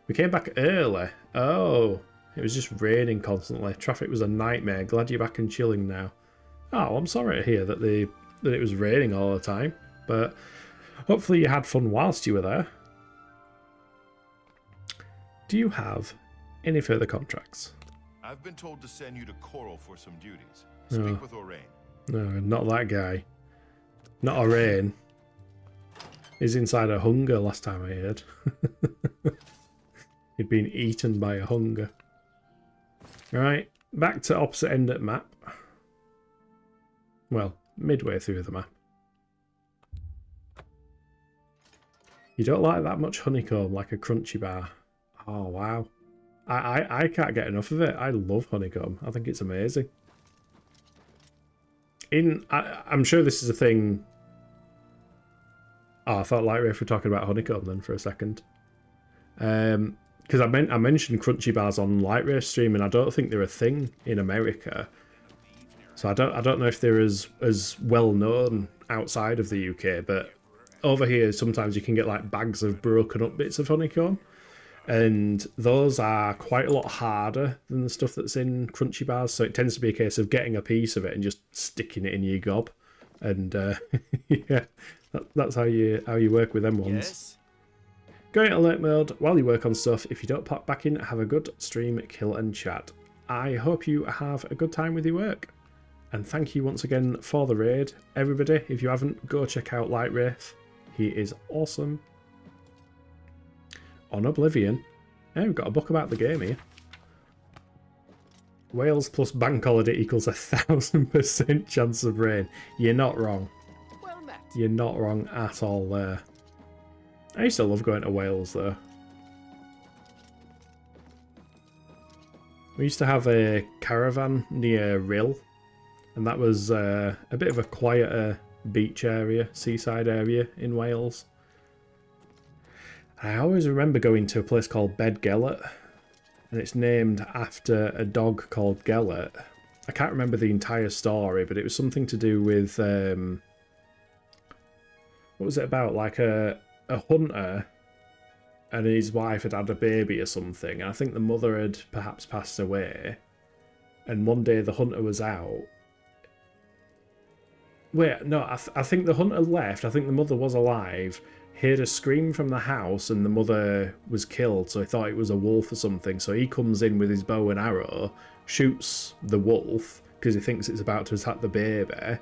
We came back early. Oh, it was just raining constantly. Traffic was a nightmare. Glad you're back and chilling now. Oh, I'm sorry to hear that it was raining all the time, but hopefully you had fun whilst you were there. Do you have any further contracts? I've been told to send you to Coral for some duties. Speak with Orain. No, not that guy. Not Orain. He's inside a hunger last time I heard. He'd been eaten by a hunger. Alright, back to opposite end of the map. Well, midway through the map. You don't like that much honeycomb like a crunchy bar. Oh, wow. I can't get enough of it. I love honeycomb. I think it's amazing. I'm sure this is a thing... Oh, I thought Light Wraith were talking about honeycomb then for a second. Because I mentioned crunchy bars on Light Wraith stream, and I don't think they're a thing in America. So I don't know if they're as well known outside of the UK, but over here sometimes you can get like bags of broken up bits of honeycomb. And those are quite a lot harder than the stuff that's in crunchy bars, so it tends to be a case of getting a piece of it and just sticking it in your gob. And yeah, that's how you work with them ones. Yes? Go into alert mode while you work on stuff. If you don't pop back in, have a good stream, kill and chat. I hope you have a good time with your work. And thank you once again for the raid. Everybody, if you haven't, go check out Light Wraith. He is awesome. On Oblivion. Yeah, we've got a book about the game here. Wales plus bank holiday equals 1000% chance of rain. You're not wrong. Well met. You're not wrong at all there. I used to love going to Wales though. We used to have a caravan near Rhyl, and that was a bit of a quieter beach area, seaside area in Wales. I always remember going to a place called Bed Gelert, and it's named after a dog called Gelert. I can't remember the entire story, but it was something to do with what was it about? Like a hunter and his wife had had a baby or something. And I think the mother had perhaps passed away. And one day the hunter was out. Wait, no, I think the hunter left. I think the mother was alive. Heard a scream from the house and the mother was killed. So he thought it was a wolf or something. So he comes in with his bow and arrow, shoots the wolf because he thinks it's about to attack the baby.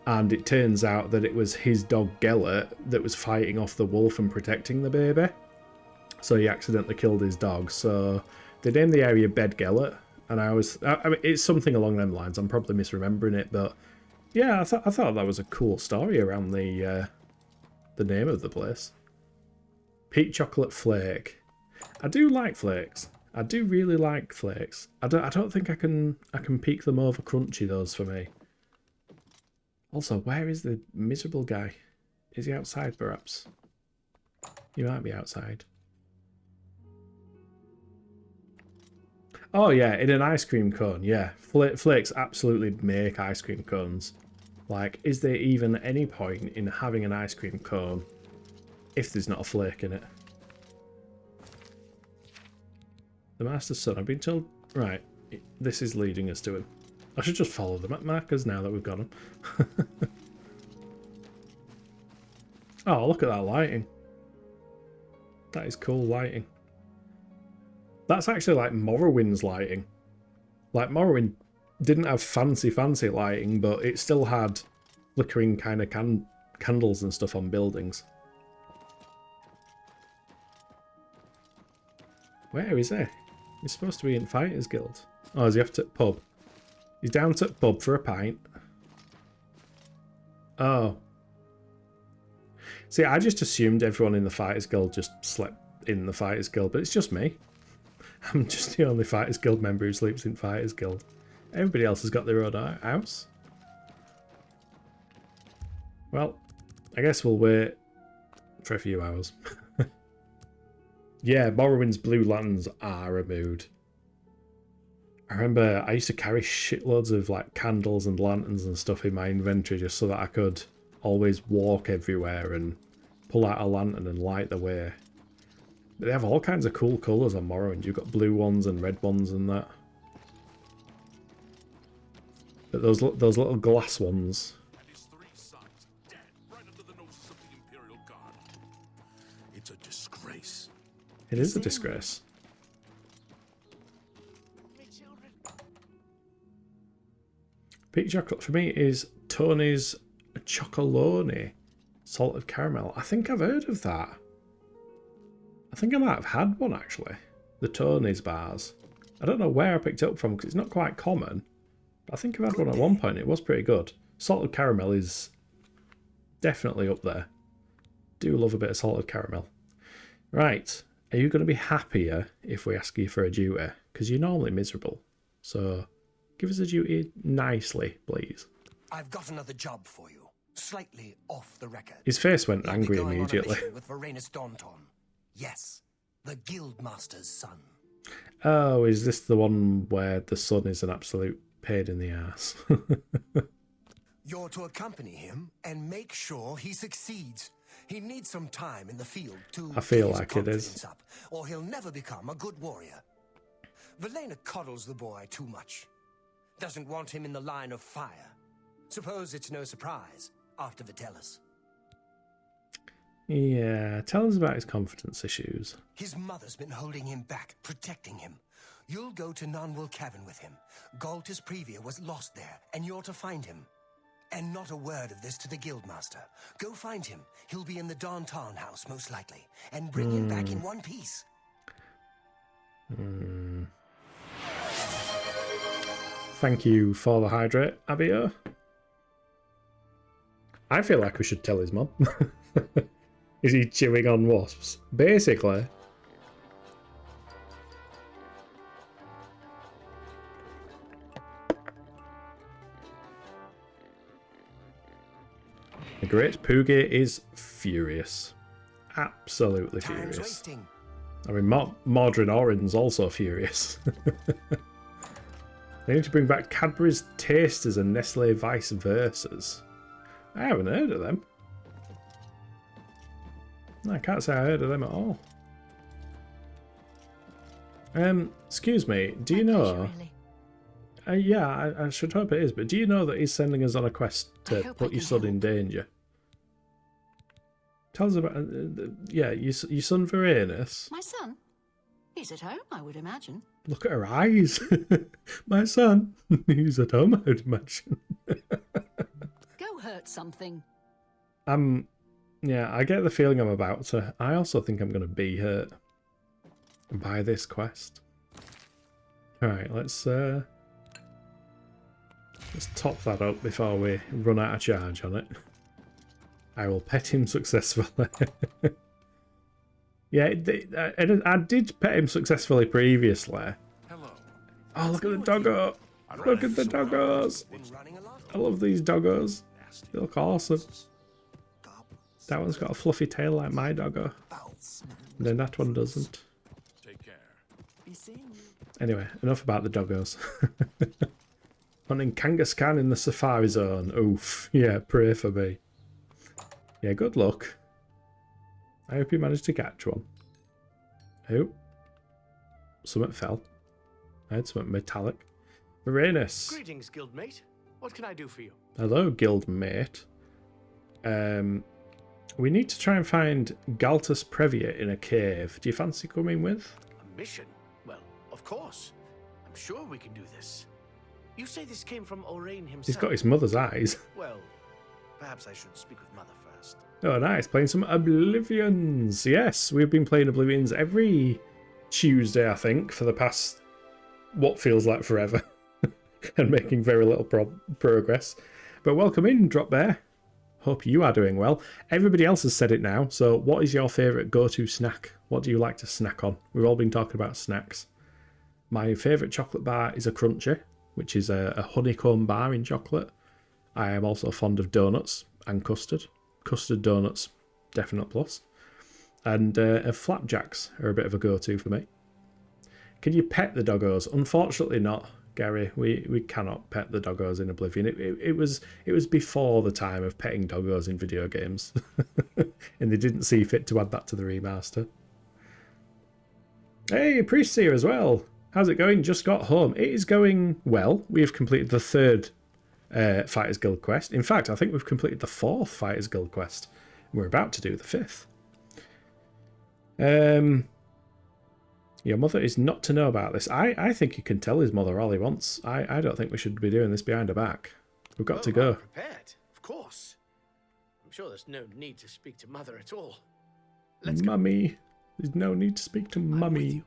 And it turns out that it was his dog Gelert that was fighting off the wolf and protecting the baby. So he accidentally killed his dog. So they named the area Bed Gelert, and I mean, it's something along them lines. I'm probably misremembering it, but yeah, I thought that was a cool story around the name of the place. Peach chocolate flake. I do like flakes. I do really like flakes. I don't think I can peak them over crunchy. Those for me. Also, where is the miserable guy? Is he outside, perhaps? He might be outside. Oh, yeah, in an ice cream cone, yeah. Flakes absolutely make ice cream cones. Like, is there even any point in having an ice cream cone if there's not a flake in it? The Master's Son, I've been told... Right, this is leading us to him. I should just follow the map markers now that we've got them. Oh, look at that lighting. That is cool lighting. That's actually like Morrowind's lighting. Like, Morrowind didn't have fancy lighting, but it still had flickering kind of candles and stuff on buildings. Where is he? He's supposed to be in Fighters Guild. Oh, is he off to pub? He's down to pub for a pint. Oh. See, I just assumed everyone in the Fighters Guild just slept in the Fighters Guild, but it's just me. I'm just the only Fighters Guild member who sleeps in Fighters Guild. Everybody else has got their own house. Well, I guess we'll wait for a few hours. Yeah, Morrowind's blue lanterns are a mood. I remember I used to carry shitloads of like candles and lanterns and stuff in my inventory just so that I could always walk everywhere and pull out a lantern and light the way. But they have all kinds of cool colours on Morrowind. You've got blue ones and red ones and that. But those little glass ones. And his 3 sons dead right under the noses of the Imperial Guard. It's a disgrace. It is a disgrace. Peak chocolate for me is Tony's Chocolone salted caramel. I think I've heard of that. I think I might have had one actually. The Tony's bars. I don't know where I picked it up from because it's not quite common. But I think I've had one at one point. It was pretty good. Salted caramel is definitely up there. Do love a bit of salted caramel. Right. Are you going to be happier if we ask you for a duty? Because you're normally miserable. So give us a duty nicely, please. I've got another job for you. Slightly off the record. His face went angry immediately. With Varanus Daunton. Yes, the Guildmaster's son. Oh, is this the one where the son is an absolute pain in the ass? You're to accompany him and make sure he succeeds. He needs some time in the field to I feel get his like it is. confidence up, or he'll never become a good warrior. Valena coddles the boy too much. Doesn't want him in the line of fire. Suppose it's no surprise after Vitellis. Yeah, tell us about his confidence issues. His mother's been holding him back, protecting him. You'll go to Nonwell Cavern with him. Galtus Previa was lost there, and you're to find him. And not a word of this to the Guildmaster. Go find him. He'll be in the Danton house, most likely. And bring him back in one piece. Thank you for the hydrate, Abio. I feel like we should tell his mum. Is he chewing on wasps? Basically. The Great Poogie is furious. Absolutely furious. I mean, Mordrin Orin's also furious. They need to bring back Cadbury's Tasters and Nestle Vice Versas. I haven't heard of them. I can't say I heard of them at all. Excuse me, do you know... yeah, I should hope it is, but do you know that he's sending us on a quest to put your son in danger? Tell us about... yeah, your son Varanus. My son? He's at home, I would imagine. Look at her eyes. My son, he's at home, I would imagine. Go hurt something. Yeah, I get the feeling I'm about to. I also think I'm going to be hurt by this quest. Alright, let's top that up before we run out of charge on it. I will pet him successfully. Yeah, I did pet him successfully previously. Hello. Oh, look at the doggo! Look at the doggos! I love these doggos. They look awesome. That one's got a fluffy tail like my doggo. And then that one doesn't. Take care. Anyway, enough about the doggos. Hunting Kangaskhan in the Safari Zone. Oof. Yeah, pray for me. Yeah, good luck. I hope you managed to catch one. Oh. Something fell. I had something metallic. Varanus. Greetings, guildmate. What can I do for you? Hello, guildmate. We need to try and find Galtus Previa in a cave. Do you fancy coming with? A mission? Well, of course. I'm sure we can do this. You say this came from Orain himself? He's got his mother's eyes. Well, perhaps I should speak with Mother first. Oh, nice. Playing some Oblivions. Yes, we've been playing Oblivions every Tuesday, I think, for the past, what feels like forever. And making very little progress. But welcome in, Drop Bear. Hope you are doing well. Everybody else has said it now, so what is your favourite go-to snack? What do you like to snack on? We've all been talking about snacks. My favourite chocolate bar is a Crunchy, which is a honeycomb bar in chocolate. I am also fond of donuts and custard. Custard donuts, definite plus. And flapjacks are a bit of a go-to for me. Can you pet the doggos? Unfortunately not, Gary. We cannot pet the doggos in Oblivion. It was before the time of petting doggos in video games. And they didn't see fit to add that to the remaster. Hey, Priest's here as well. How's it going? Just got home. It is going well. We have completed the 3rd Fighters Guild quest. In fact, I think we've completed the 4th Fighters Guild quest. We're about to do the 5th. Your mother is not to know about this. I think he can tell his mother all he wants. I don't think we should be doing this behind her back. We've got to go. I'm prepared, of course. I'm sure there's no need to speak to Mother at all. Mummy. There's no need to speak to Mummy.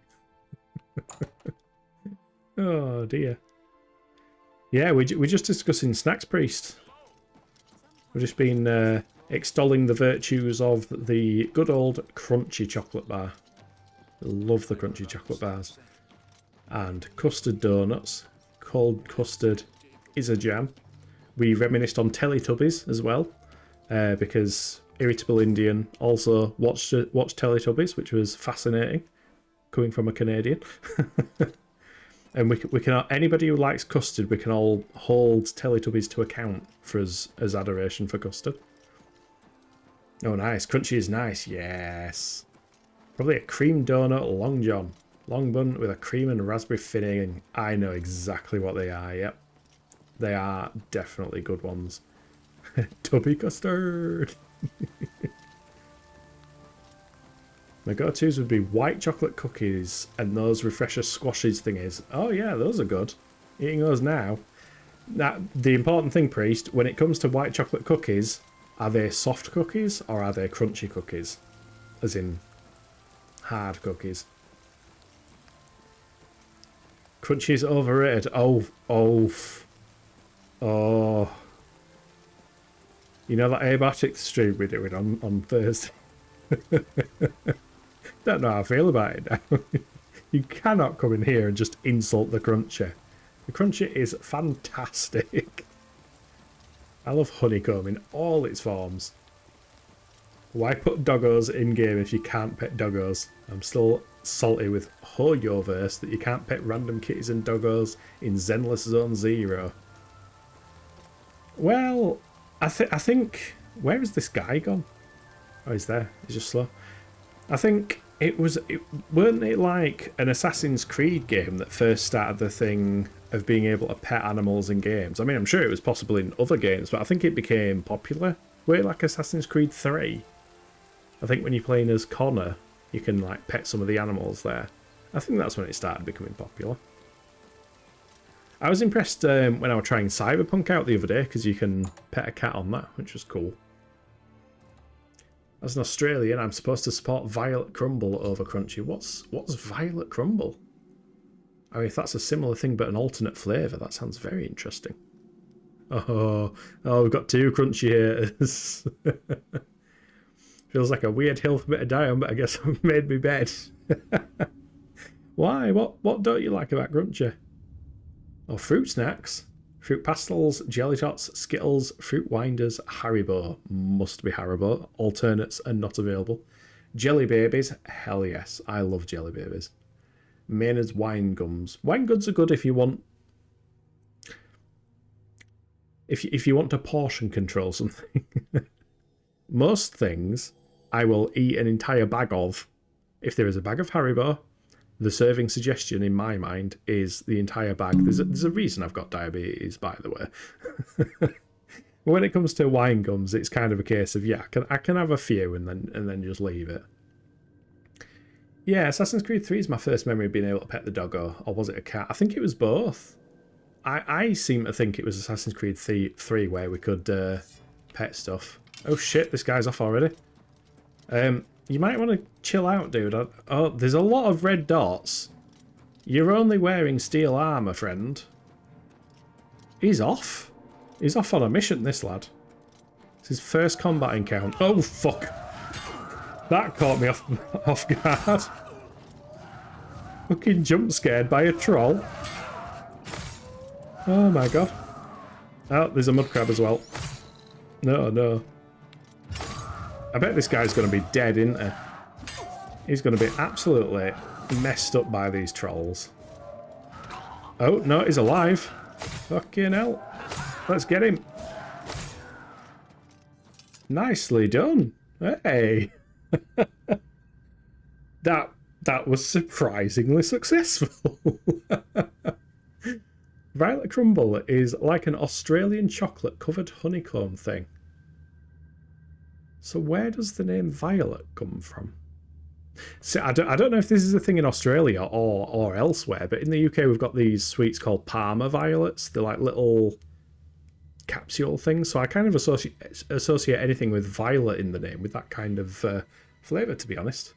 Oh dear. Yeah, we're just discussing snacks, Priest. We've just been extolling the virtues of the good old crunchy chocolate bar. Love the crunchy chocolate bars. And custard donuts. Cold custard is a jam. We reminisced on Teletubbies as well, because Irritable Indian also watched Teletubbies, which was fascinating, coming from a Canadian. And we can anybody who likes custard, we can all hold Teletubbies to account for us as adoration for custard. Oh, nice. Crunchy is nice. Yes. Probably a cream donut long john. Long bun with a cream and raspberry filling. I know exactly what they are, yep. They are definitely good ones. Tubby custard. My go-tos would be white chocolate cookies and those refresher squashes thingies. Oh yeah, those are good. Eating those now. Now, the important thing, Priest, when it comes to white chocolate cookies, are they soft cookies or are they crunchy cookies? As in, hard cookies. Crunchy is overrated. Oh. You know that abiotic stream we're doing on Thursday? Don't know how I feel about it now. You cannot come in here and just insult the Crunchy. The Crunchy is fantastic. I love honeycomb in all its forms. Why put doggos in-game if you can't pet doggos? I'm still salty with Hoyoverse that you can't pet random kitties and doggos in Zenless Zone 0. Well, I think... Where is this guy gone? Oh, he's there. He's just slow. I think weren't it like an Assassin's Creed game that first started the thing of being able to pet animals in games? I mean, I'm sure it was possible in other games, but I think it became popular. Were it like Assassin's Creed 3? I think when you're playing as Connor, you can like pet some of the animals there. I think that's when it started becoming popular. I was impressed when I was trying Cyberpunk out the other day because you can pet a cat on that, which was cool. As an Australian, I'm supposed to support Violet Crumble over Crunchy. What's Violet Crumble? I mean, if that's a similar thing but an alternate flavour, that sounds very interesting. Oh, we've got two Crunchy haters. Feels like a weird hill for a bit of die on, but I guess I've made me bed. Why? What don't you like about Crunchy? Oh, fruit snacks. Fruit pastels, jelly tots, Skittles, fruit winders, Haribo. Must be Haribo. Alternates are not available. Jelly babies. Hell yes. I love jelly babies. Maynard's wine gums. Wine goods are good if you want... If you want to portion control something. Most things I will eat an entire bag of. If there is a bag of Haribo, the serving suggestion in my mind is the entire bag. There's a reason I've got diabetes, by the way. When it comes to wine gums, it's kind of a case of, yeah, I can have a few and then just leave it. Yeah, Assassin's Creed 3 is my first memory of being able to pet the doggo, or was it a cat? I think it was both. I seem to think it was Assassin's Creed 3 where we could pet stuff. Oh shit, this guy's off already. You might want to chill out, dude. Oh, there's a lot of red dots. You're only wearing steel armour, friend. He's off. He's off on a mission, this lad. It's his first combat encounter. Oh, fuck. That caught me off guard. Fucking jump scared by a troll. Oh, my God. Oh, there's a mud crab as well. No. I bet this guy's going to be dead, isn't he? He's going to be absolutely messed up by these trolls. Oh, no, he's alive. Fucking hell. Let's get him. Nicely done. Hey. That was surprisingly successful. Violet Crumble is like an Australian chocolate covered honeycomb thing. So where does the name Violet come from? See, I don't know if this is a thing in Australia or elsewhere, but in the UK we've got these sweets called Parma violets. They're like little capsule things. So I kind of associate anything with violet in the name with that kind of flavour, to be honest.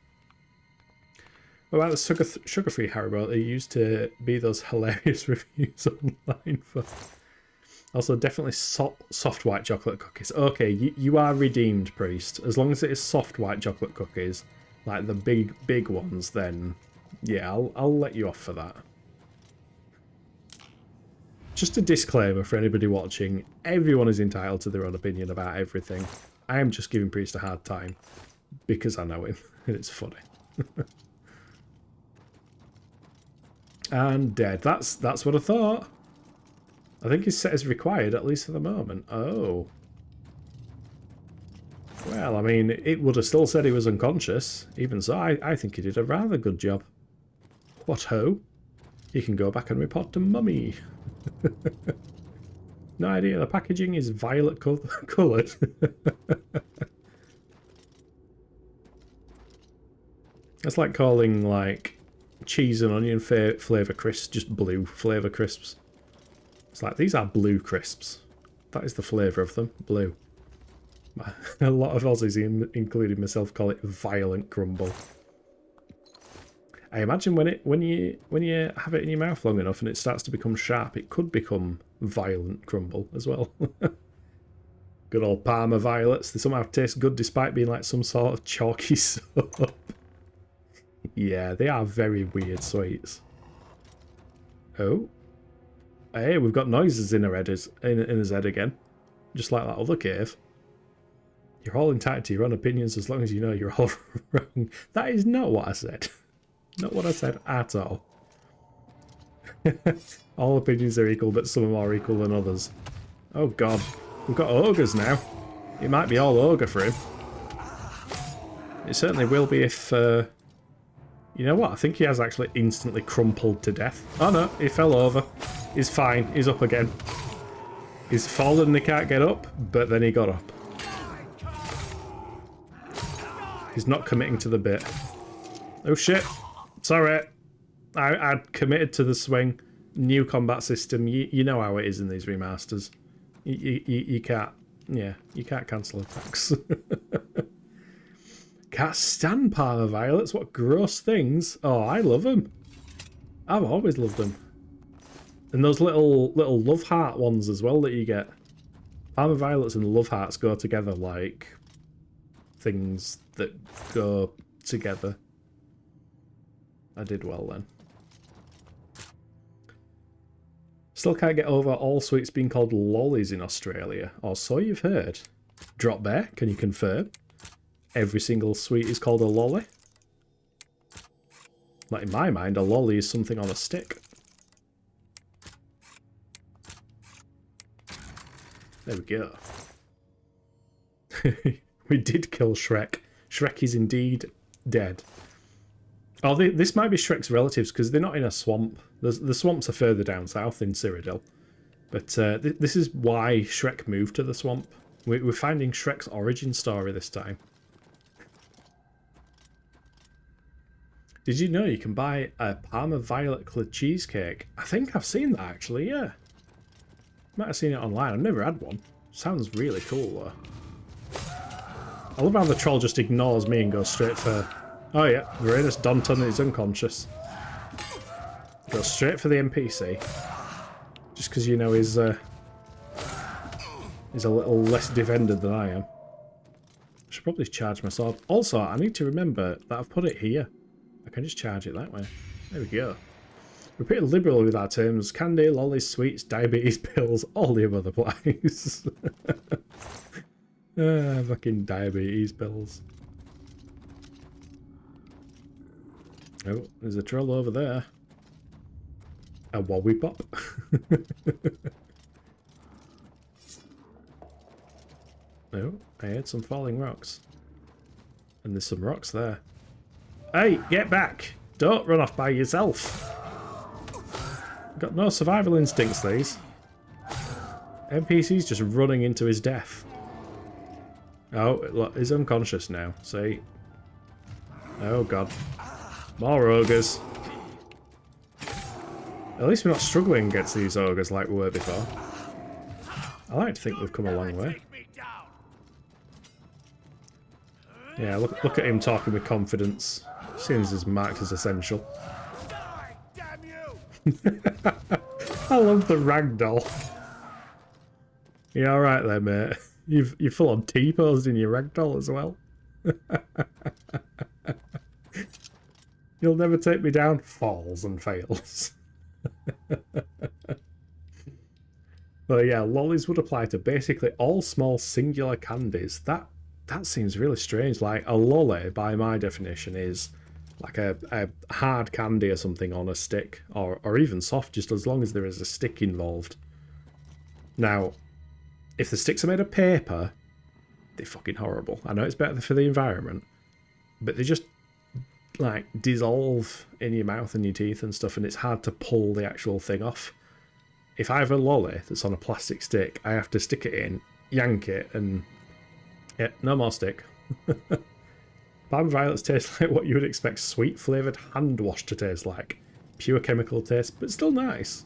What about the sugar-free Haribo? They used to be those hilarious reviews online for... Also, definitely soft white chocolate cookies. Okay, you are redeemed, Priest. As long as it is soft white chocolate cookies, like the big ones, then yeah, I'll let you off for that. Just a disclaimer for anybody watching: everyone is entitled to their own opinion about everything. I am just giving Priest a hard time because I know him and it's funny. And dead. That's what I thought. I think his set is required, at least for the moment. Oh. Well, I mean, it would have still said he was unconscious. Even so, I think he did a rather good job. What ho? He can go back and report to Mummy. No idea, the packaging is violet coloured. That's like calling like cheese and onion flavour crisps just blue flavour crisps. It's like, these are blue crisps. That is the flavour of them, blue. A lot of Aussies, including myself, call it violent crumble. I imagine when you have it in your mouth long enough and it starts to become sharp, it could become violent crumble as well. Good old Parma violets. They somehow taste good despite being like some sort of chalky soap. Yeah, they are very weird sweets. Oh. Hey, we've got noises in his head again. Just like that other cave. You're all entitled to your own opinions as long as you know you're all wrong. That is not what I said. Not what I said at all. All opinions are equal, but some are more equal than others. Oh god. We've got ogres now. It might be all ogre for him. It certainly will be if... you know what? I think he has actually instantly crumpled to death. Oh no, he fell over. He's fine. He's up again. He's fallen and he can't get up, but then he got up. He's not committing to the bit. Oh shit. Sorry. I'd committed to the swing. New combat system. You know how it is in these remasters. You can't... Yeah, you can't cancel attacks. Can't stand Parma violets. What gross things. Oh, I love them. I've always loved them. And those little love heart ones as well that you get. Parma violets and love hearts go together like things that go together. I did well then. Still can't get over all sweets being called lollies in Australia. Or so you've heard. Drop Bear, can you confirm? Every single sweet is called a lolly? Like in my mind, a lolly is something on a stick. There we go. We did kill Shrek. Shrek is indeed dead. Oh, this might be Shrek's relatives because they're not in a swamp. The swamps are further down south in Cyrodiil. But this is why Shrek moved to the swamp. We're finding Shrek's origin story this time. Did you know you can buy a Parma Violet cheesecake? I think I've seen that actually, yeah. Might have seen it online. I've never had one. Sounds really cool though. I love how the troll just ignores me and goes straight for... Oh yeah, Varanus Donton is unconscious. Goes straight for the NPC. Just because you know he's a little less defended than I am. I should probably charge my sword. Also, I need to remember that I've put it here. I can just charge it that way. There we go. We're pretty liberal with our terms. Candy, lollies, sweets, diabetes pills, all the above applies. Fucking diabetes pills. Oh, there's a troll over there. A wobby pop. Oh, I heard some falling rocks. And there's some rocks there. Hey, get back! Don't run off by yourself! Got no survival instincts, these. NPC's just running into his death. Oh, look, he's unconscious now, see? Oh god. More ogres. At least we're not struggling against these ogres like we were before. I like to think we've come a long way. Yeah, look at him talking with confidence. Seems as marked as essential. I love the ragdoll. You alright there, mate? You're full on T-posed in your ragdoll as well. You'll never take me down. Falls and fails. But yeah, lollies would apply to basically all small singular candies. That seems really strange. Like a lolly, by my definition, is like a hard candy or something on a stick, or even soft, just as long as there is a stick involved. Now, if the sticks are made of paper, they're fucking horrible. I know it's better for the environment, but they just like dissolve in your mouth and your teeth and stuff, and it's hard to pull the actual thing off. If I have a lolly that's on a plastic stick, I have to stick it in, yank it, and yeah, no more stick. Palm violets taste like what you would expect sweet flavoured hand wash to taste like. Pure chemical taste, but still nice.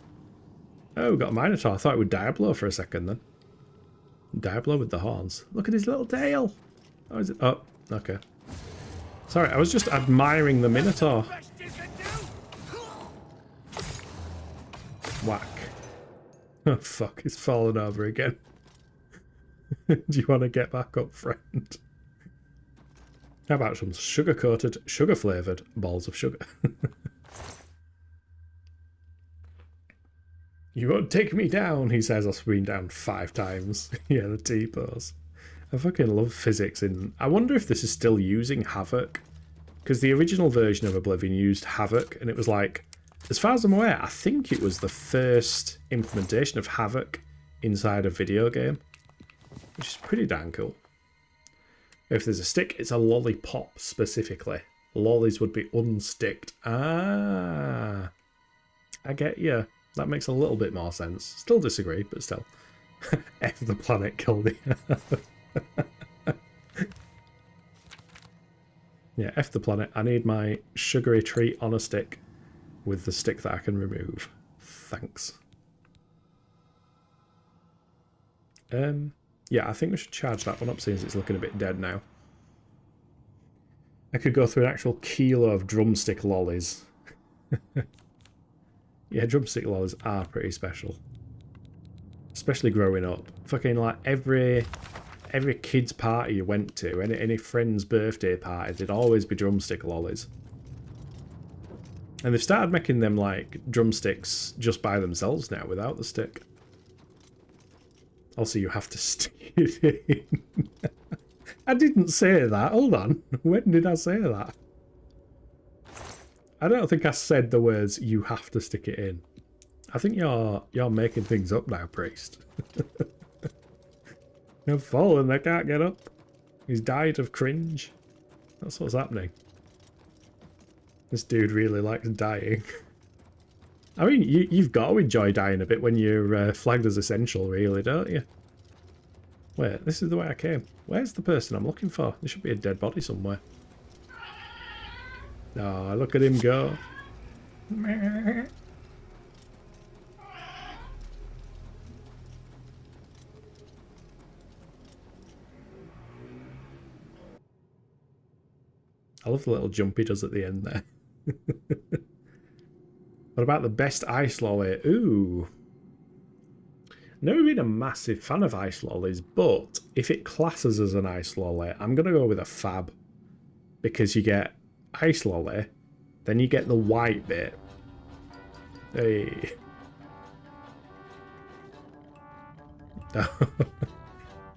Oh, we got a Minotaur. I thought it would Diablo for a second then. Diablo with the horns. Look at his little tail. Oh, is it? Oh, okay. Sorry, I was just admiring the Minotaur. Whack. Oh, fuck, he's fallen over again. Do you want to get back up, friend? How about some sugar-coated, sugar-flavoured balls of sugar? You won't take me down, he says. I've been down 5 times. Yeah, the T-pose. I fucking love physics in... I wonder if this is still using Havoc. Because the original version of Oblivion used Havoc, and it was like... As far as I'm aware, I think it was the first implementation of Havoc inside a video game. Which is pretty damn cool. If there's a stick, it's a lollipop specifically. Lollies would be unsticked. Ah, I get you. That makes a little bit more sense. Still disagree, but still. F the planet killed the Yeah, F the planet. I need my sugary treat on a stick with the stick that I can remove. Thanks. Yeah, I think we should charge that one up since it's looking a bit dead now. I could go through an actual kilo of drumstick lollies. Yeah, drumstick lollies are pretty special. Especially growing up. Fucking like every kid's party you went to, any friend's birthday party, there'd always be drumstick lollies. And they've started making them like drumsticks just by themselves now without the stick. Also, you have to stick it in. I didn't say that. Hold on. When did I say that? I don't think I said the words, you have to stick it in. I think you're making things up now, priest. I've fallen, I can't get up. He's died of cringe. That's what's happening. This dude really likes dying. I mean, you've got to enjoy dying a bit when you're flagged as essential, really, don't you? Wait, this is the way I came. Where's the person I'm looking for? There should be a dead body somewhere. Oh, look at him go. I love the little jump he does at the end there. What about the best ice lolly? Ooh. Never been a massive fan of ice lollies, but if it classes as an ice lolly, I'm going to go with a fab. Because you get ice lolly, then you get the white bit. Hey.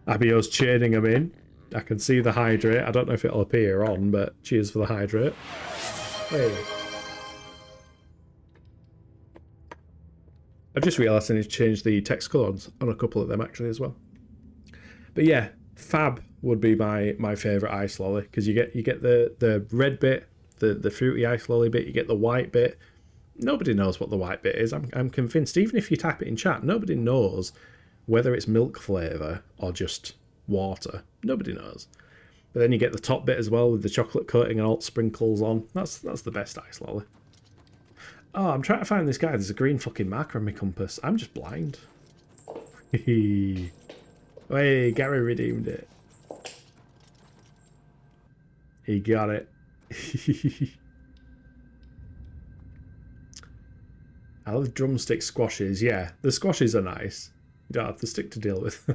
Abio's chaining them in. I can see the hydrate. I don't know if it'll appear on, but cheers for the hydrate. Hey. I've just realised I need to change the text colours on a couple of them actually as well. But yeah, fab would be my favourite ice lolly because you get the red bit, the fruity ice lolly bit, you get the white bit. Nobody knows what the white bit is. I'm convinced. Even if you type it in chat, nobody knows whether it's milk flavour or just water. Nobody knows. But then you get the top bit as well with the chocolate coating and alt sprinkles on. That's the best ice lolly. Oh, I'm trying to find this guy. There's a green fucking marker on my compass. I'm just blind. Hey, Gary redeemed it. He got it. I love drumstick squashes. Yeah, the squashes are nice. You don't have the stick to deal with.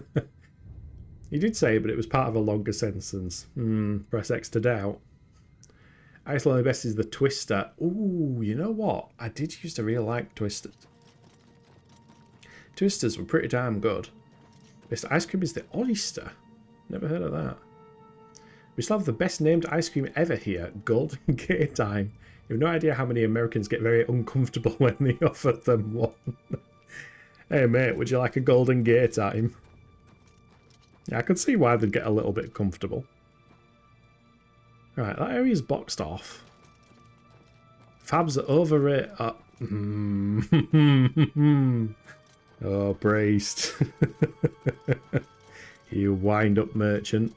You did say, but it was part of a longer sentence. Press X to doubt. Ice lolly best is the Twister. Ooh, you know what? I did used to really like Twisters. Twisters were pretty damn good. Best ice cream is the Oyster. Never heard of that. We still have the best named ice cream ever here. Golden Gate Time. You have no idea how many Americans get very uncomfortable when they offer them one. Hey mate, would you like a Golden Gate Time? Yeah, I could see why they'd get a little bit comfortable. Right, that area's boxed off. Fab's overrated. Oh, priest. You wind-up merchant.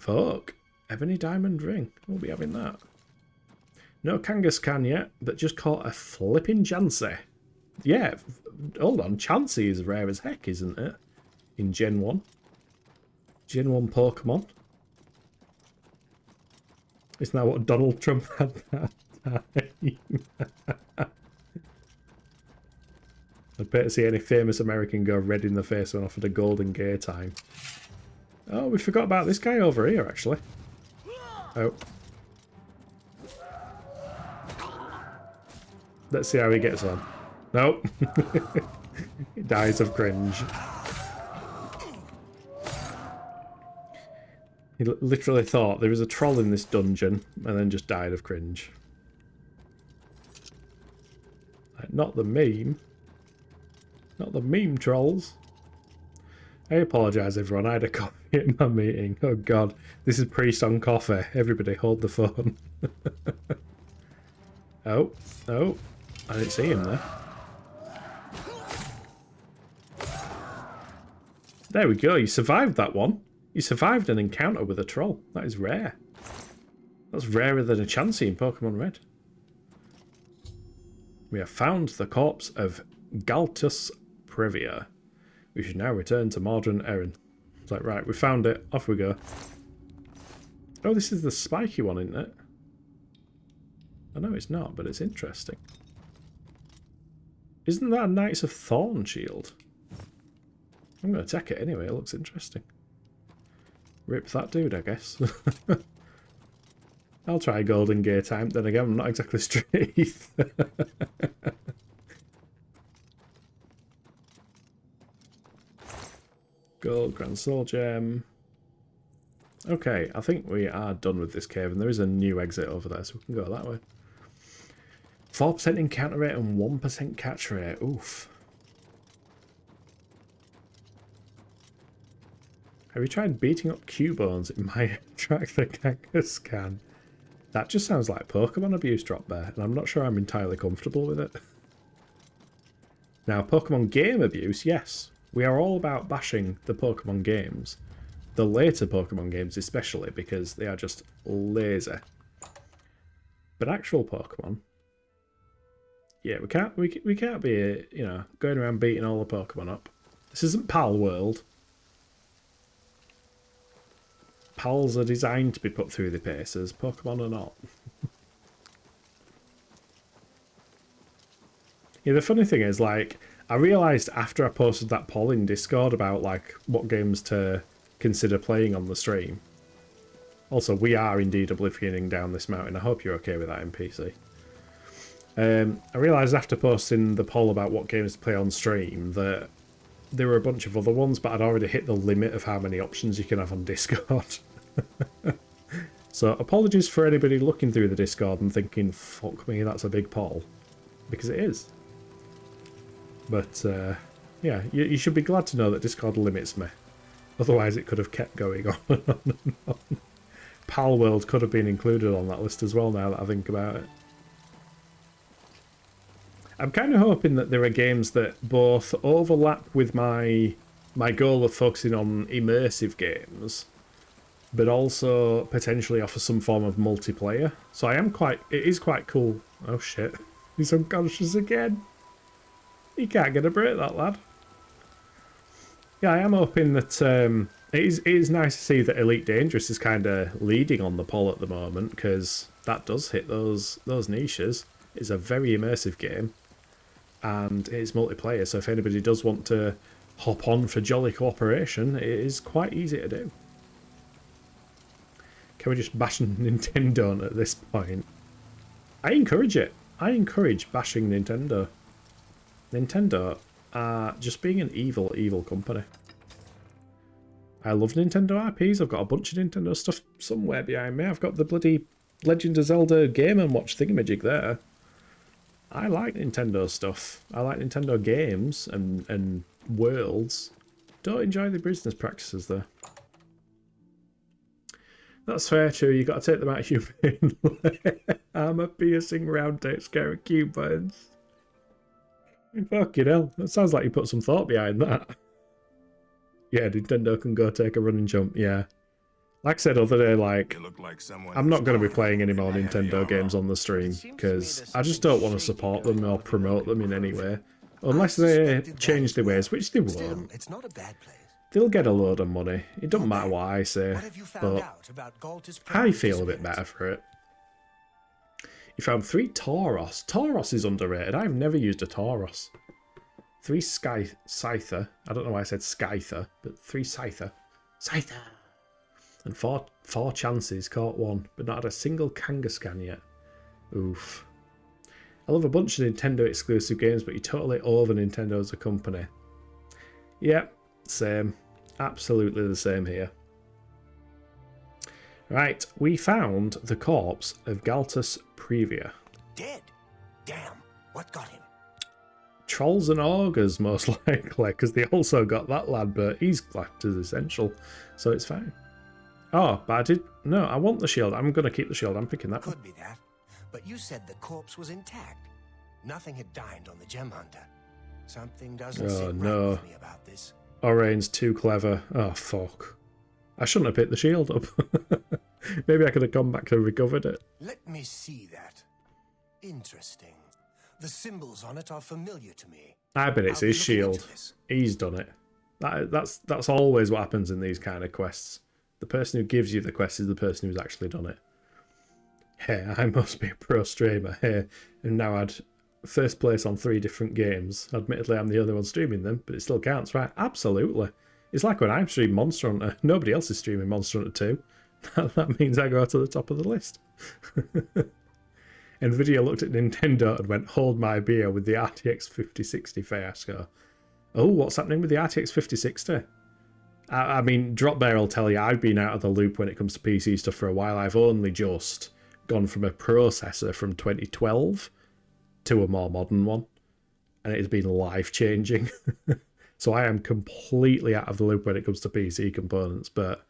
Fuck. Ebony diamond ring. We'll be having that. No Kangaskhan yet, but just caught a flipping Chansey. Yeah, hold on. Chansey is rare as heck, isn't it? In Gen 1. Gen 1 Pokemon. Isn't that what Donald Trump had that time? I'd pay to see any famous American go red in the face when offered a golden gay time. Oh, we forgot about this guy over here, actually. Oh. Let's see how he gets on. Nope. He dies of cringe. He literally thought there was a troll in this dungeon and then just died of cringe. Not the meme. Not the meme trolls. I apologise everyone, I had a coffee at my meeting. Oh god, this is priest on coffee. Everybody hold the phone. Oh, oh, I didn't see him there. There we go, you survived that one. You survived an encounter with a troll. That is rare. That's rarer than a Chansey in Pokemon Red. We have found the corpse of Galtus Previa. We should now return to Mordren Erin. It's like, right, we found it. Off we go. Oh, this is the spiky one, isn't it? I know it's not, but it's interesting. Isn't that a Knights of Thorn shield? I'm going to take it anyway. It looks interesting. Rip that dude, I guess. I'll try Golden Gear time. Then again, I'm not exactly straight. Gold, Grand Soul Gem. Okay, I think we are done with this cave, and there is a new exit over there, so we can go that way. 4% encounter rate and 1% catch rate. Oof. Have you tried beating up Cubones? It might attract the Kangaskhan. That just sounds like Pokemon abuse drop there, and I'm not sure I'm entirely comfortable with it. Now, Pokemon game abuse, yes. We are all about bashing the Pokemon games. The later Pokemon games especially, because they are just lazy. But actual Pokemon... Yeah, we can't be, you know, going around beating all the Pokemon up. This isn't Pal World. Pals are designed to be put through the paces. Pokemon are not. Yeah, the funny thing is, like, I realised after I posted that poll in Discord about, like, what games to consider playing on the stream. Also, we are indeed oblivioning down this mountain. I hope you're okay with that, NPC. I realised after posting the poll about what games to play on stream that there were a bunch of other ones, but I'd already hit the limit of how many options you can have on Discord. So apologies for anybody looking through the Discord and thinking, fuck me, that's a big poll. Because it is. But, yeah, you should be glad to know that Discord limits me. Otherwise it could have kept going on and on and on. Pal World could have been included on that list as well now that I think about it. I'm kind of hoping that there are games that both overlap with my goal of focusing on immersive games, but also potentially offer some form of multiplayer. So it is quite cool. Oh shit, he's unconscious again. He can't get a break, that lad. Yeah, I am hoping that it is nice to see that Elite Dangerous is kind of leading on the poll at the moment, because that does hit those niches. It's a very immersive game. And it's multiplayer, so if anybody does want to hop on for jolly cooperation, it is quite easy to do. Can we just bash Nintendo at this point? I encourage it. I encourage bashing Nintendo. Nintendo are just being an evil, evil company. I love Nintendo IPs. I've got a bunch of Nintendo stuff somewhere behind me. I've got the bloody Legend of Zelda Game & Watch thingamajig there. I like Nintendo stuff. I like Nintendo games and worlds. Don't enjoy the business practices though. That's fair too. You got to take them out human. Armor piercing round takes care of Cubones. Fucking hell. That sounds like you put some thought behind that. Yeah, Nintendo can go take a running jump. Yeah. Like I said the other day, like, You look like someone I'm not going to be who's playing any more Nintendo games on the stream, because I just don't want to support them or promote them in any way. Unless they change their ways, which they won't. It's not a bad place. They'll get a load of money. It doesn't matter what I say, but I feel a bit better for it. You found 3 Tauros. Tauros is underrated. I've never used a Tauros. 3 Scyther. I don't know why I said Scyther, but 3 Scyther. Scyther! And 4 chances, caught 1, but not had a single Kangaskhan yet. Oof. I love a bunch of Nintendo exclusive games, but you're totally over Nintendo as a company. Yep, same. Absolutely the same here. Right, we found the corpse of Galtus Previa. Dead? Damn, what got him? Trolls and Augurs, most likely, because they also got that lad, but he's classed as essential, so it's fine. Oh, but I did... No, I want the shield. I'm going to keep the shield. I'm picking that one. Could be that. But you said the corpse was intact. Nothing had died on the gem hunter. Something doesn't seem right with me about this. Oraine's too clever. Oh, fuck. I shouldn't have picked the shield up. Maybe I could have gone back and recovered it. Let me see that. Interesting. The symbols on it are familiar to me. I bet it's his shield. He's done it. That's always what happens in these kind of quests. The person who gives you the quest is the person who's actually done it. Hey, I must be a pro streamer. Hey, and now I'd first place on 3 different games. Admittedly, I'm the only one streaming them, but it still counts, right? Absolutely. It's like when I'm streaming Monster Hunter. Nobody else is streaming Monster Hunter 2. That means I go to the top of the list. Nvidia looked at Nintendo and went, hold my beer with the RTX 5060 fiasco. Oh, what's happening with the RTX 5060? I mean, Drop Bear will tell you I've been out of the loop when it comes to PC stuff for a while. I've only just gone from a processor from 2012 to a more modern one. And it has been life-changing. So I am completely out of the loop when it comes to PC components. But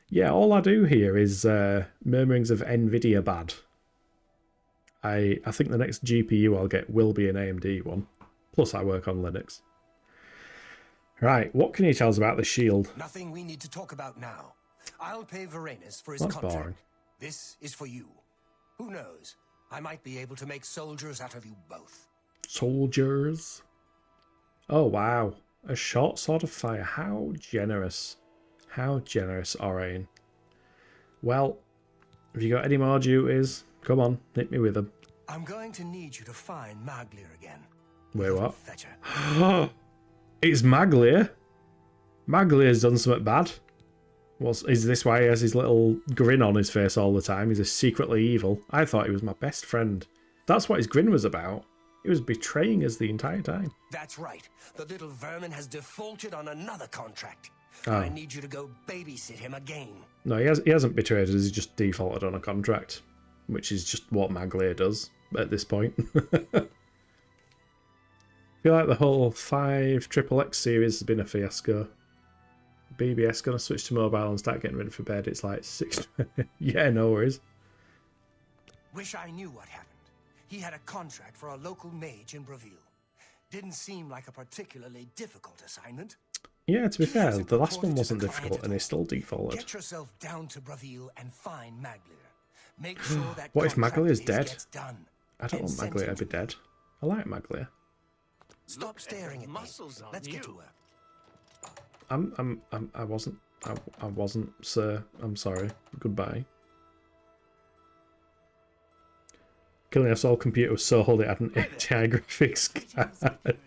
yeah, all I do here is murmurings of Nvidia bad. I think the next GPU I'll get will be an AMD one. Plus I work on Linux. Right, what can you tell us about the shield? Nothing we need to talk about now. I'll pay Varanus for his That's contract. boring. This is for you. Who knows? I might be able to make soldiers out of you both. Soldiers? Oh, wow. A short sword of fire. How generous. How generous, Orain. Well, have you got any more duties? Come on, hit me with them. I'm going to need you to find Maglir again. Wait, what? Fetcher. It's Maglir. Maglir's done something bad. Is this why he has his little grin on his face all the time? He's secretly evil. I thought he was my best friend. That's what his grin was about. He was betraying us the entire time. That's right. The little vermin has defaulted on another contract. Oh. I need you to go babysit him again. No, he hasn't betrayed us. He's just defaulted on a contract, which is just what Maglir does at this point. I feel like the whole 5 XXX series has been a fiasco. BBS gonna switch to mobile and start getting ready for bed. It's like 6. Yeah, no worries. Wish I knew what happened. He had a contract for a local mage in Braville. Didn't seem like a particularly difficult assignment. Yeah, to be fair, the last one wasn't difficult and he still defaulted. Get yourself down to Braville and find Maglir. Make sure that What if Maglir is dead? gets done. I don't want Maglir to be dead. I like Maglir. Stop staring at me. Let's get to work. I wasn't, sir. I'm sorry. Goodbye. Killing us all computer was so old it had an HI graphics card.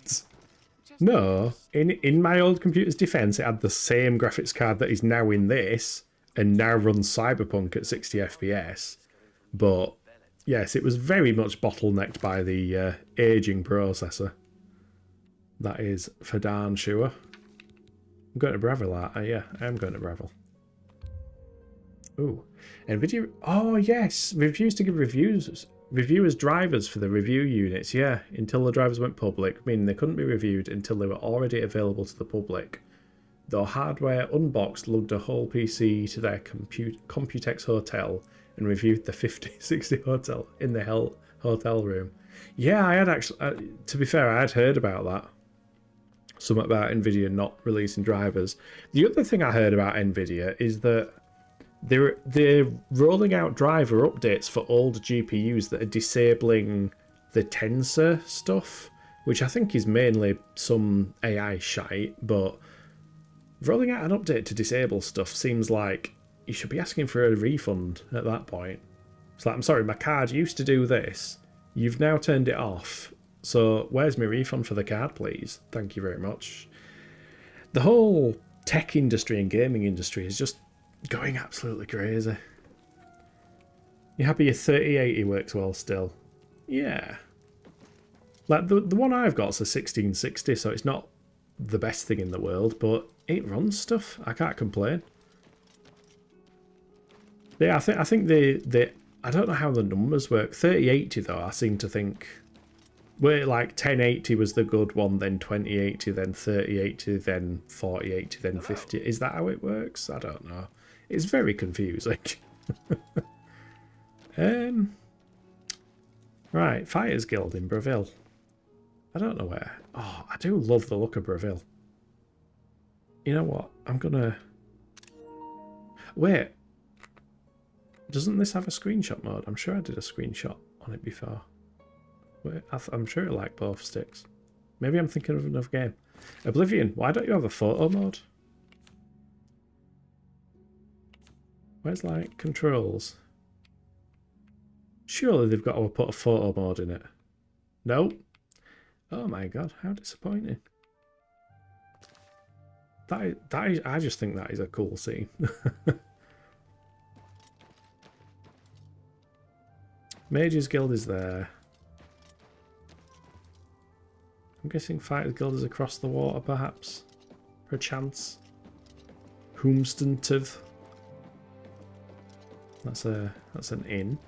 No, in my old computer's defense, it had the same graphics card that is now in this, and now runs Cyberpunk at 60 FPS. But yes, it was very much bottlenecked by the aging processor. That is for darn sure. I'm going to Breville, yeah, I am going to Breville. Ooh, Nvidia. Oh yes, refused to give reviewers drivers for the review units. Yeah, until the drivers went public, meaning they couldn't be reviewed until they were already available to the public. Though hardware unboxed lugged a whole PC to their Computex hotel and reviewed the 5060 hotel in the hotel room. Yeah, I had actually. To be fair, I had heard about that. Something about Nvidia not releasing drivers. The other thing I heard about Nvidia is that they're rolling out driver updates for old GPUs that are disabling the tensor stuff, which I think is mainly some AI shite, but rolling out an update to disable stuff seems like you should be asking for a refund at that point. It's like, I'm sorry, my card used to do this. You've now turned it off. So where's my refund for the card, please? Thank you very much. The whole tech industry and gaming industry is just going absolutely crazy. You happy your 3080 works well still? Yeah. Like the one I've got's a 1660, so it's not the best thing in the world, but it runs stuff. I can't complain. Yeah, I think they I don't know how the numbers work. 3080 though, I seem to think, where like 1080 was the good one, then 2080, then 3080, then 4080, then 50. Is that how it works? I don't know. It's very confusing. Right, Fighters Guild in Breville. I don't know where. Oh, I do love the look of Breville. You know what? I'm gonna... Wait. Doesn't this have a screenshot mode? I'm sure I did a screenshot on it before. Wait, I'm sure it liked both sticks. Maybe I'm thinking of another game. Oblivion, why don't you have a photo mode? Where's like controls? Surely they've got to put a photo mode in it. Nope. Oh my god, how disappointing. I just think that is a cool scene. Mages Guild is there. I'm guessing Fighters Guild is across the water, perhaps. Perchance. Whomstantive. That's an inn.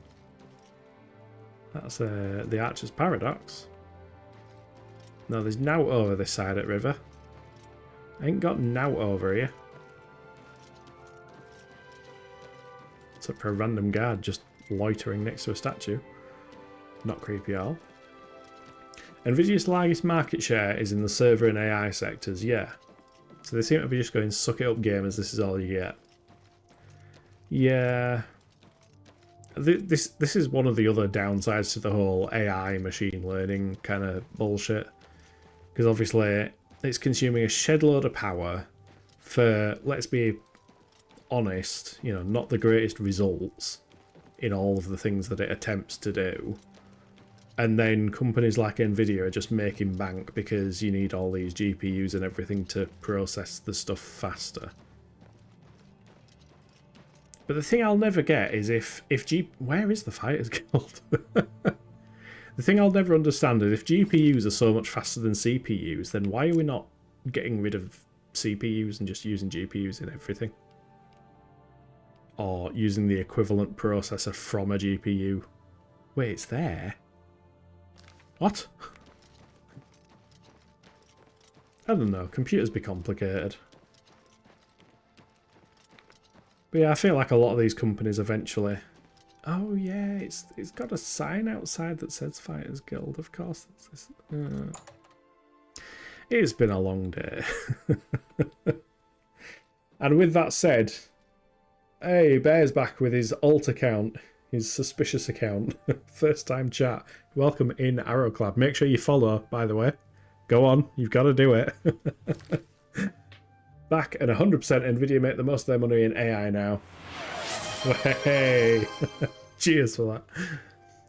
That's the Archer's Paradox. No, there's Nout over this side at River. I ain't got Nout over here. Except for a random guard just loitering next to a statue. Not creepy at all. Nvidia's largest market share is in the server and AI sectors, yeah. So they seem to be just going, suck it up gamers, this is all you get. Yeah. This is one of the other downsides to the whole AI machine learning kind of bullshit. Because obviously it's consuming a shed load of power for, let's be honest, you know, not the greatest results in all of the things that it attempts to do. And then companies like Nvidia are just making bank because you need all these GPUs and everything to process the stuff faster. But the thing I'll never get is where is the Fighters Guild? The thing I'll never understand is if GPUs are so much faster than CPUs, then why are we not getting rid of CPUs and just using GPUs in everything? Or using the equivalent processor from a GPU. Wait, it's there? What? I don't know, computers be complicated. But yeah, I feel like a lot of these companies eventually... Oh yeah, it's got a sign outside that says Fighters Guild, of course. It's been a long day. And with that said, hey, Bear's back with his alt account, his suspicious account. First time chat. Welcome in Arrowclad. Make sure you follow, by the way. Go on, you've got to do it. Back and 100% Nvidia make the most of their money in AI now. Hey, cheers for that.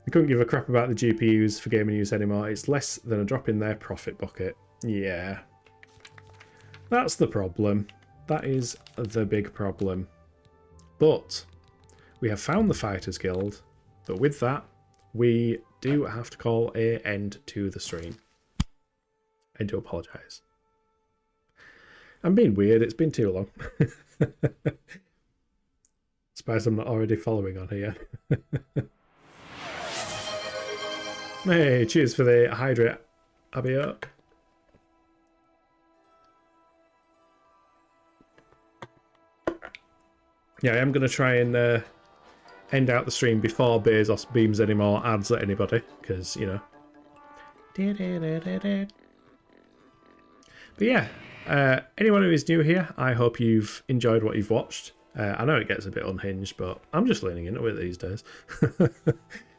I couldn't give a crap about the GPUs for gaming use anymore. It's less than a drop in their profit bucket. Yeah. That's the problem. That is the big problem. But we have found the Fighters Guild. But with that, we do have to call an end to the stream. I do apologise. I'm being weird. It's been too long. Surprised I'm not already following on here. Hey, cheers for the hydrate, Abio. Yeah, I am going to try and end out the stream before Bezos beams any more ads at anybody, because, you know. But yeah, anyone who is new here, I hope you've enjoyed what you've watched. I know it gets a bit unhinged, but I'm just leaning into it these days.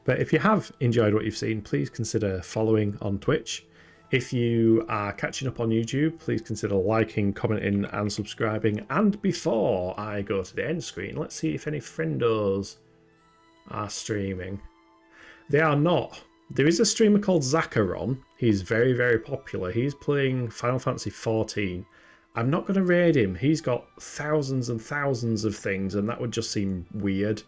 But if you have enjoyed what you've seen, please consider following on Twitch. If you are catching up on YouTube, please consider liking, commenting, and subscribing. And before I go to the end screen, let's see if any friendos are streaming. They are not. There is a streamer called Zacharon. He's very, very popular. He's playing Final Fantasy XIV. I'm not going to raid him. He's got thousands and thousands of things, and that would just seem weird.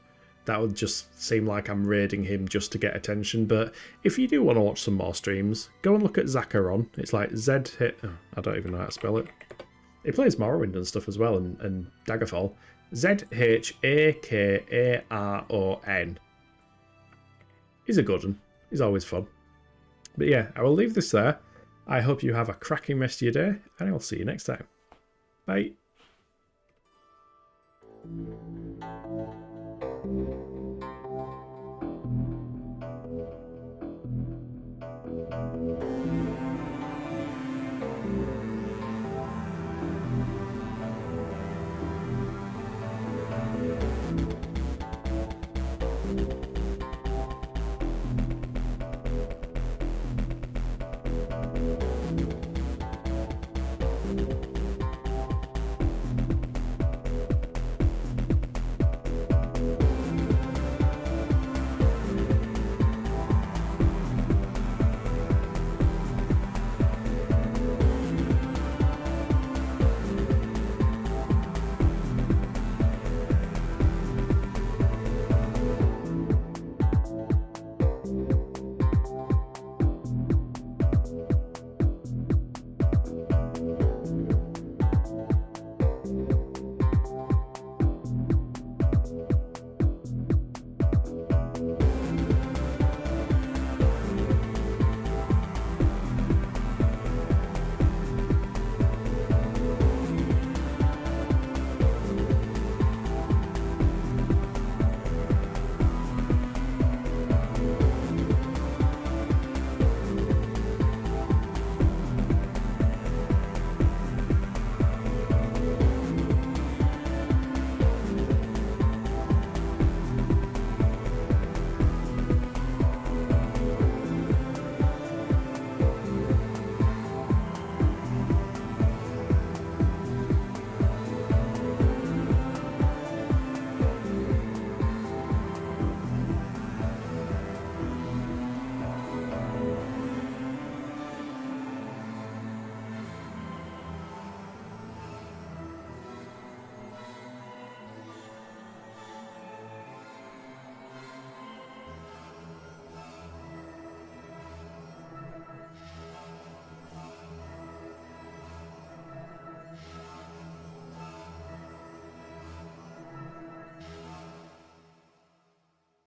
That would just seem like I'm raiding him just to get attention. But if you do want to watch some more streams, go and look at Zacharon. It's like Z... I don't even know how to spell it. He plays Morrowind and stuff as well, and Daggerfall. Zhakaron. He's a good one. He's always fun. But yeah, I will leave this there. I hope you have a cracking rest of your day, and I'll see you next time. Bye.